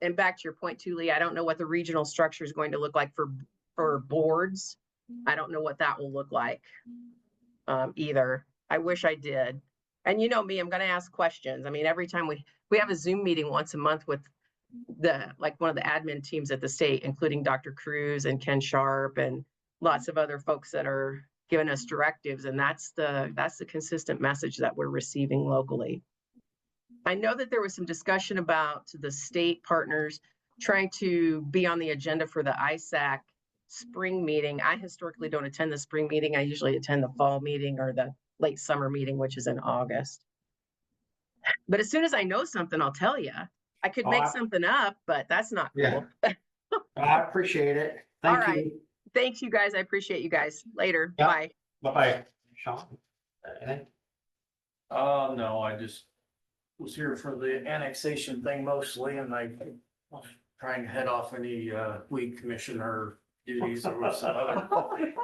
And back to your point too, Lee, I don't know what the regional structure is going to look like for boards. I don't know what that will look like either. I wish I did. And you know me, I'm going to ask questions. I mean, every time we have a Zoom meeting once a month with one of the admin teams at the state, including Dr. Cruz and Ken Sharp and lots of other folks that are giving us directives. And that's the consistent message that we're receiving locally. I know that there was some discussion about the state partners trying to be on the agenda for the ISAC spring meeting. I historically don't attend the spring meeting. I usually attend the fall meeting or the late summer meeting, which is in August. But as soon as I know something, I'll tell you. I could make something up, but that's not cool. Yeah. I appreciate it. Thank All right. you. Thanks, you guys. I appreciate you guys. Later. Yep. Bye. Bye-bye. Sean? Anything? No, I just was here for the annexation thing mostly, and I was trying to head off any weed commissioner duties. There was some other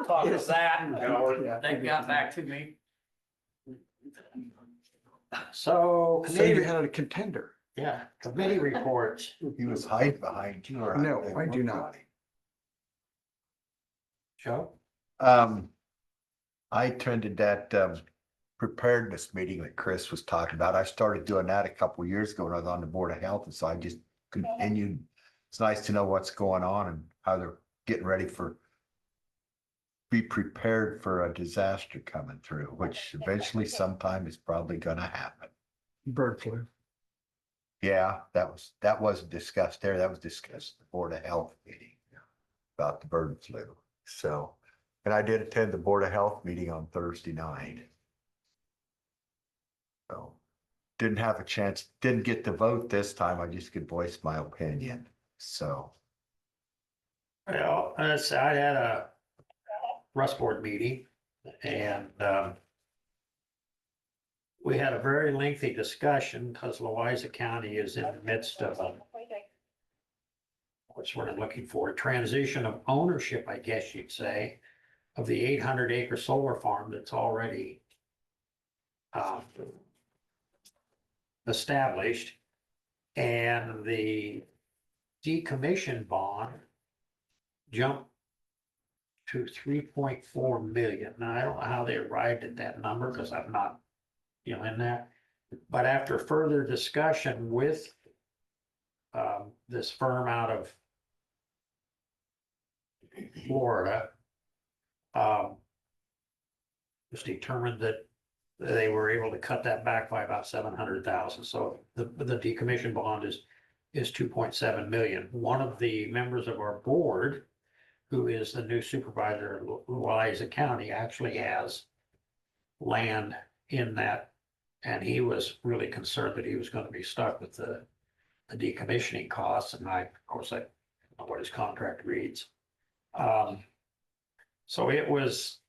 talk of that, and they got back to me. So. So you had a contender. Yeah, committee reports. He was hiding behind you. No, I do not. Joe? I attended that, preparedness meeting that Chris was talking about. I started doing that a couple of years ago when I was on the Board of Health, and so I just continued. It's nice to know what's going on and how they're getting ready be prepared for a disaster coming through, which eventually sometime is probably gonna happen. Bird flu. Yeah, that wasn't discussed there. That was discussed at the Board of Health meeting about the bird flu. So, and I did attend the Board of Health meeting on Thursday night. So, didn't have a chance, didn't get to vote this time. I just could voice my opinion. So, Well, I had a Rust Board meeting and we had a very lengthy discussion because Louisa County is in the midst of what's what I'm looking for, a transition of ownership, I guess you'd say, of the 800-acre solar farm that's already established. And the decommission bond jumped to 3.4 million. Now, I don't know how they arrived at that number because I'm not, in that. But after further discussion with this firm out of Florida, it was determined that they were able to cut that back by about 700,000. So the decommission bond is 2.7 million. One of the members of our board, who is the new supervisor in Louisa County, actually has land in that. And he was really concerned that he was going to be stuck with the decommissioning costs. And I don't know what his contract reads. So it was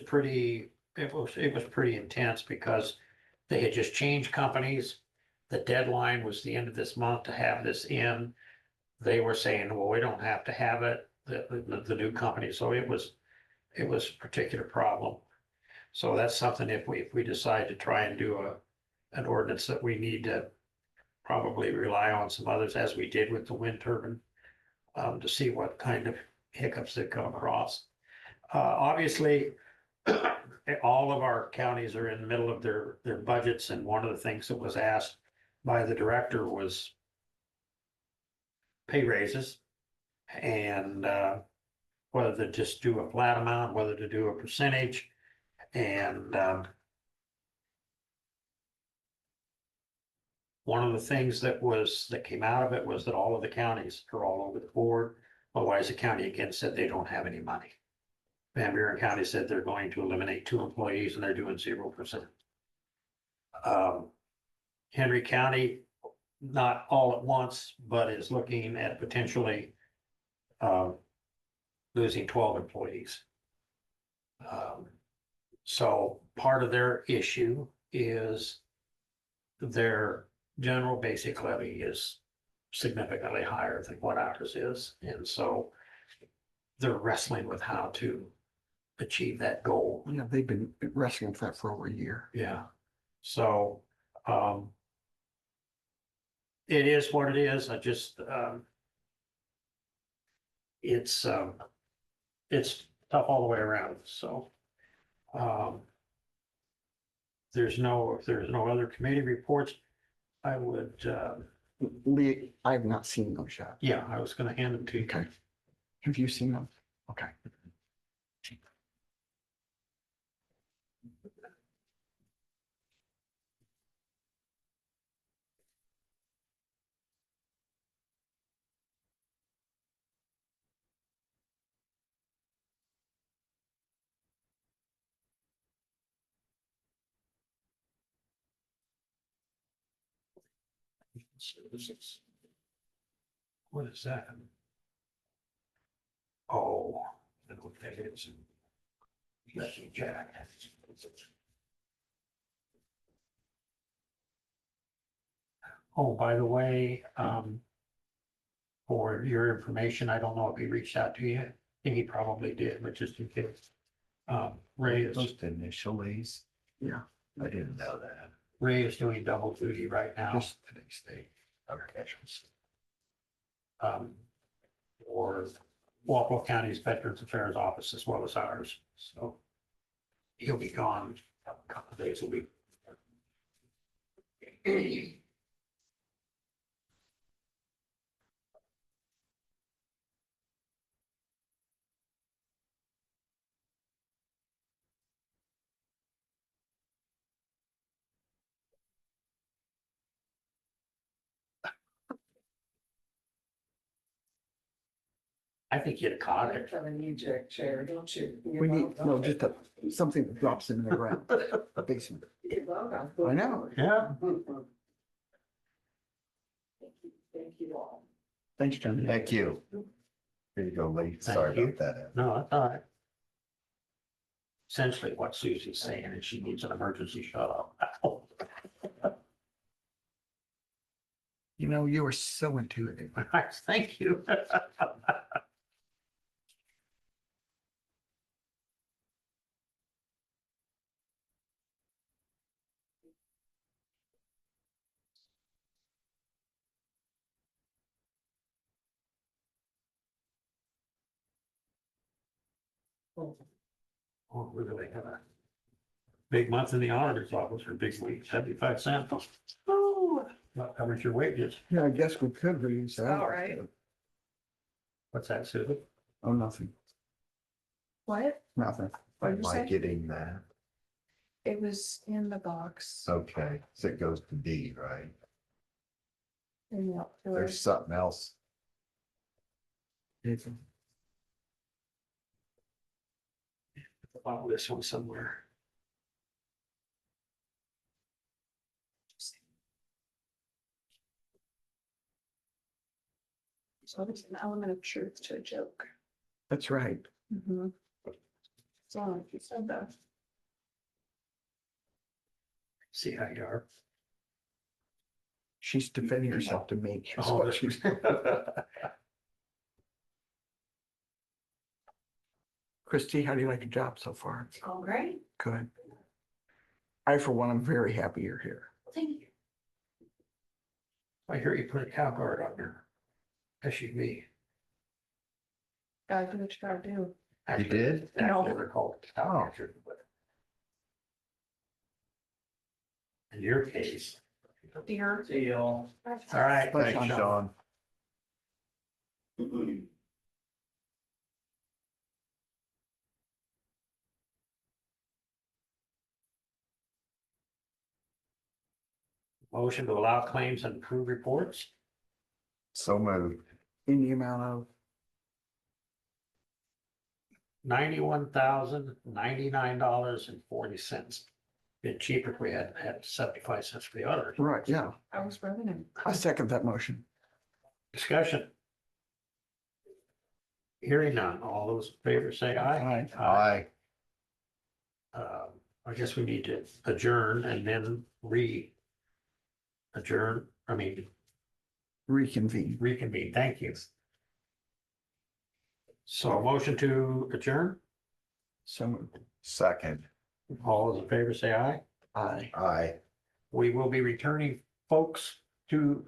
pretty intense because they had just changed companies. The deadline was the end of this month to have this in. They were saying, well, we don't have to have it, the new company. So it was a particular problem. So that's something if we decide to try and do an ordinance that we need to probably rely on some others, as we did with the wind turbine, to see what kind of hiccups that come across. Obviously, all of our counties are in the middle of their budgets, and one of the things that was asked by the director was pay raises, and whether to just do a flat amount, whether to do a percentage, and one of the things that came out of it was that all of the counties are all over the board. Louisa County again said they don't have any money. Van Buren County said they're going to eliminate 2 employees and they're doing 0%. Henry County, not all at once, but is looking at potentially losing 12 employees. So part of their issue is their general basic levy is significantly higher than what ours is. And so they're wrestling with how to achieve that goal. Yeah, they've been wrestling with that for over a year. Yeah. So it is what it is. I just it's tough all the way around. So if there's no other committee reports, I would Lee, I have not seen those yet. yeah, I was gonna hand them to you. Okay. Have you seen them? Okay. What is that? Oh, I know what that is. Lucky Jack. Oh, by the way, for your information, I don't know if he reached out to you. I think he probably did, but just in case. Ray is, those initials, Yeah. I didn't know that. Ray is doing double duty right now. Just Today's date. Okay. For Walpole County's Veterans Affairs Office as well as ours, so. He'll be gone a couple of days a week. I think you'd have caught it. An eject chair, don't you? We need, no, just something that drops in the ground, a basement. I know. Yeah. Thank you all. Thanks, John. Thank you. Here you go, Lee. Sorry Thank about that. No, that's all right. Essentially what Susie's saying is she needs an emergency shut off. You know, you are so intuitive. Thank you. Oh, we really have a big month in the auditor's office for big week, 75 cents. Oh, that covers your wages. Yeah, I guess we could reuse that. All right. What's that, Susan? Oh, nothing, What? nothing. What'd Am you I say? getting that? It was in the box. Okay, so it goes to D, right? In the outdoor. There's something else. Jason. File this one somewhere. So there's an element of truth to a joke. That's right. Mm-hmm. So you said that. See how you are. She's defending herself to me. is Oh, what this she's- Christy, how do you like your job so far? All right. Good. I, for one, am very happy you're here. Thank you. I hear you put a cow guard on your SUV. Gotta do what you gotta do. Actually- did? No. Actually, they're called cow guards, but in your case. Dear. Deal. All right. Thanks, Sean. Motion to allow claims and approve reports. So moved. In the amount of, 91,099.40. Been cheaper if we had 75 cents for the auditor. right, yeah. I was revenue. I second that motion. Discussion. Hearing none. All those in favor say aye. Aye. I guess we need to adjourn and then reconvene. Reconvene. Thank you. So motion to adjourn. So moved. Second. All those in favor say aye. Aye. Aye. We will be returning, folks, to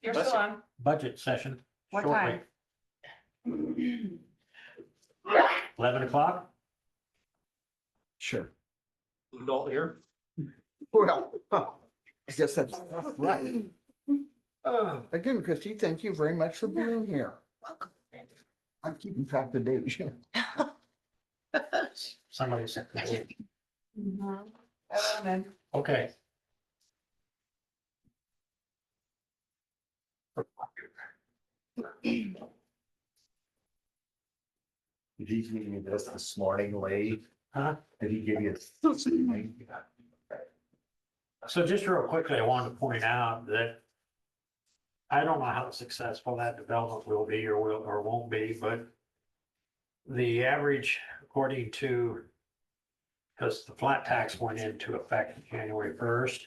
You're still on. budget session What shortly. 11 o'clock. Sure. Adult here. Well, I guess that's right. Again, Christy, thank you very much for being here. I'm keeping track of dates. Somebody said. Mm-hmm. Okay. Did he give you this morning, Lee? Huh? Did he give you? So just real quickly, I wanted to point out that I don't know how successful that development will be or will or won't be, but the average, according to, because the flat tax went into effect January 1st,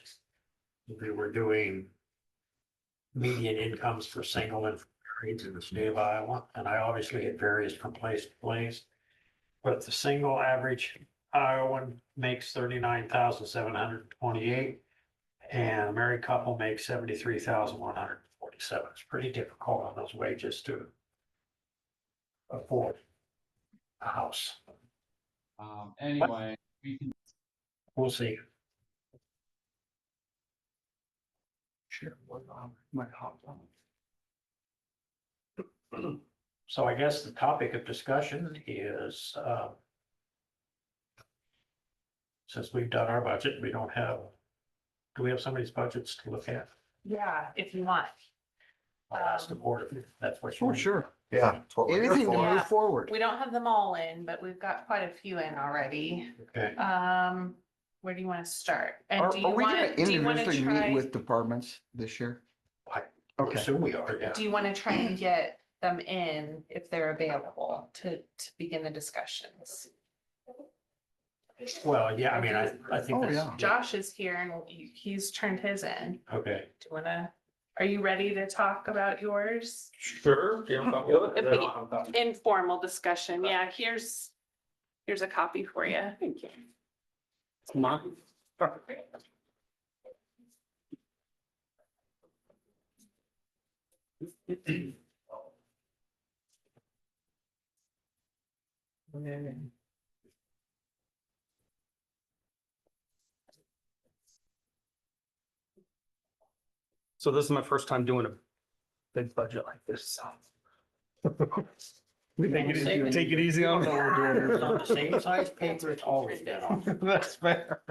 we were doing median incomes for single and marrieds in the state of Iowa, and I obviously it varies from place to place. But the single average Iowan makes 39,728, and a married couple makes 73,147. It's pretty difficult on those wages to afford a house. Anyway, We'll see. Sure. My hot one. So I guess the topic of discussion is, since we've done our budget, we don't have, do we have somebody's budgets to look at? Yeah, if you want. I'll ask the board if that's what you Oh, want. sure. Yeah. that's what we're here Anything to for. move forward. We don't have them all in, but we've got quite a few in already. Okay. Where do you want to start? And Are do you we gonna want, do you want to individually meet try, with departments this year? I Okay. assume we are, yeah. do you want to try and get them in if they're available to begin the discussions? Well, yeah, I mean, I think Oh, that's. yeah. Josh is here and he's turned his in. Okay. Do you want to, are you ready to talk about yours? Sure. It'd be informal discussion. Yeah, here's a copy for you. Thank you. So this is my first time doing a big budget like this, so. Take it easy on me. It's on the same size paper it's always been on. That's fair.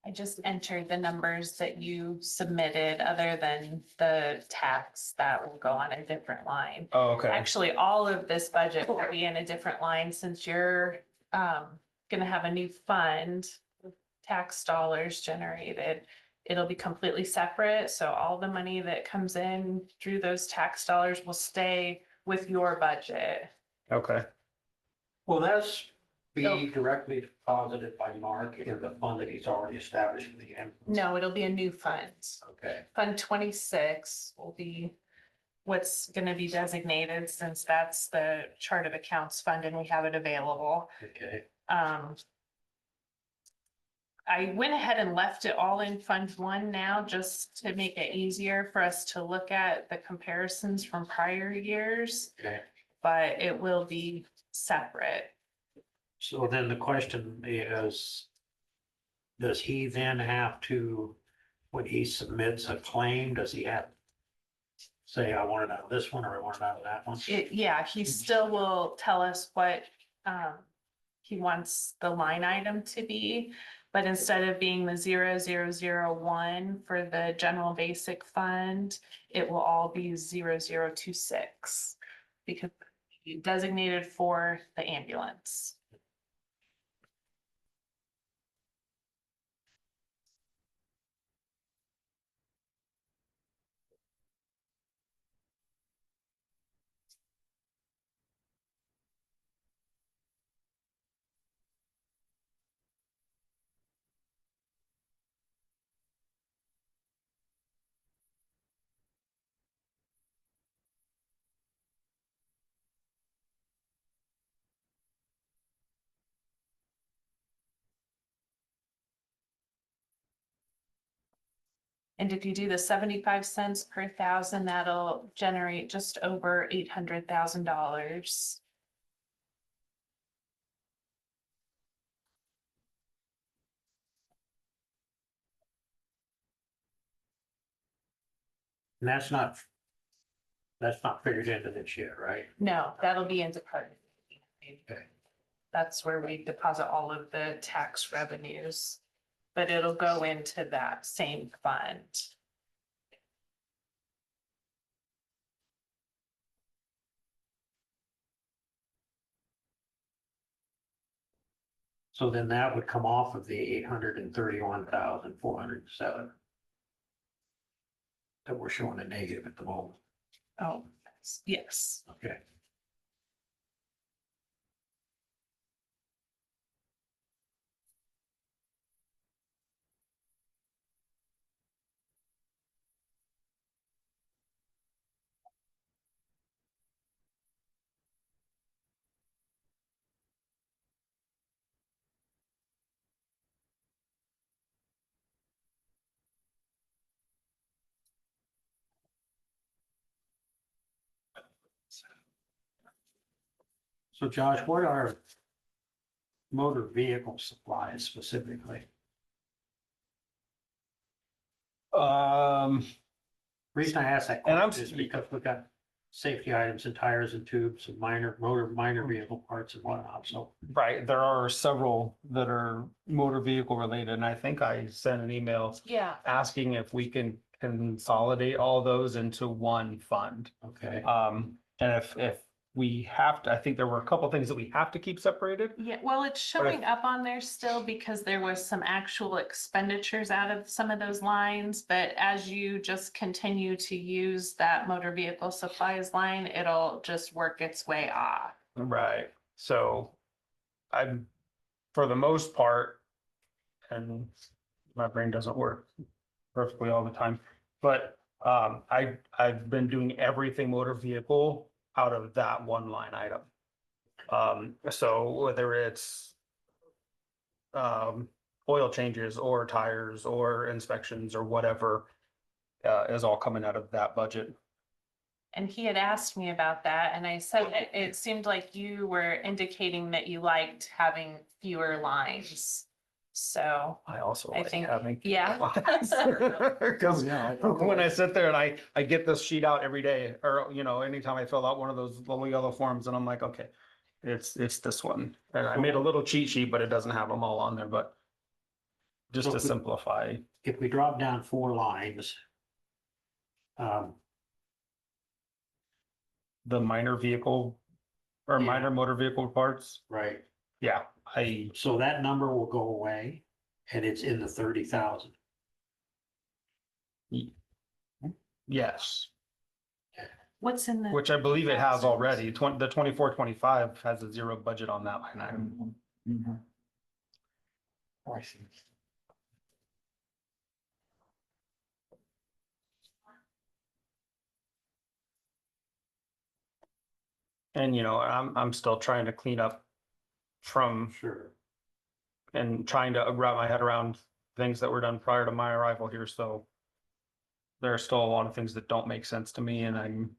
I just entered the numbers that you submitted, other than the tax that will go on a different line. Oh, okay. Actually, all of this budget will be in a different line since you're gonna have a new fund, tax dollars generated. It'll be completely separate, so all the money that comes in through those tax dollars will stay with your budget. Okay. Will this be So- directly deposited by Mark in the fund that he's already established for the end? No, it'll be a new fund. Okay. Fund 26 will be what's gonna be designated, since that's the chart of accounts fund and we have it available. Okay. I went ahead and left it all in Fund 1 now, just to make it easier for us to look at the comparisons from prior years, Okay. but it will be separate. So then the question is, does he then have to, when he submits a claim, does he have to say, I want it out of this one, or I want it out of that one? Yeah, he still will tell us what he wants the line item to be. But instead of being the 0001 for the general basic fund, it will all be 0026. Because he designated for the ambulance. And if you do the 75 cents per thousand, that'll generate just over $800,000. And that's not figured into this yet, right? No, that'll be in Department. Okay. That's where we deposit all of the tax revenues, but it'll go into that same fund. So then that would come off of the 831,407 that we're showing a negative at the moment. Oh, yes. Okay. So Josh, what are motor vehicle supplies specifically? Reason I ask that And I'm- question is because we've got safety items and tires and tubes and minor vehicle parts and whatnot, so. Right, there are several that are motor vehicle related, and I think I sent an email Yeah. asking if we can consolidate all those into one fund. Okay. And if we have to, I think there were a couple things that we have to keep separated. Yeah, well, it's showing up on there still because there was some actual expenditures out of some of those lines, but as you just continue to use that motor vehicle supplies line, it'll just work its way off. Right, so I'm, for the most part, and my brain doesn't work perfectly all the time, but I've been doing everything motor vehicle out of that one line item. So whether it's oil changes or tires or inspections or whatever, is all coming out of that budget. And he had asked me about that, and I said that it seemed like you were indicating that you liked having fewer lines. So I also I like think, having. yeah. Because Yeah, when I sit there and I get this sheet out every day, or, you know, anytime I fill out one of those little yellow forms, and I'm like, okay, it's this one. And I made a little cheat sheet, but it doesn't have them all on there, but just to simplify. If we drop down 4 lines. The minor vehicle or Yeah. minor motor vehicle parts, Right. yeah, So that number will go away and it's in the 30,000. yes, What's in the? which I believe it has already. The 24-25 has a 0 budget on that line item. Oh, I see. And, you know, I'm still trying to clean up from Sure. and trying to wrap my head around things that were done prior to my arrival here, so there are still a lot of things that don't make sense to me, and I'm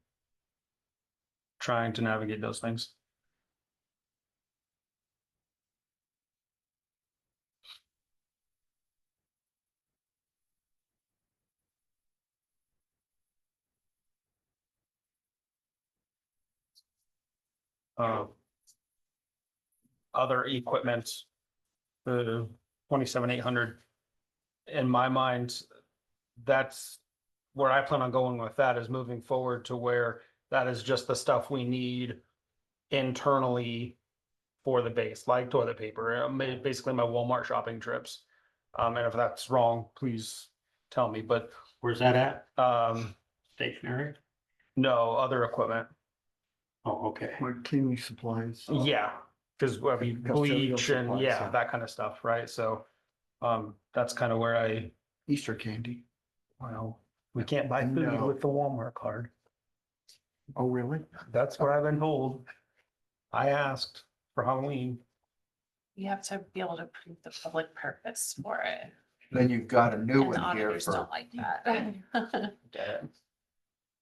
trying to navigate those things. Other equipment, the 27,800. In my mind, that's where I plan on going with that, is moving forward to where that is just the stuff we need internally for the base, like toilet paper, basically my Walmart shopping trips. And if that's wrong, please tell me, but Where's that at? um, Stationary? no, other equipment. Oh, okay. Like cleaning supplies. Yeah, because I mean, Custodial bleach and supplies, yeah, yeah. that kind of stuff, right? So that's kind of where Easter candy. well, we can't buy food No. with the Walmart card. Oh, really? That's what I've been told. I asked for Halloween. You have to be able to prove the public purpose for it. Then you've got a new And the one here auditors for, don't like that.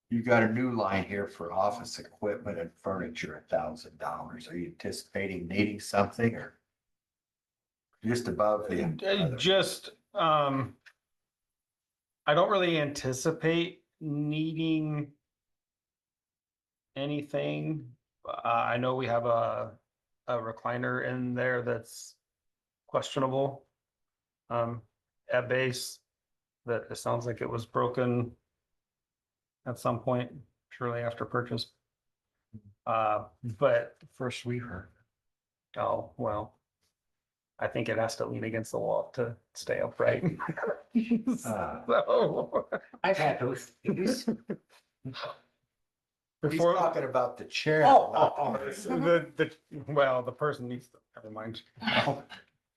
you got a new line here for office equipment and furniture, $1,000. Are you anticipating needing something or? Just above the. Just, I don't really anticipate needing anything. I know we have a recliner in there that's questionable. At base, that it sounds like it was broken at some point, shortly after purchase. But First we heard. oh, well. I think it has to lean against the wall to stay upright. So, I've had those. He's before, talking about the chair. well, the person needs to, never mind.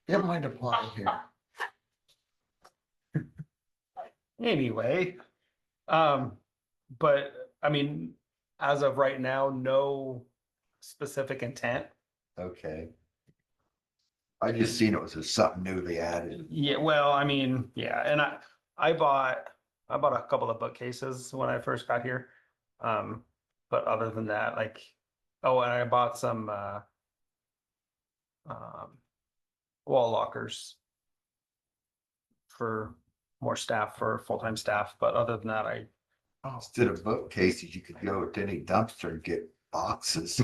It might apply here. Anyway, but I mean, as of right now, no specific intent. Okay. I just seen it was just something newly added. Yeah, well, I mean, yeah, and I bought a couple of bookcases when I first got here. But other than that, like, oh, and I bought some wall lockers for more staff, for full-time staff, but other than that, Instead of bookcases, you could go to any dumpster and get boxes.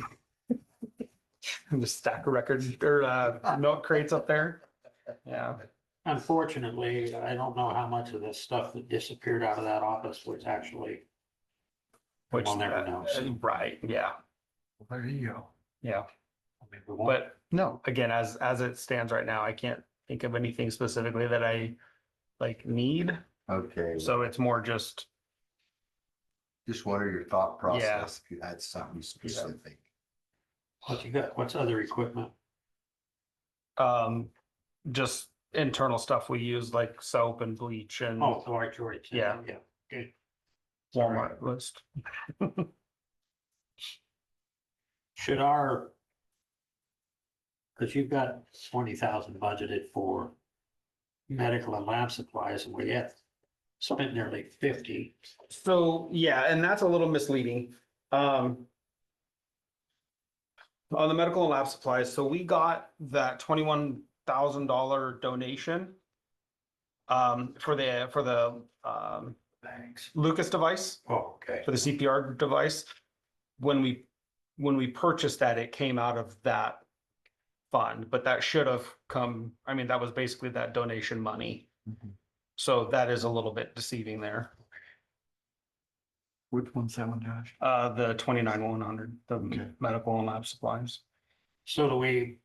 just stack a record or milk crates up there. Yeah. Unfortunately, I don't know how much of this stuff that disappeared out of that office was actually. Which, We'll never know. right, yeah, There you go. yeah. I mean, we won't- But no, again, as it stands right now, I can't think of anything specifically that I like need. Okay, So it's more just, just what are your thought process? If you had something specific. What you got? What's other equipment? just internal stuff we use like soap and bleach and Oh, the George. Yeah. Yeah, good. Walmart list. Should our. Cause you've got 20,000 budgeted for medical and lab supplies and we have spent nearly 50. So, yeah, and that's a little misleading. On the medical and lab supplies, so we got that $21,000 donation. For the Thanks. Lucas device, Oh, okay. for the CPR device. When we purchased that, it came out of that fund, but that should have come, I mean, that was basically that donation money. So that is a little bit deceiving there. Which one's that one, Josh? The 29,100, the medical and lab supplies. So do we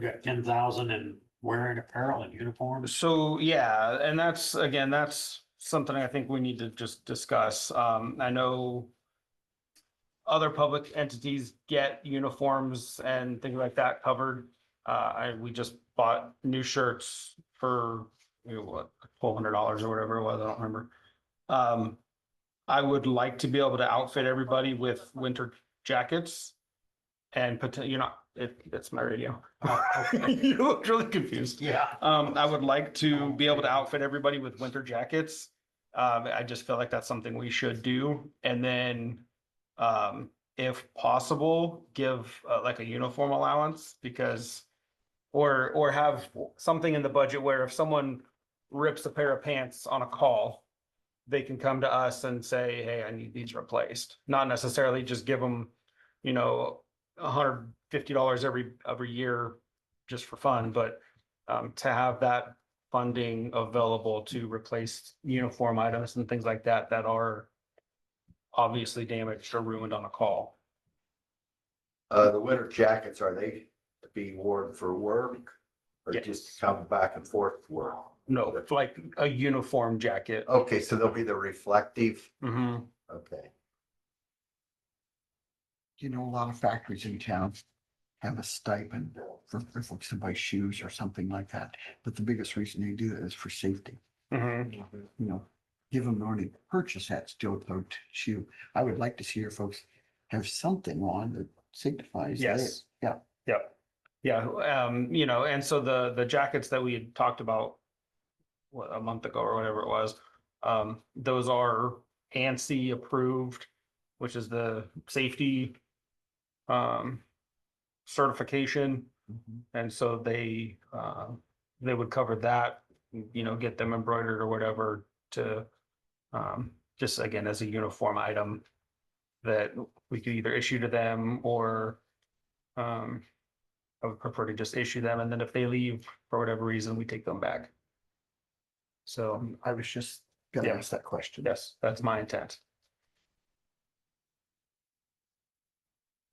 got 10,000 in wearing apparel and uniforms. So, yeah, and that's something I think we need to just discuss. I know other public entities get uniforms and things like that covered. We just bought new shirts for, what, $1,200 or whatever it was, I don't remember. I would like to be able to outfit everybody with winter jackets and it's my radio. You look really confused. Yeah. I would like to be able to outfit everybody with winter jackets. I just feel like that's something we should do. And then, if possible, give like a uniform allowance because, or have something in the budget where if someone rips a pair of pants on a call, they can come to us and say, hey, I need these replaced. Not necessarily just give them, $150 every year just for fun, but to have that funding available to replace uniform items and things like that that are obviously damaged or ruined on a call. The winter jackets, are they being worn for work or Yes. just come back and forth to work? No, it's like a uniform jacket. Okay, so they'll be the reflective. Mhm. Okay. You know, a lot of factories in town have a stipend for if somebody's shoes or something like that. But the biggest reason they do that is for safety. Mhm. You know, give them money to purchase that steel-toed shoe. I would like to see your folks have something on that signifies. Yes. Yeah. Yep. Yeah, and so the jackets that we had talked about a month ago or whatever it was, those are ANSI approved, which is the safety certification. And so they would cover that, get them embroidered or whatever to just again as a uniform item that we could either issue to them or I would prefer to just issue them, and then if they leave for whatever reason, we take them back. So, I was just gonna Yeah. ask that question. yes, that's my intent.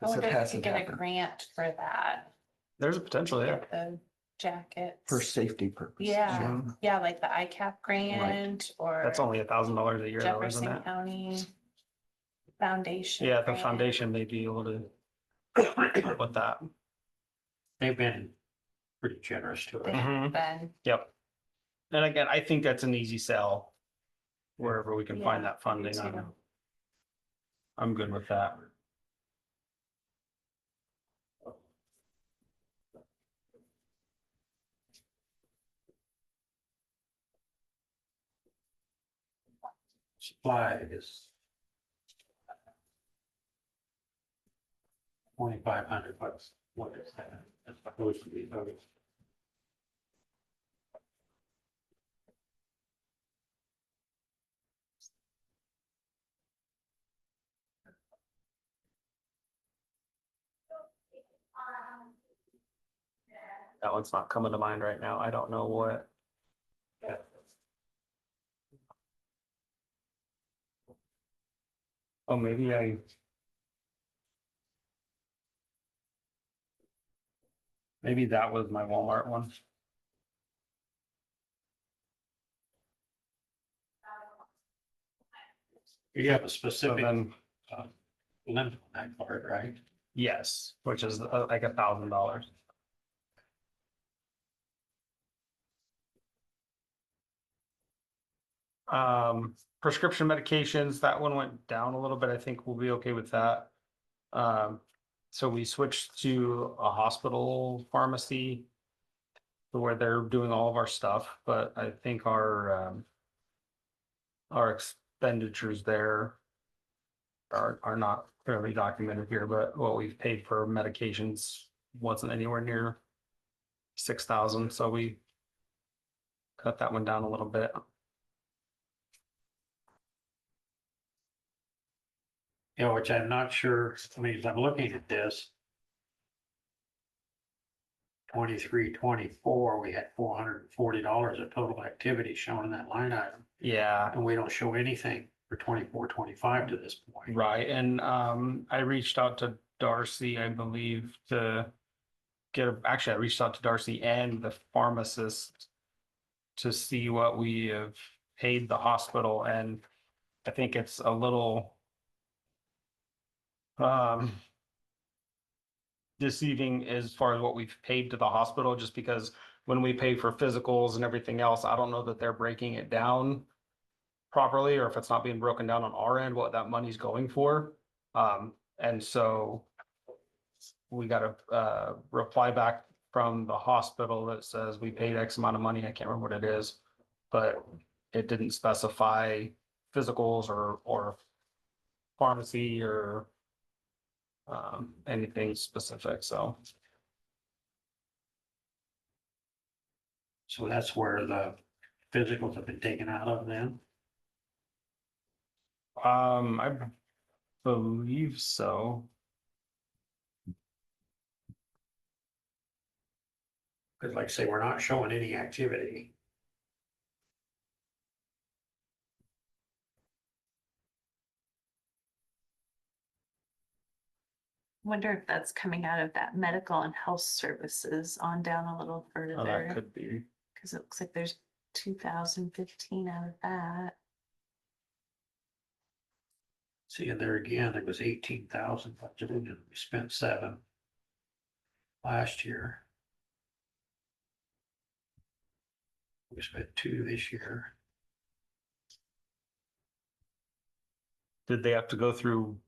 I Because wonder it if we could hasn't get a happened grant for that, There's a potential there. get the jackets. for safety purposes. Yeah, yeah, like the ICAP grant or That's only $1,000 a year though, isn't Jefferson it? County Foundation. Yeah, the grant. foundation may be able to help with that. They've been pretty generous to They us. Mhm. have been, Yep. And again, I think that's an easy sell. Wherever we can find Yeah, that funding, me too. I'm good with that. Supplies. $2,500. What is that? That's supposed to be. That one's not coming to mind right now. I don't know what. Oh, maybe maybe that was my Walmart one. You have a So specific then, limit on that part, right? yes, which is like $1,000. Prescription medications, that one went down a little bit. I think we'll be okay with that. So we switched to a hospital pharmacy where they're doing all of our stuff, but I think our expenditures there are not clearly documented here, but what we've paid for medications wasn't anywhere near 6,000, so we cut that one down a little bit. Yeah, which I'm not sure, I mean, as I'm looking at this. 23, 24, we had $440 of total activity shown in that line item, Yeah, and we don't show anything for 24, 25 to this point. right. And I reached out to Darcy, I believe, to actually, I reached out to Darcy and the pharmacist to see what we have paid the hospital, and I think it's a little deceiving as far as what we've paid to the hospital, just because when we pay for physicals and everything else, I don't know that they're breaking it down properly, or if it's not being broken down on our end, what that money's going for. And so we got a reply back from the hospital that says we paid X amount of money. I can't remember what it is, but it didn't specify physicals or pharmacy or anything specific, so. So that's where the physicals have been taken out of then. I believe so. Because like I say, we're not showing any activity. Wonder if that's coming out of that medical and health services on down a little Oh, that further, could be. because it looks like there's 2015 out of that. See, and there again, it was 18,000 budgeted and we spent 7 last year. We spent 2 this year. Did they have to go through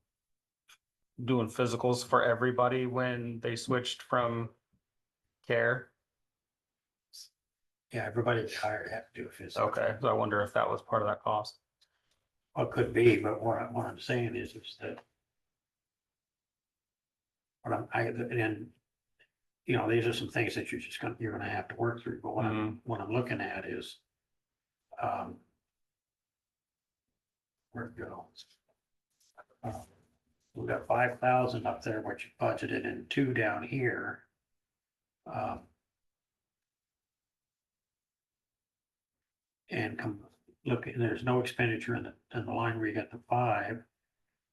doing physicals for everybody when they switched from care? Yeah, everybody hired had to do a physical. Okay, so I wonder if that was part of that cost. Well, it could be, but what I'm saying is that. And you know, these are some things that you're gonna have to work through, but what I'm looking at is. Where it goes. We've got 5,000 up there, which you budgeted, and 2 down here. And look, there's no expenditure in the line where you got the 5.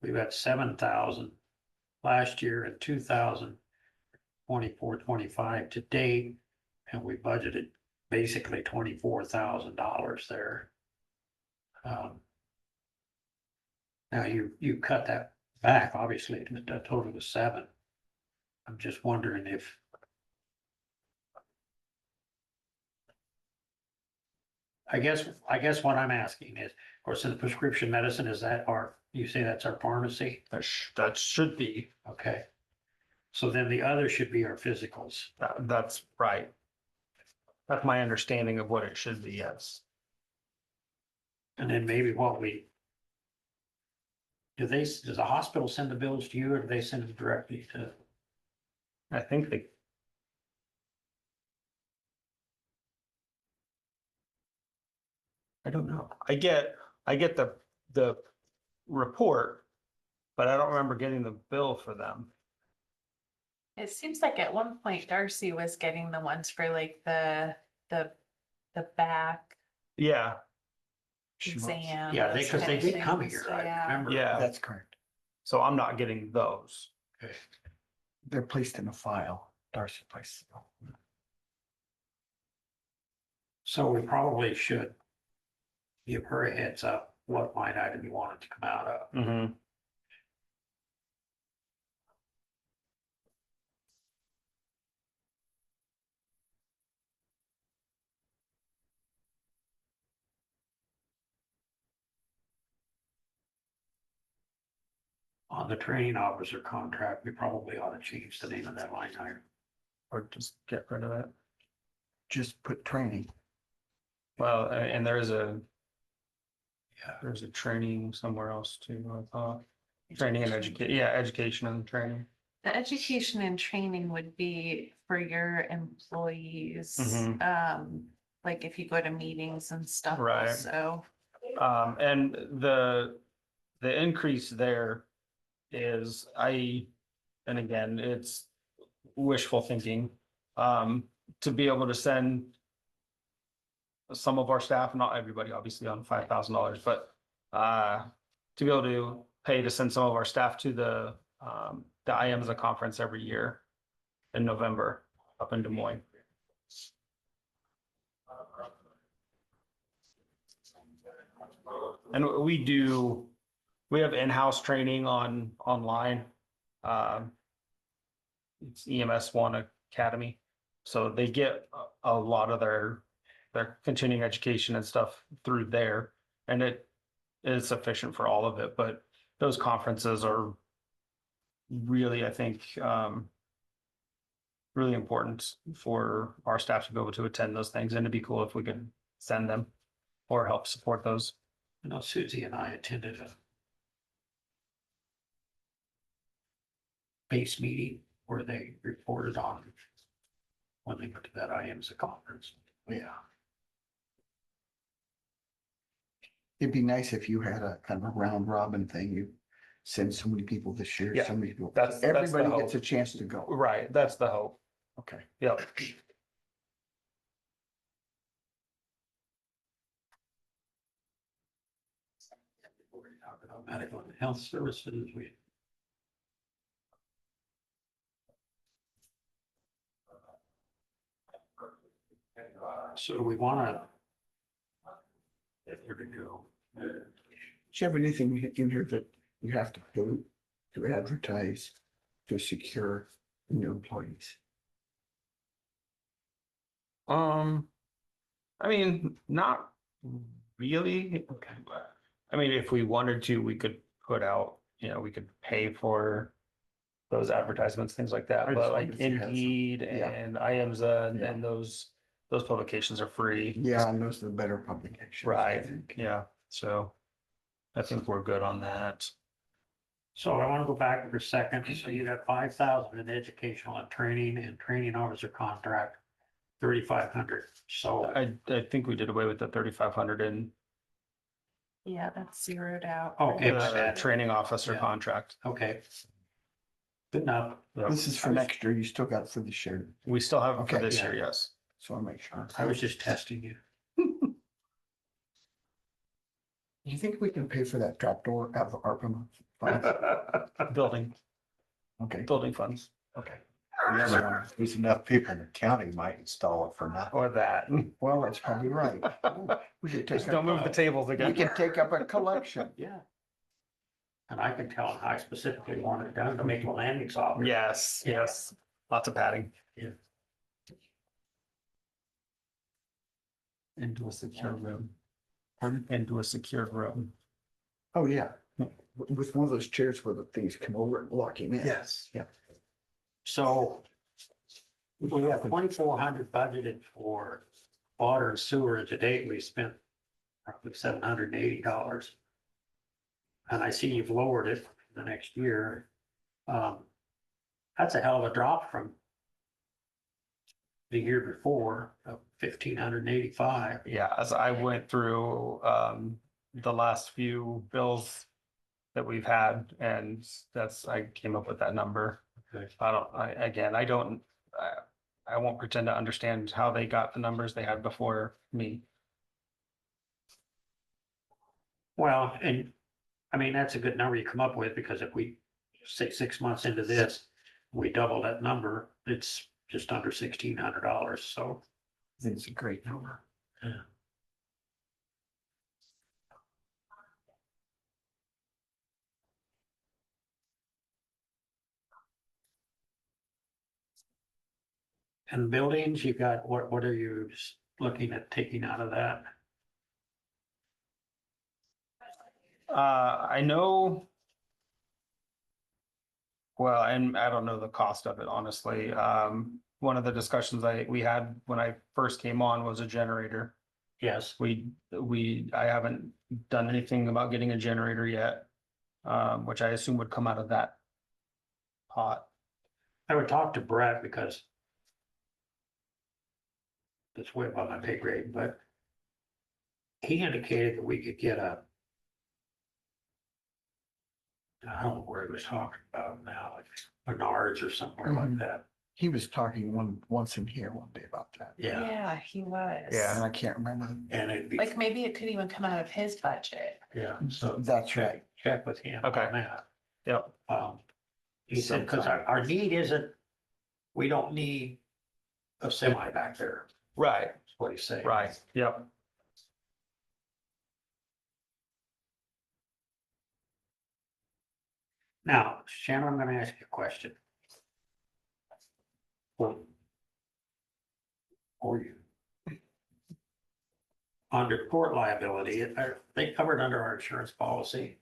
We've got 7,000 last year and 2,000 24, 25 to date, and we budgeted basically $24,000 there. Now you cut that back, obviously, to a total of 7. I'm just wondering if. I guess what I'm asking is, of course, in the prescription medicine, is that you say that's our pharmacy? That should be. Okay. So then the other should be our physicals. That's right. That's my understanding of what it should be, yes. And then maybe does the hospital send the bills to you, or do they send it directly to I think they. I don't know. I get the report, but I don't remember getting the bill for them. It seems like at one point Darcy was getting the ones for like the back Yeah, exam. Yeah, those because they kind of did come things. here, I Yeah. remember. yeah. That's correct. So I'm not getting those. They're placed in a file. Darcy placed. So we probably should give her a heads up what line item you want it to come out of. Mm-hmm. On the training officer contract, we probably ought to change the name of that line item. Or just get rid of it. Just put training. Well, and there's a Yeah. there's a training somewhere else too, I thought. Training and education and training. The education and training would be for your employees, like if you go to meetings and stuff. Right. So, And the increase there is and again, it's wishful thinking, to be able to send some of our staff, not everybody, obviously on $5,000, but to be able to pay to send some of our staff to the IAMSA conference every year in November up in Des Moines. And we have in-house training online. It's EMS One Academy. So they get a lot of their continuing education and stuff through there. And it is sufficient for all of it, but those conferences are really, I think, really important for our staff to be able to attend those things, and it'd be cool if we could send them or help support those. I know Susie and I attended a base meeting where they reported on when they went to that IAMSA conference. Yeah. It'd be nice if you had a kind of a round robin thing. You send so many people this year, Yeah, so many people. that's the Everybody hope. gets a chance to go. Right, that's the hope. Okay. Yep. Before we talk about medical and health services, so do we want to? Here we go. Do you have anything in here that you have to do to advertise to secure new employees? I mean, not really. Okay. I mean, if we wanted to, we could put out, we could pay for those advertisements, things like that, I just but like wanted to see how some- Indeed yeah. and IAMSA Yeah. and those publications are free. Yeah, and those are the better publications. I Right, think. yeah, so I think we're good on that. So I want to go back for a second. So you got 5,000 in educational and training officer contract, 3,500. So I think we did away with the 3,500 in yeah, that's zeroed out. Okay, my the bad. training officer Yeah. contract. Okay. Good enough. Yep. This is for next year. You still got it for this year. We still have it for Okay, this yeah. year, yes. So I'll make sure. I was just testing you. Do you think we can pay for that trapdoor out of the ARPA funds? Building funds, Okay. There's enough people in the county might install it for nothing. or that. Well, that's probably right. We could take Just don't move the tables We again. can take up a collection. Yeah. And I can tell how I specifically want it done to make a landing software. Yes, yes, lots of padding. Into a secure room. Into a secured room. Oh, yeah. With one of those chairs where the things come over and lock him in. Yes. Yeah. So we have 2,400 budgeted for water and sewer, and to date we spent roughly $780. And I see you've lowered it for the next year. That's a hell of a drop from the year before of 1,585. Yeah, as I went through the last few bills that we've had, and I came up with that number. Okay. I won't pretend to understand how they got the numbers they had before me. Well, and I mean, that's a good number you come up with, because if we say 6 months into this, we double that number, it's just under $1,600, so. I think it's a great number. Yeah. And buildings, you got, what are you looking at taking out of that? I know. Well, and I don't know the cost of it, honestly. One of the discussions we had when I first came on was a generator. Yes, I haven't done anything about getting a generator yet, which I assume would come out of that pot. I would talk to Brett, because that's way above my pay grade, but he indicated that we could get I don't know where he was talking about now, like Menards or somewhere like that. He was talking once in here one day about that. Yeah, Yeah, he was. Yeah, and I can't remember. and it'd be, Like maybe it could even come out of his budget. yeah, so That's right. check with him Okay. on that. Yep. He said, because our need isn't, we don't need a semi back there, Right, that's what he's saying. right. Yep. Now, Shannon, I'm gonna ask you a question. Or you. Under tort liability, are they covered under our insurance policy?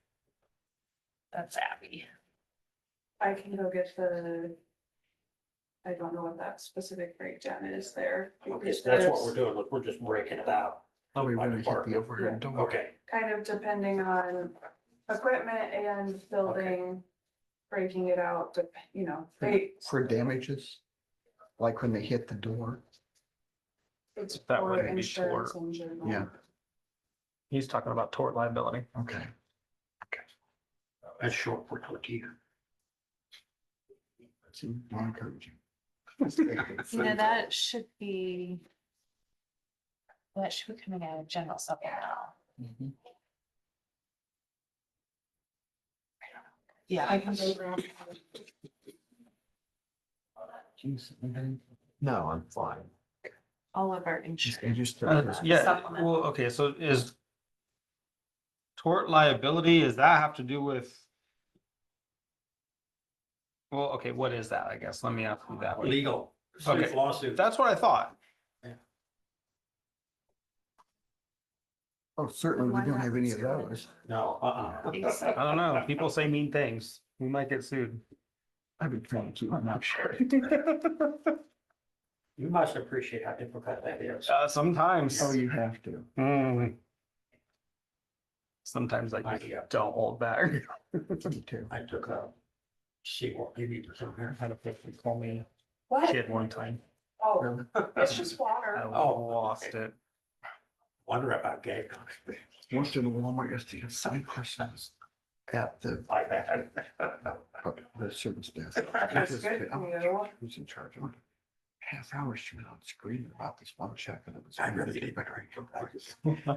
That's Abby. I can go get I don't know what that specific breakdown is there. Okay, so that's what we're doing, look, we're just breaking it out. Oh, we by want to hit the department. overhead door. Okay, Kind of depending on equipment and building, breaking it out, For damages, like when they hit the door. it's That for wouldn't be insurance tort. in general. Yeah, He's talking about tort liability. okay. that's short for tortilla. That's more encouraging. That should be. That should be coming out of general supplemental. Mhm. Yeah. I can go grab. Jeez, okay. No, I'm fine. All of our insurance. Yeah, Supplement. well, okay, so is tort liability, does that have to do with? Well, okay, what is that, I guess? Let me ask you that. Legal, Okay. lawsuit. That's what I thought. Oh, certainly, we don't have any of those. No, I don't know. People say mean things. We might get sued. I've been trying to, I'm not sure. You must appreciate how difficult that is. Sometimes. Oh, you have to. Sometimes I I- just don't hold back. Me too. I took a seawall, maybe or something. I had a person call me a What? kid one time. Oh, Really? it's just I water. lost it. Wonder about gay. Once in Walmart yesterday, some persons at the Like that. service desk. That's good for you. Who's in charge of it? Half hour she was on screen about this one check and it was. I'd rather really bad.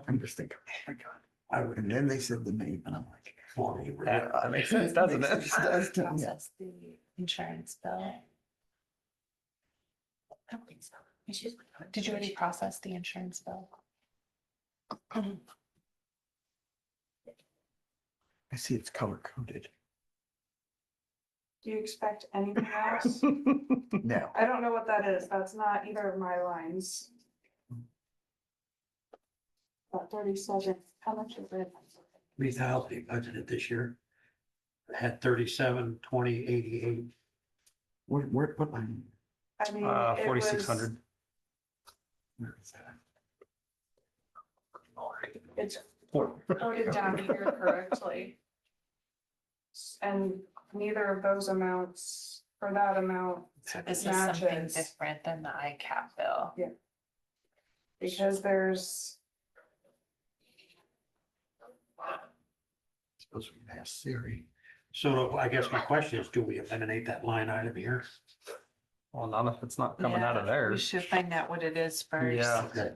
I'm just thinking, oh my God. I would, And then they said the name and I'm like. for me, That makes sense, doesn't it? Makes sense, doesn't it? Yeah. Process the insurance bill. I don't think so. Did you already process the insurance bill? I see it's color coded. Do you expect anything else? No. I don't know what that is. That's not either of my lines. About 37, how much is it? 3,000 budgeted this year. I had 37, 20, 88. What line? I mean, it 4,600. Where is that? It's coded down here correctly. And neither of those amounts for that amount. So this is Matches. something different than the ICAP bill. Yeah. Because there's, Suppose we can ask Siri. So I guess my question is, do we eliminate that line item here? Well, not if it's not coming out of yeah, there. we should find out what it is first. Yeah. Okay.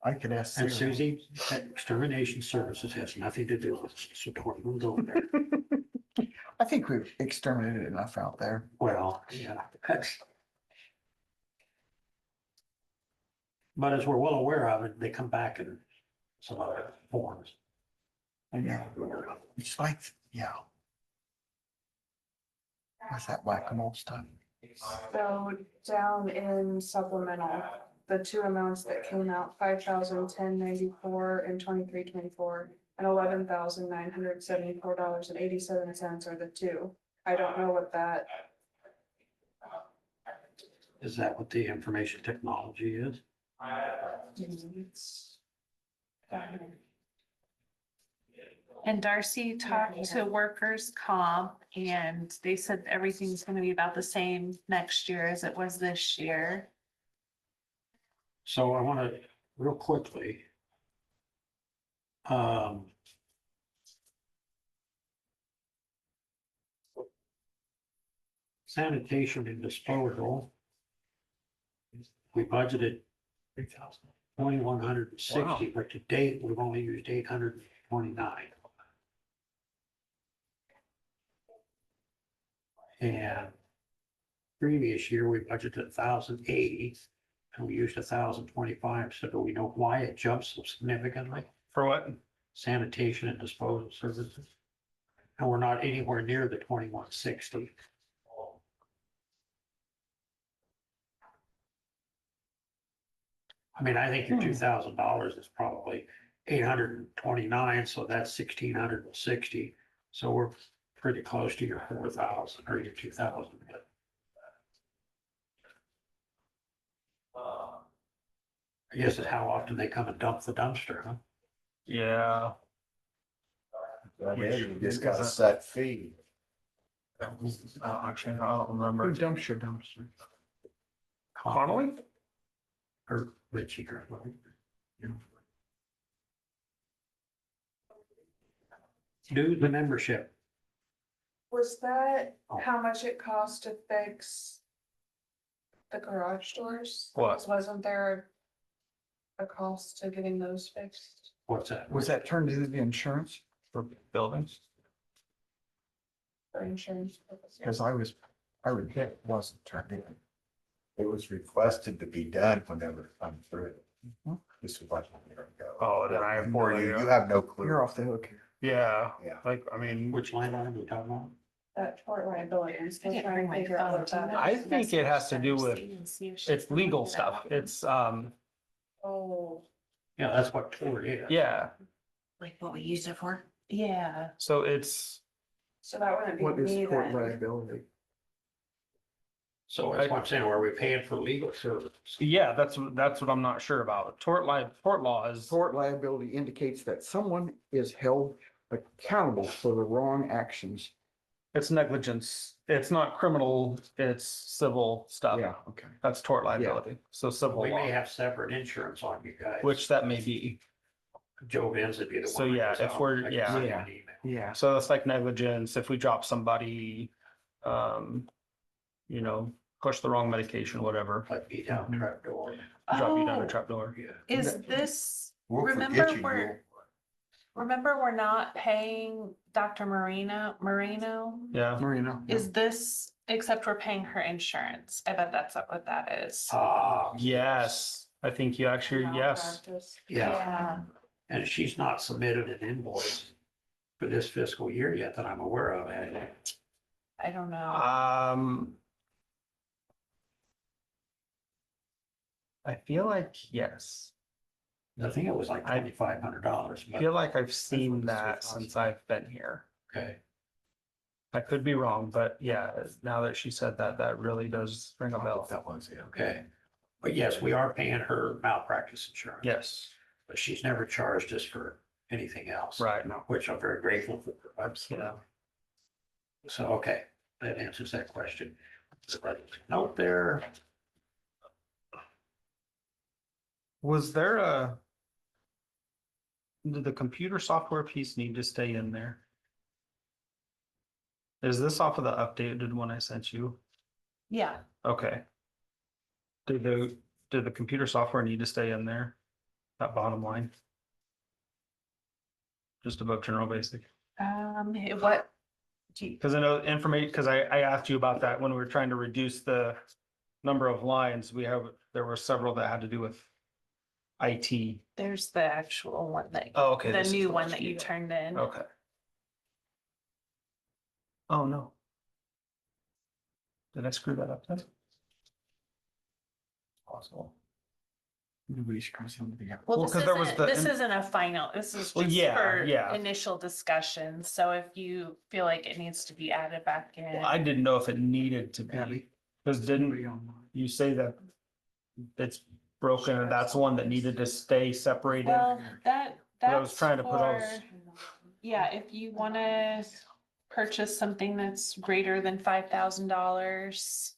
I could ask And Siri. Susie, that extermination services has nothing to do with it, so don't even go there. I think we've exterminated enough out there. Well, yeah, that's. But as we're well aware of it, they come back in some other forms. I know. It's like, yeah. What's that whack-a-mole stuff? So down in supplemental, the two amounts that came out, 5,010.94 and 23.24, and $11,974.87 are the two. I don't know what that, Is that what the information technology is? it's. And Darcy talked to workers' comp and they said everything's gonna be about the same next year as it was this year. So I want to, real quickly. Sanitation and disposal. We budgeted 2,160, but to date, we've only used 829. And previous year, we budgeted 1,080 and we used 1,025. So do we know why it jumped so significantly? For what? Sanitation and disposal services. And we're not anywhere near the 2,160. I mean, I think your $2,000 is probably 829, so that's 1,660. So we're pretty close to your 4,000 or your 2,000. I guess it's how often they come and dump the dumpster, huh? Yeah. You just got a set fee. Actually, I don't remember. Who dumps your dumpster? Connolly? Or Richie or whatever. Do the membership. Was that how much it cost to fix the garage doors? What? Wasn't there a cost to getting those fixed? What's that? Was that turned into the insurance? For buildings? For insurance purposes? Because I would bet it wasn't turned in. It was requested to be done whenever it come through. This was like a year ago. Oh, then I have For no you, idea. you have no clue. You're off the hook here. Yeah, Yeah. like, I mean, Which line item are we talking about? That tort liability, I'm still I didn't trying bring to my figure out phone, what do you that know? I is. think it has to do with, it's legal stuff. It's, Oh, Yeah, that's what tort is. yeah, Like what we used it for? yeah, so it's, so that wouldn't What be is me tort then. liability? So that's what I'm saying, are we paying for legal services? yeah, that's what I'm not sure about. Tort law is, Tort liability indicates that someone is held accountable for the wrong actions. it's negligence. It's not criminal, it's civil stuff. Yeah, okay. That's tort liability, so civil We may law, have separate insurance on you guys. which that may be. Joe Vance would be the one. So, yeah, if we're- yeah. Yeah. So it's like negligence, if we drop somebody, push the wrong medication, whatever, Like beat down trap door. drop you down a Oh, trap door. Yeah. is this, We'll remember forget you. remember we're not paying Dr. Moreno? Yeah, Marino. Is this, except we're paying her insurance? I bet that's what that is. yes, I think you actually, yes. Malpractice. Yeah, Yeah, and she's not submitted an invoice for this fiscal year yet that I'm aware of. I don't know. I feel like, yes. I think it was like $2,500. I feel like I've seen that since I've been here. Okay, I could be wrong, but yeah, now that she said that, that really does ring a bell. that was it, okay. But yes, we are paying her malpractice insurance. Yes, but she's never charged us for anything else. Right. Which I'm very grateful for. Yeah. So, okay, that answers that question. Note there. Was there did the computer software piece need to stay in there? Is this off of the updated one I sent you? Yeah, Okay. Did the computer software need to stay in there? That bottom line? Just above general basic? what? do you- Because I know information, because I asked you about that when we were trying to reduce the number of lines. There were several that had to do with IT. There's the actual one that, Oh, okay. the this is new the one that you turned in. Okay. Oh, no. Did I screw that up then? Possible. Nobody screws them together. Well, Well, this 'cause there was isn't, the this in- isn't a final, this is Well, just yeah, for yeah. initial discussion. So if you feel like it needs to be added back in. Well, I didn't know if it needed to be, Abby. because didn't you say that it's broken and that's one that needed to stay separated? Well, I was that's trying to put all for, yeah, if you wanna purchase something that's greater than $5,000,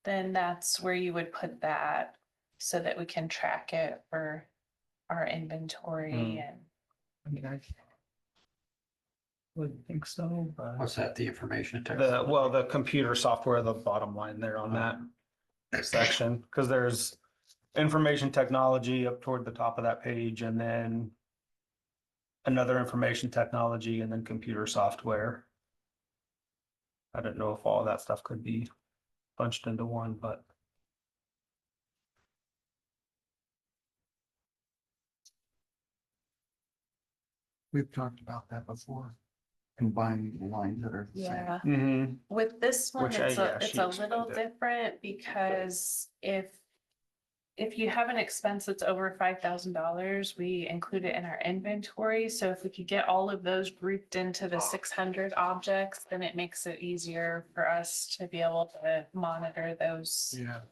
then that's where you would put that so that we can track it for our inventory and. I mean, I would think so, but. What's that, the information The computer software, the bottom line there on that section, because there's information technology up toward the top of that page and then another information technology and then computer software. I don't know if all of that stuff could be bunched into one, but We've talked about that before, combining the lines that are the same. Yeah. Mhm. With this one, Which it's yeah, it's she a little explained it. different because if you have an expense that's over $5,000, we include it in our inventory. So if we could get all of those grouped into the 600 objects, then it makes it easier for us to be able to monitor those Yeah,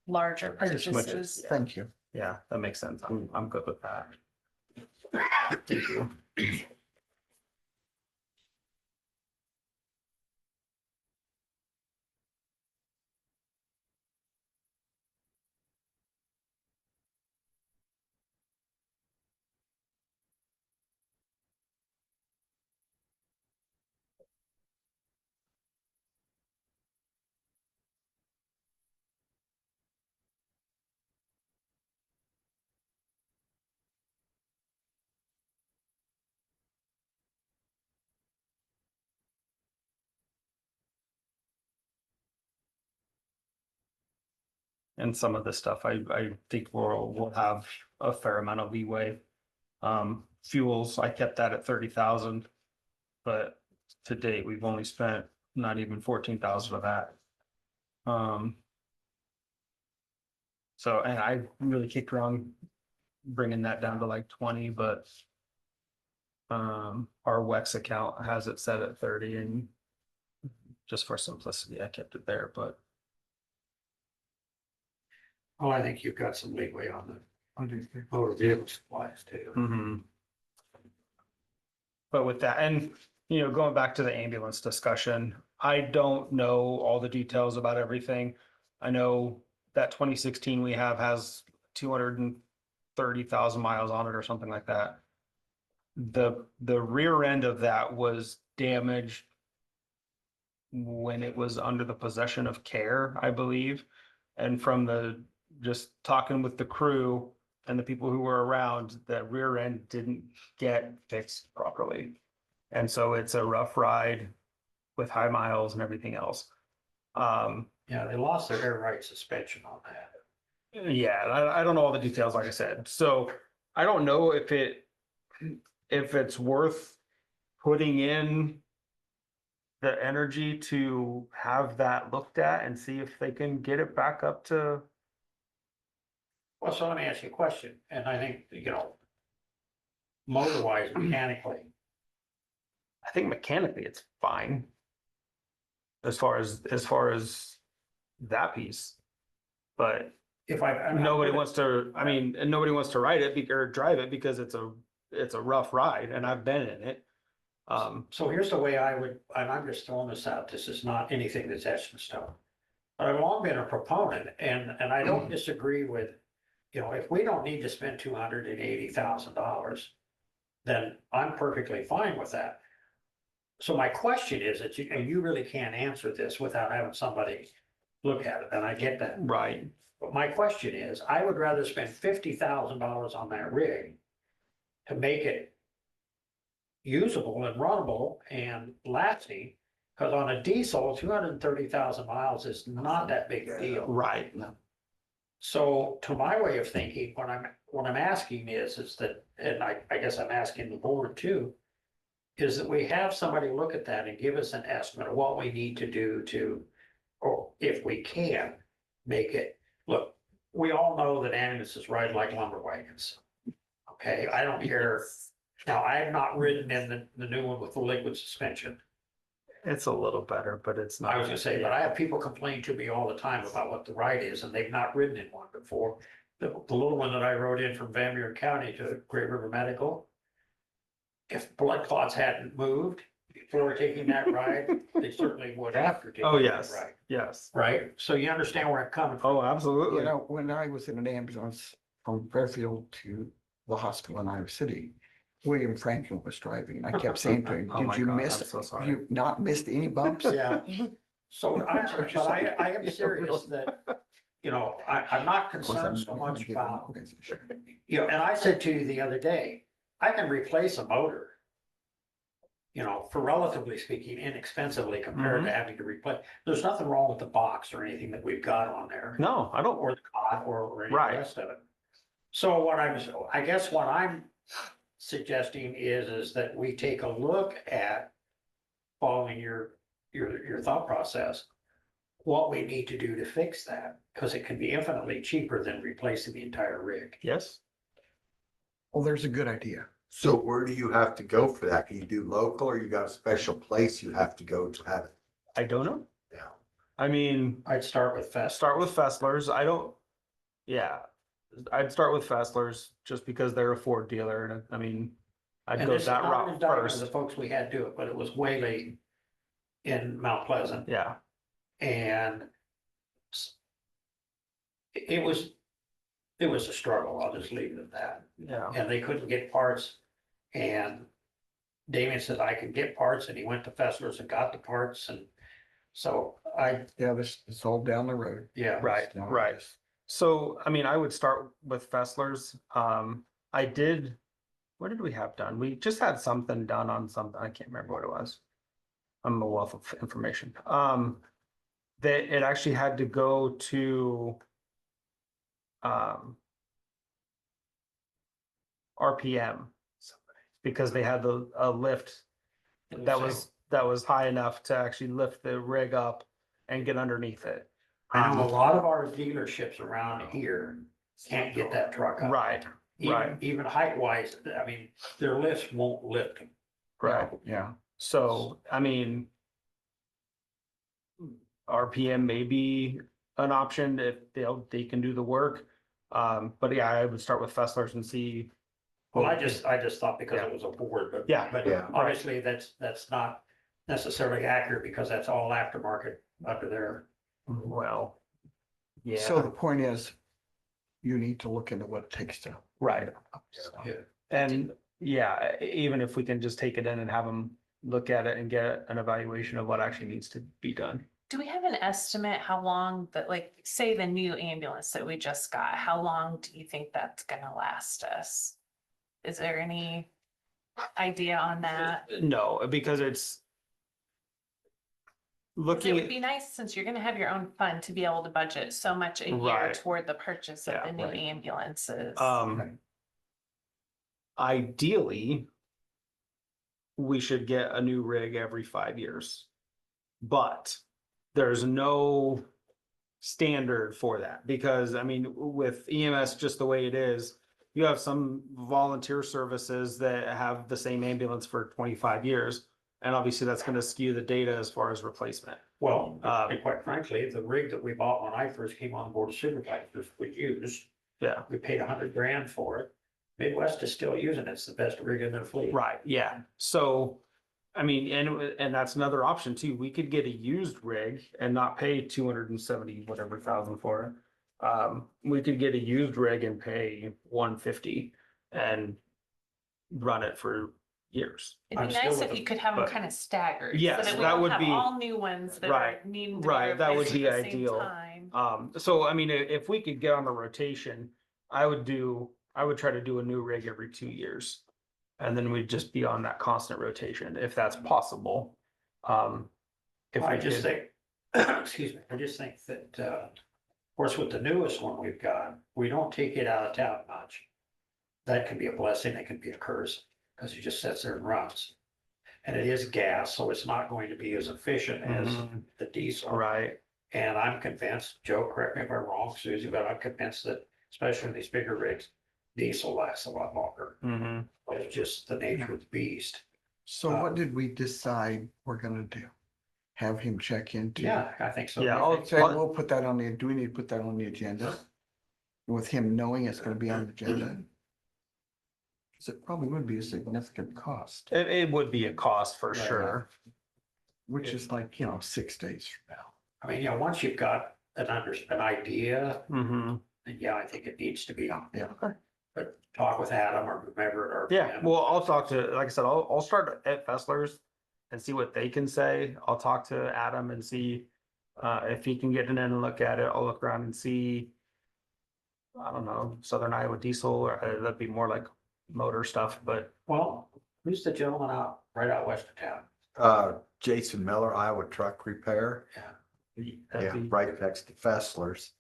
larger I just switched it. purchases. thank you. Yeah, that makes sense. I'm good with that. Thank you. And some of this stuff, I think we'll have a fair amount of leeway. Fuels, I kept that at 30,000. But to date, we've only spent not even 14,000 of that. So, and I really kicked around bringing that down to like 20, but our WEX account has it set at 30 and just for simplicity, I kept it there, but Well, I think you've got some leeway on the I'll do it. motor vehicle supplies too. mhm. But with that, and going back to the ambulance discussion, I don't know all the details about everything. I know that 2016 we have has 230,000 miles on it or something like that. The rear end of that was damaged when it was under the possession of care, I believe. And from just talking with the crew and the people who were around, that rear end didn't get fixed properly. And so it's a rough ride with high miles and everything else. Yeah, they lost their air ride suspension on that. Yeah, I don't know all the details, like I said. So I don't know if it's worth putting in the energy to have that looked at and see if they can get it back up to. Well, so let me ask you a question, and I think, motor wise, mechanically, I think mechanically it's fine. As far as that piece. But if I. nobody wants to, I mean, and nobody wants to ride it or drive it because it's a rough ride and I've been in it. So here's the way I would, and I'm just throwing this out, this is not anything that's etched in stone. But I've long been a proponent and I don't disagree with, you know, if we don't need to spend $280,000, then I'm perfectly fine with that. So my question is that and you really can't answer this without having somebody look at it, and I get that. Right. But my question is, I would rather spend $50,000 on that rig to make it usable and runnable and lasting, because on a diesel, 230,000 miles is not that big a deal. Right. So to my way of thinking, what I'm asking is that, and I guess I'm asking the board too, is that we have somebody look at that and give us an estimate of what we need to do to, or if we can, make it, look, we all know that ambulances ride like lumber wagons. Okay, I don't care. Now, I have not ridden in the new one with the liquid suspension. It's a little better, but it's not. I was gonna say, but I have people complain to me all the time about what the ride is, and they've not ridden in one before. The little one that I rode in from Van Buren County to Great River Medical, if blood clots hadn't moved before taking that ride, they certainly would after taking Oh, that yes, ride. yes. Right? So you understand where I'm coming from? Oh, absolutely. You know, when I was in an ambulance from Fairfield to the hospital in Iowa City, William Franklin was driving. I kept saying to him, Oh my did you God, miss, I'm so sorry. you not missed any bumps? Yeah. So I am serious that, you know, I'm not Of course, concerned so I'm much giving about, organization. you know, and I said to you the other day, I can replace a motor. You know, for relatively speaking, inexpensively compared to having to replace, there's nothing wrong with the box or anything that we've got on there. No, I don't. Or the cot or any of Right. the rest of it. So I guess what I'm suggesting is that we take a look at, following your thought process, what we need to do to fix that, because it can be infinitely cheaper than replacing the entire rig. Yes. Well, there's a good idea. So where do you have to go for that? Can you do local or you got a special place you have to go to have it? I don't know. Yeah. I mean, I'd start with start with Fessler's. I'd start with Fessler's just because they're a Ford dealer. And I mean, I'd And go this is that not route an indictment of first. the folks we had do it, but it was Whaley in Mount Pleasant. Yeah. And it was a struggle. I'll just leave it at that. Yeah. And they couldn't get parts. And Damien said, I can get parts, and he went to Fessler's and got the parts, and so Yeah, it's all down the road. yeah. Right, It's not right. just- So, I mean, I would start with Fessler's. What did we have done? We just had something done on something. I can't remember what it was. I'm a wealth of information. That it actually had to go to RPM because they had a lift that was high enough to actually lift the rig up and get underneath it. I know a lot of our dealerships around here can't get that truck up. Right, right, Even height wise, I mean, their lifts won't lift them. right. Yeah, So, I mean, RPM may be an option if they can do the work. But yeah, I would start with Fessler's and see. Well, I just thought because it was a Ford, but. Yeah. But Yeah. obviously, that's not necessarily accurate because that's all aftermarket under there. Well, yeah. so the point is, you need to look into what it takes to. Right. Yeah. And yeah, even if we can just take it in and have them look at it and get an evaluation of what actually needs to be done. Do we have an estimate how long that, like, say the new ambulance that we just got, how long do you think that's gonna last us? Is there any idea on that? No, because it's 'Cause looking it at. would be nice, since you're gonna have your own fund, to be able to budget so much a year Right. toward the purchase of Yeah, the new right. ambulances. Ideally, we should get a new rig every 5 years. But there's no standard for that because, I mean, with EMS just the way it is, you have some volunteer services that have the same ambulance for 25 years. And obviously that's gonna skew the data as far as replacement. Well, and quite frankly, the rig that we bought when I first came on board of supervisors, we used, Yeah, we paid $100,000 for it. Midwest is still using it. It's the best rig in their fleet. right, yeah. So, I mean, and that's another option too. We could get a used rig and not pay 270 whatever thousand for it. We could get a used rig and pay 150 and run it for years. It'd I'm be still nice with if the- you could have them but- kind of staggered. So Yes, that we that don't would have be- all new ones that are Right, needing to be right, that would replaced be at the same ideal. time. So I mean, if we could get on a rotation, I would try to do a new rig every 2 years. And then we'd just be on that constant rotation, if that's possible. If I we just could, think, excuse me, I just think that, of course, with the newest one we've got, we don't take it out of town much. That can be a blessing, it can be a curse, because it just sits there and runs. And it is gas, so it's not going to be as efficient as Mhm. the diesel. right, And I'm convinced, Joe, correct me if I'm wrong, Susie, but I'm convinced that, especially in these bigger rigs, diesel lasts a lot longer. mhm. But it's just the nature of the beast. So what did we decide we're gonna do? Have him check into? Yeah, I think so. Yeah, I I'll- think- So we'll put that on the, do we need to put that on the agenda? With him knowing it's gonna be on the agenda? Cause it probably would be a significant cost, It would be a cost for Right. sure. which is like, 6 days from now. I mean, once you've got an idea, Hmm. then yeah, I think it needs to be on. Yeah. But talk with Adam or whomever, or. Yeah, well, I'll talk to, like I said, I'll start at Fessler's and see what they can say. I'll talk to Adam and see if he can get in and look at it. I'll look around and see. I don't know, Southern Iowa Diesel, or that'd be more like motor stuff, but Well, who's the gentleman right out west of town? Jason Miller, Iowa Truck Repair. that'd Yeah, be- right next to Fessler's.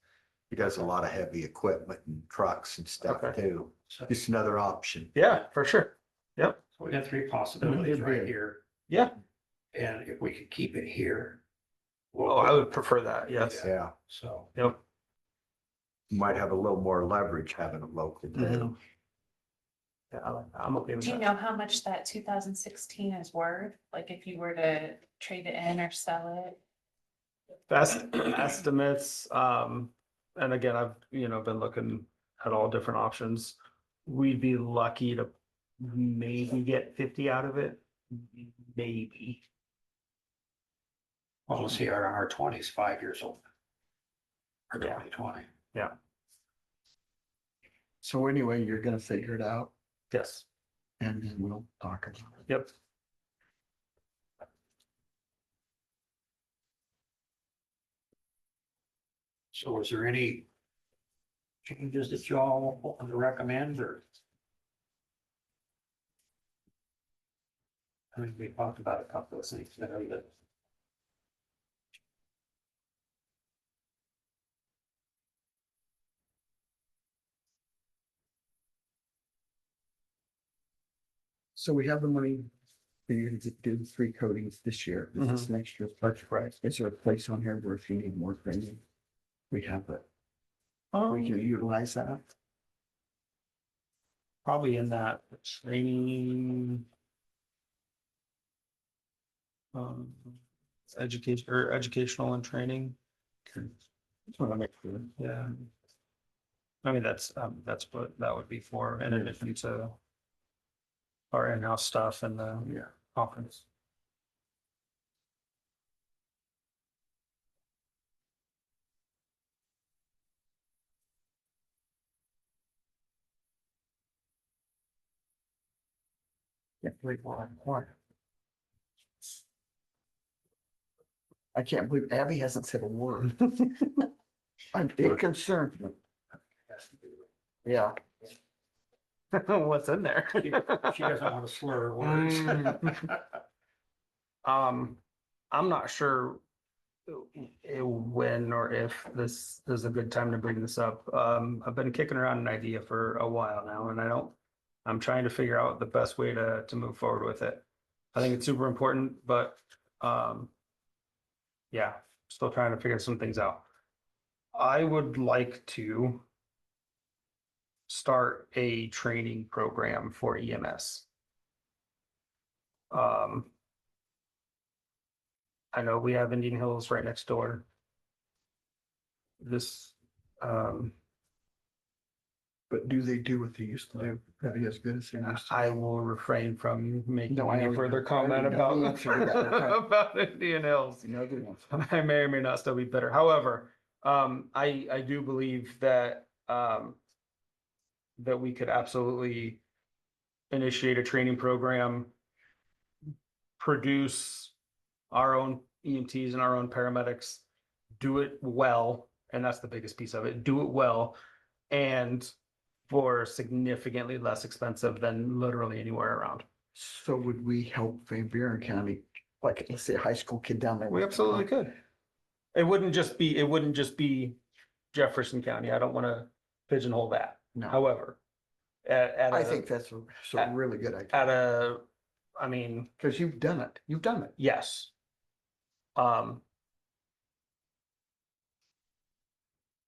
He does a lot of heavy equipment and trucks and stuff Okay. too. So Just another option. Yeah, for sure. Yep. we got three possibilities right here. Yeah. And if we could keep it here. Oh, I would prefer that. Yes. Yeah, So, Yep. you might have a little more leverage having it local. Mhm. Yeah, I'm okay with Do you that. know how much that 2016 is worth? Like if you were to trade it in or sell it? Best estimates, and again, I've, been looking at all different options. We'd be lucky to maybe get 50 out of it, maybe. well, let's see, our R20 is 5 years old. Or Yeah. 2020. So anyway, you're gonna figure it out Yes, and then we'll talk about it. yep. So is there any changes that y'all want to recommend or? I mean, we talked about a couple of things that are that. So we have the money, you're gonna do the 3 coatings this year, this is next year's budget, right? Is there a place on here where if you need more training? We have it, we can utilize that. Probably in that training. Education or educational and training. Just wanna make sure. Yeah. I mean, that's what that would be for, in addition to our in-house stuff and the Yeah. conference. Can't believe why. I can't believe Abby hasn't said a word. I'm big concerned. Yeah. What's in there? She doesn't want to slur her words. I'm not sure when or if this is a good time to bring this up. I've been kicking around an idea for a while now, and I'm trying to figure out the best way to move forward with it. I think it's super important, but yeah, still trying to figure some things out. I would like to start a training program for EMS. I know we have Indian Hills right next door. This, But do they do what they used to do? Are they as good as they used to? I will refrain from making No, I any already- further I already comment know about, the answer to that. Okay. about Indian Hills. You know, good ones. I may or may not still be bitter. However, I do believe that, that we could absolutely initiate a training program, produce our own EMTs and our own paramedics, do it well, and that's the biggest piece of it, do it well, and for significantly less expensive than literally anywhere around. So would we help Van Buren County, like, let's say a high school kid down there? We absolutely could. It wouldn't just be Jefferson County. I don't want to pigeonhole that. No, However, I think that's a really good idea. I mean, Because you've done it. You've done it. yes.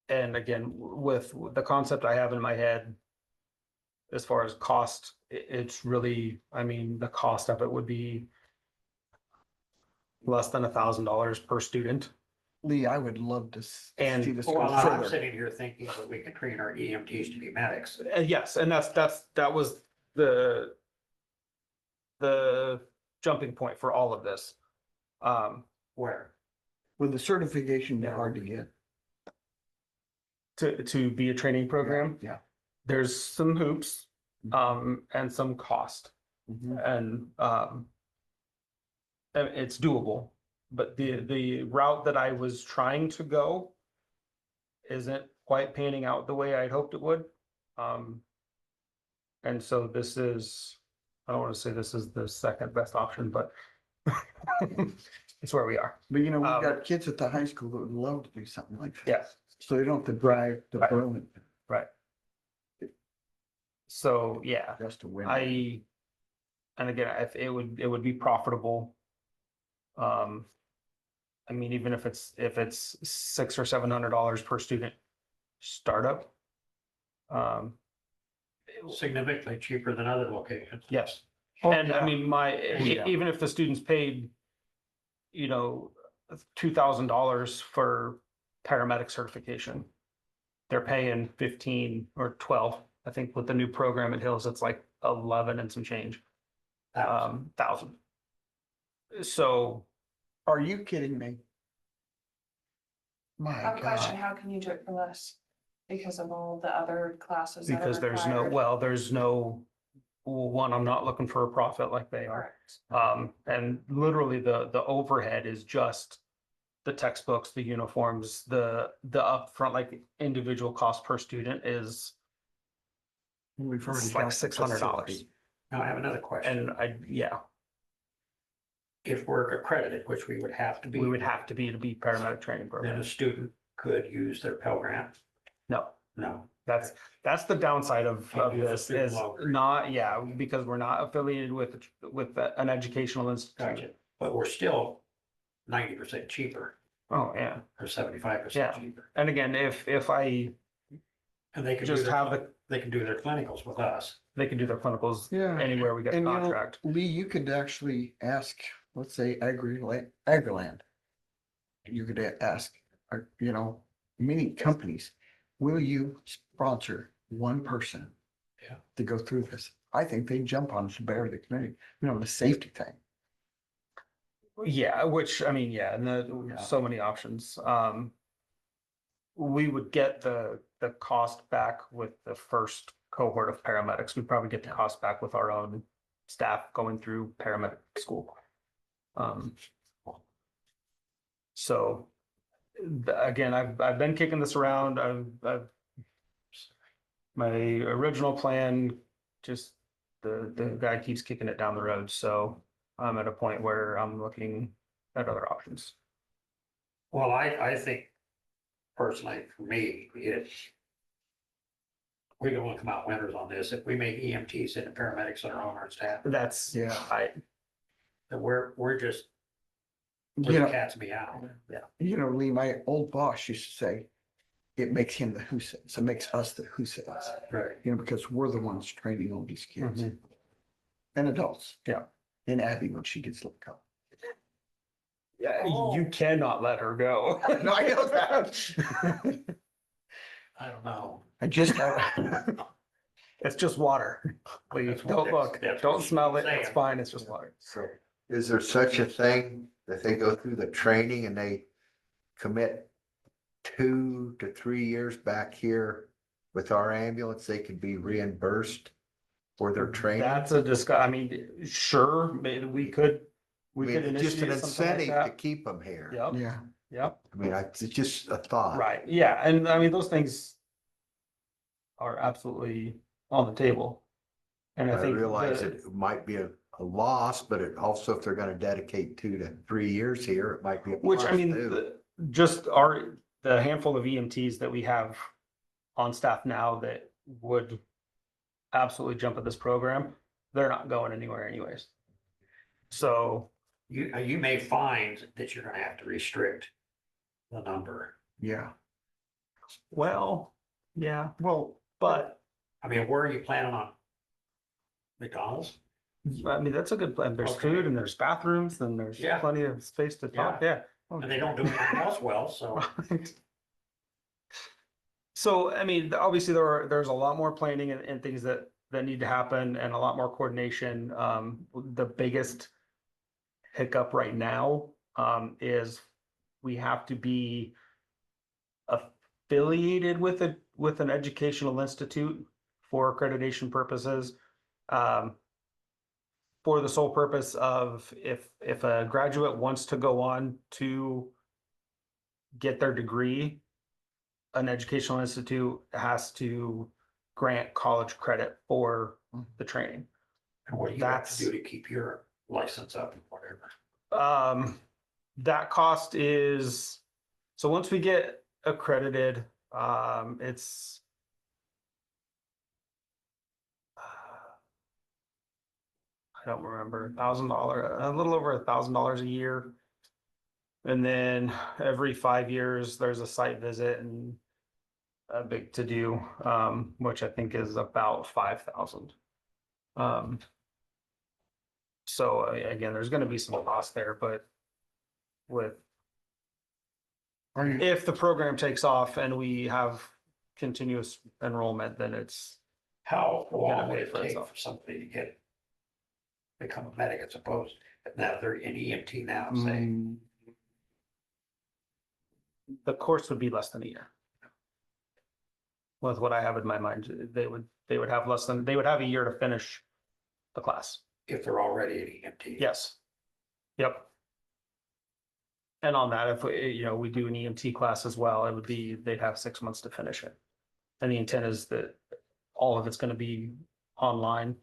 And again, with the concept I have in my head, as far as cost, it's really, I mean, the cost of it would be less than $1,000 per student. Lee, I would love to And- see this Well, go I'm further. sitting here thinking that we can train our EMTs to be medics. Yes, and that was the jumping point for all of this. Where? With the certification, they're hard to get. To be a training program, Yeah. there's some hoops, and some cost. Mhm. And it's doable, but the route that I was trying to go isn't quite panning out the way I'd hoped it would. And so this is, I don't want to say this is the second best option, but it's where we are. But you know, we've got kids at the high school that would love to do something like that. Yes, So they don't have to drive to Right. Burlington right. So, yeah, just to win. and again, it would be profitable. I mean, even if it's $600 or $700 per student startup. Significantly cheaper than other locations. Yes, Oh, and I yeah. mean, yeah. even if the students paid, you know, $2,000 for paramedic certification, they're paying 15 or 12. I think with the new program at Hills, it's like 11 and some change, thousand. So, Are you kidding me? I My have a question, God. how can you do it for less? Because of all the other classes that are because there's no, required? well, there's no, one, I'm not looking for a profit like they are. And literally the overhead is just the textbooks, the uniforms, the upfront, like individual cost per student is We've already it's like got the $600. facility. Now I have another question. And yeah, If we're accredited, which we would have to be. we would have to be paramedic training Then program. a student could use their Pell Grant. No, No. that's the downside of Can't use a this student is loan. not, yeah, because we're not affiliated with an educational institution. Gotcha. But we're still 90% cheaper Oh, yeah. or 75% Yeah. cheaper. And again, if I And they can just have they can do their clinicals with us. they can do their clinicals Yeah. anywhere we get a And you know, contract. Lee, you could actually ask, let's say, Agriland. You could ask, you know, many companies, will you sponsor one person? Yeah. To go through this? I think they jump on to bear the community, you know, the safety thing. Yeah, which, I mean, yeah, and Yeah. so many options. We would get the cost back with the first cohort of paramedics. We'd probably get the cost back with our own staff going through paramedic school. So again, I've been kicking this around. I've my original plan, just the guy keeps kicking it down the road. So I'm at a point where I'm looking at other options. Well, I think personally, for me, we don't want to come out winners on this. If we make EMTs and paramedics that are on our staff, That's, Yeah. then we're just, You the know, cat's meow. you know, Lee, my old boss used to say, it makes him the who says, so it makes us the who says, Right. you know, because we're the ones training all these kids. And adults. Yeah. And Abby when she gets let go. Yeah, Oh. you cannot let her go. No, I know that. I don't know. I just have, It's just water. Please, That's what- don't look, that's what don't she smell was it. It's saying. fine. It's just water. So is there such a thing that they go through the training and they commit 2 to 3 years back here with our ambulance, they could be reimbursed for their training? That's a I mean, sure, maybe we could I mean, it's just an initiate something like incentive to that. keep them here. Yep, yeah, yep, I mean, it's just a thought. right, yeah, and I mean, those things are absolutely on the table. And I I think realize the- it might be a loss, but it also, if they're gonna dedicate 2 to 3 years here, it might be a which I plus mean, too. just the handful of EMTs that we have on staff now that would absolutely jump at this program, they're not going anywhere anyways. So, You may find that you're gonna have to restrict the number. yeah. well, yeah, Well, but I mean, where are you planning on? McDonald's? I mean, that's a good plan. There's Okay. food and there's bathrooms and there's Yeah. plenty of space to talk. Yeah. And they don't do anything else well, so. Right. So, I mean, obviously there's a lot more planning and things that need to happen and a lot more coordination. The biggest hiccup right now, is we have to be affiliated with an educational institute for accreditation purposes. For the sole purpose of if a graduate wants to go on to get their degree, an educational institute has to grant college credit for the training. And what do you have to do to keep your license up and whatever? That cost is, so once we get accredited, it's I don't remember, $1,000, a little over $1,000 a year. And then every 5 years, there's a site visit and a big to do, which I think is about 5,000. So again, there's gonna be some cost there, but if the program takes off and we have continuous enrollment, then it's How long would pay it for take itself. for somebody to become a medic, I suppose? Now they're an EMT now, Mm. say. The course would be less than a year. With what I have in my mind, they would have they would have a year to finish the class. If they're already an EMT. Yes. Yep. And on that, if we do an EMT class as well, it would be, they'd have 6 months to finish it. And the intent is that all of it's gonna be online,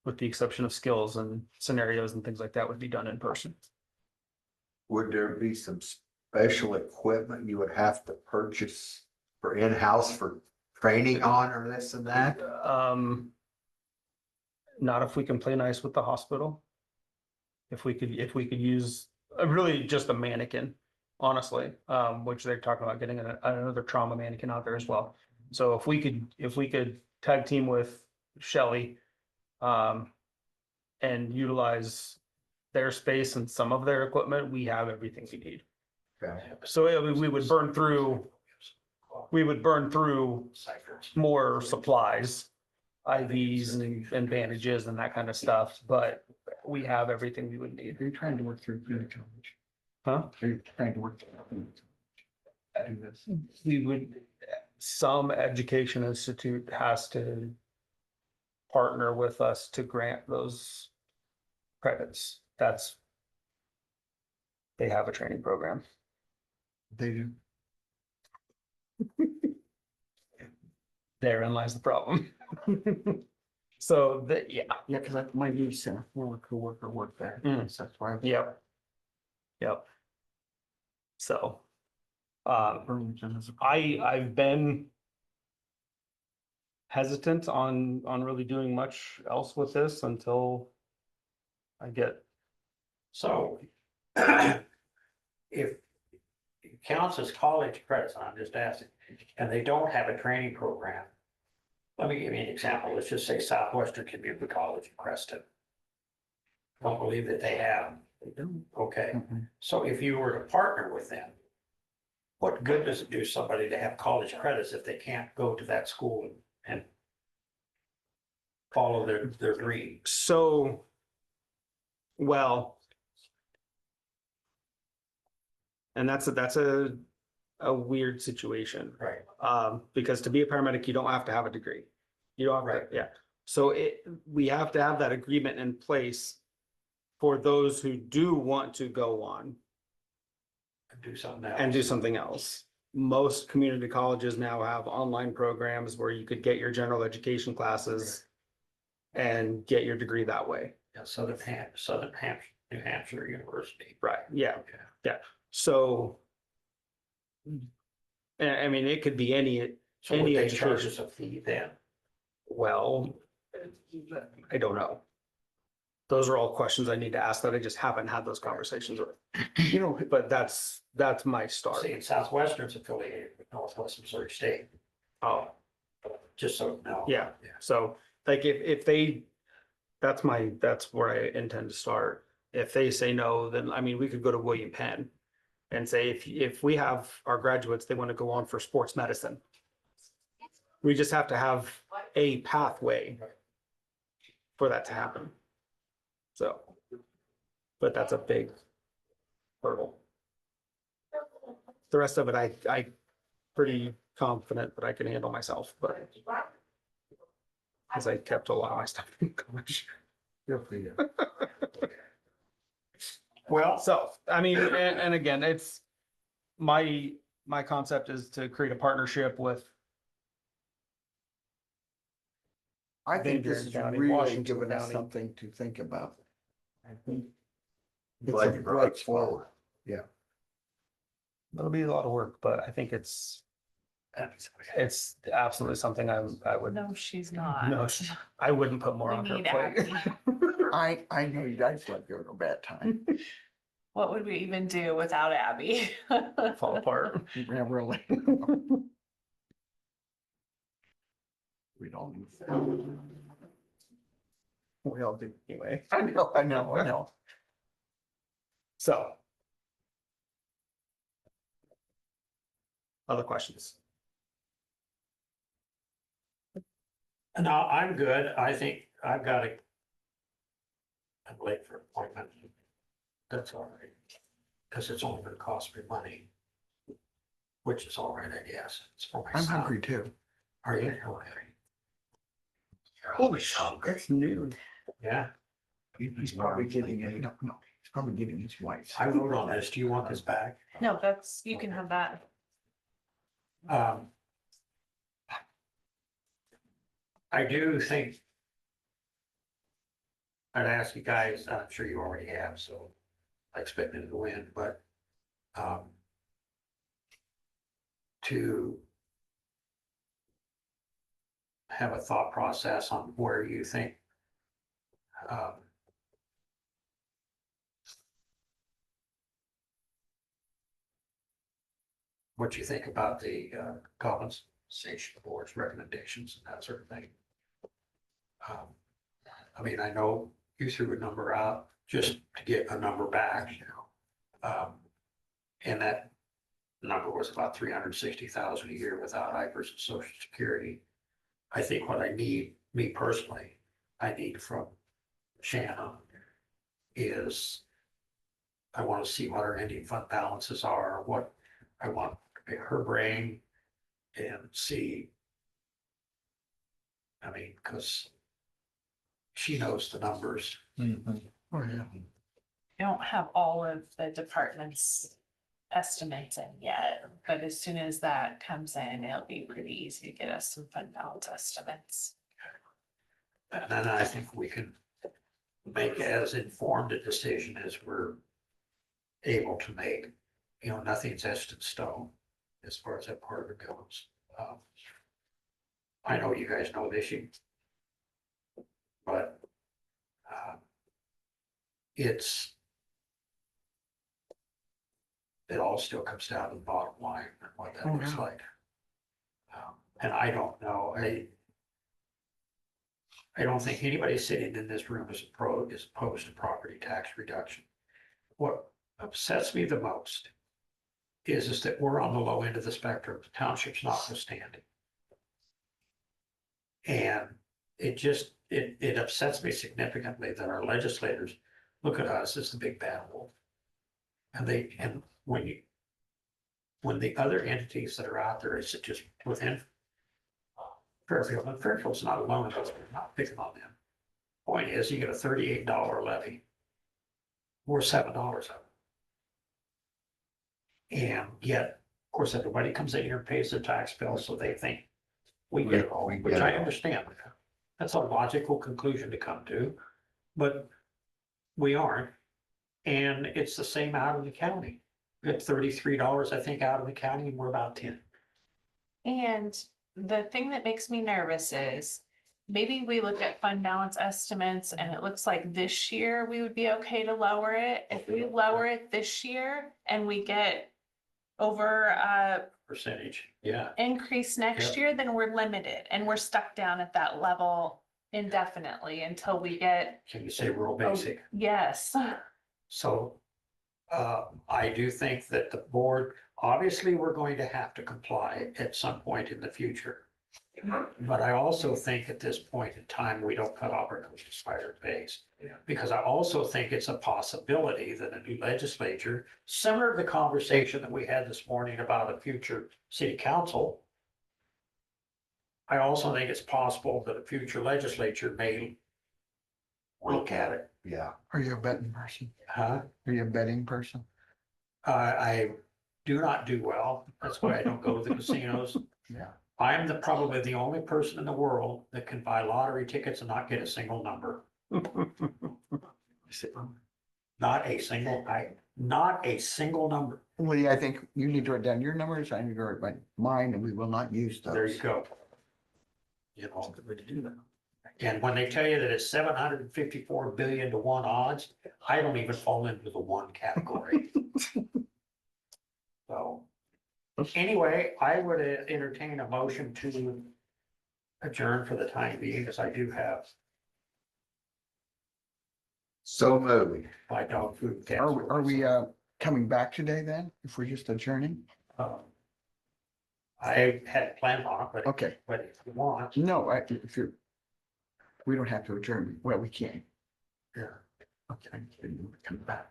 with the exception of skills and scenarios and things like that would be done in person. Would there be some special equipment you would have to purchase for in-house for training on or this and that? Not if we can play nice with the hospital. If we could use really just a mannequin, honestly, which they're talking about getting another trauma mannequin out there as well. So if we could tag team with Shelley, and utilize their space and some of their equipment, we have everything we need. Okay. So we would burn through more supplies, IVs and bandages and that kind of stuff, but we have everything we would need. Are you trying to work through community college? Huh? Are you trying to work through do this? Some education institute has to partner with us to grant those credits. They have a training program. They do. Therein lies the problem. So yeah. Yeah, because my niece, former coworker worked there. Mm. So that's why. Yep. So, Burlington is. I've been hesitant on really doing much else with this until I get. So if it counts as college credits, and I'm just asking, and they don't have a training program. Let me give you an example. Let's just say Southwestern Community College in Creston. Don't believe that they have They do. Okay, Mhm. so if you were to partner with them, what good does it do somebody to have college credits if they can't go to that school and follow their dream? So, well, and that's a weird situation. Right. Because to be a paramedic, you don't have to have a degree. You don't have Right. to, yeah. So we have to have that agreement in place for those who do want to go on Do something else. and do something else. Most community colleges now have online programs where you could get your general education classes and get your degree that way. Yeah, Southern Hampshire, New Hampshire University. Right, yeah, Okay. yeah. So I mean, it could be any So would they charge education. us a fee then? Well, I don't know. Those are all questions I need to ask that I just haven't had those conversations with. You know, But that's my start. See, Southwestern's affiliated with Northwest Missouri State, Oh, just so you know. yeah. So like if they, that's where I intend to start. If they say no, then I mean, we could go to William Penn and say, if we have our graduates, they want to go on for sports medicine. We just have to have a pathway for that to happen. So, but that's a big hurdle. The rest of it, I pretty confident that I can handle myself, but because I kept a lot of my stuff in college. good for you. Well, So, I mean, and again, it's my concept is to create a partnership with I think Van this Buren is County, really Washington giving us County. something to think about. I think it's Glad a you brought bright it forward. forward. Yeah. It'll be a lot of work, but I think it's absolutely something I would, No, she's not. no, I wouldn't put more We on her need plate. Abby. I know you guys like giving a bad time. What would we even do without Abby? Fall apart. Yeah, really. We don't. We all do anyway. I know. So. Other questions? no, I'm good. I think I've got to. I'm late for an appointment. That's all right. Because it's only gonna cost me money. Which is all right, I guess. It's for my I'm son. hungry too. Are you? Okay. Holy shit, it's noon. Yeah, He's probably getting it. No, he's probably getting his wife. I wrote on this. Do you want this back? No, you can have that. I do think. I'd ask you guys, I'm sure you already have, so I expect it to win, but. To. Have a thought process on where you think. What you think about the compensation board's recommendations and that sort of thing. I mean, I know you threw a number out just to get a number back, you know. And that number was about 360,000 a year without IFRS and Social Security. I think what I need, me personally, I need from Shannon is I want to see what our ending fund balances are, what I want to pick her brain and see. I mean, because she knows the numbers. Oh, yeah. I don't have all of the department's estimates in yet, but as soon as that comes in, it'll be pretty easy to get us some fund balance estimates. And then I think we can make as informed a decision as we're able to make. You know, nothing's etched in stone as far as that part of it goes. I know you guys know this, but it all still comes down to the bottom line and what that looks yeah. like. And I don't know, I don't think anybody sitting in this room is opposed to property tax reduction. what upsets me the most is that we're on the low end of the spectrum, the township's notwithstanding. And it upsets me significantly that our legislators look at us as the big bad wolf. And when the other entities that are out there, is just within Fairfield, and Fairfield's not alone, we're not picking on them. Point is, you get a $38 levy. We're $7 of it. And yet, of course, everybody comes in here and pays their tax bill, so they think we get it all, We which get I it all. understand. That's a logical conclusion to come to, but we aren't. And it's the same out of the county. We have $33, I think, out of the county, and we're about 10. And the thing that makes me nervous is maybe we look at fund balance estimates and it looks like this year we would be okay to lower it. If we lower it this year and we get over Percentage, yeah. increase next Yep. year, then we're limited and we're stuck down at that level indefinitely until we get. Can you say rural basic? Yes. So I do think that the board, obviously, we're going to have to comply at some point in the future. But I also think at this point in time, we don't cut off our nose to spite our face. Because I also think it's a possibility that a new legislature, similar to the conversation that we had this morning about a future city council. I also think it's possible that a future legislature may look at it. Yeah. Are you a betting person? Huh? Are you a betting person? I do not do well. That's why I don't go to the casinos. Yeah. I am probably the only person in the world that can buy lottery tickets and not get a single number. Not a single number. Well, yeah, I think you need to write down your numbers, I need to write mine, and we will not use those. There you go. You know, good way to do that. And when they tell you that it's 754 billion to 1 odds, I don't even fall into the 1 category. So, anyway, I would entertain a motion to adjourn for the time being, because I do have So moved. my dog food. Are we coming back today then, if we're just adjourning? I had planned on it, Okay, but if you want, no, if you're, we don't have to adjourn, well, we can. yeah. Okay, come back.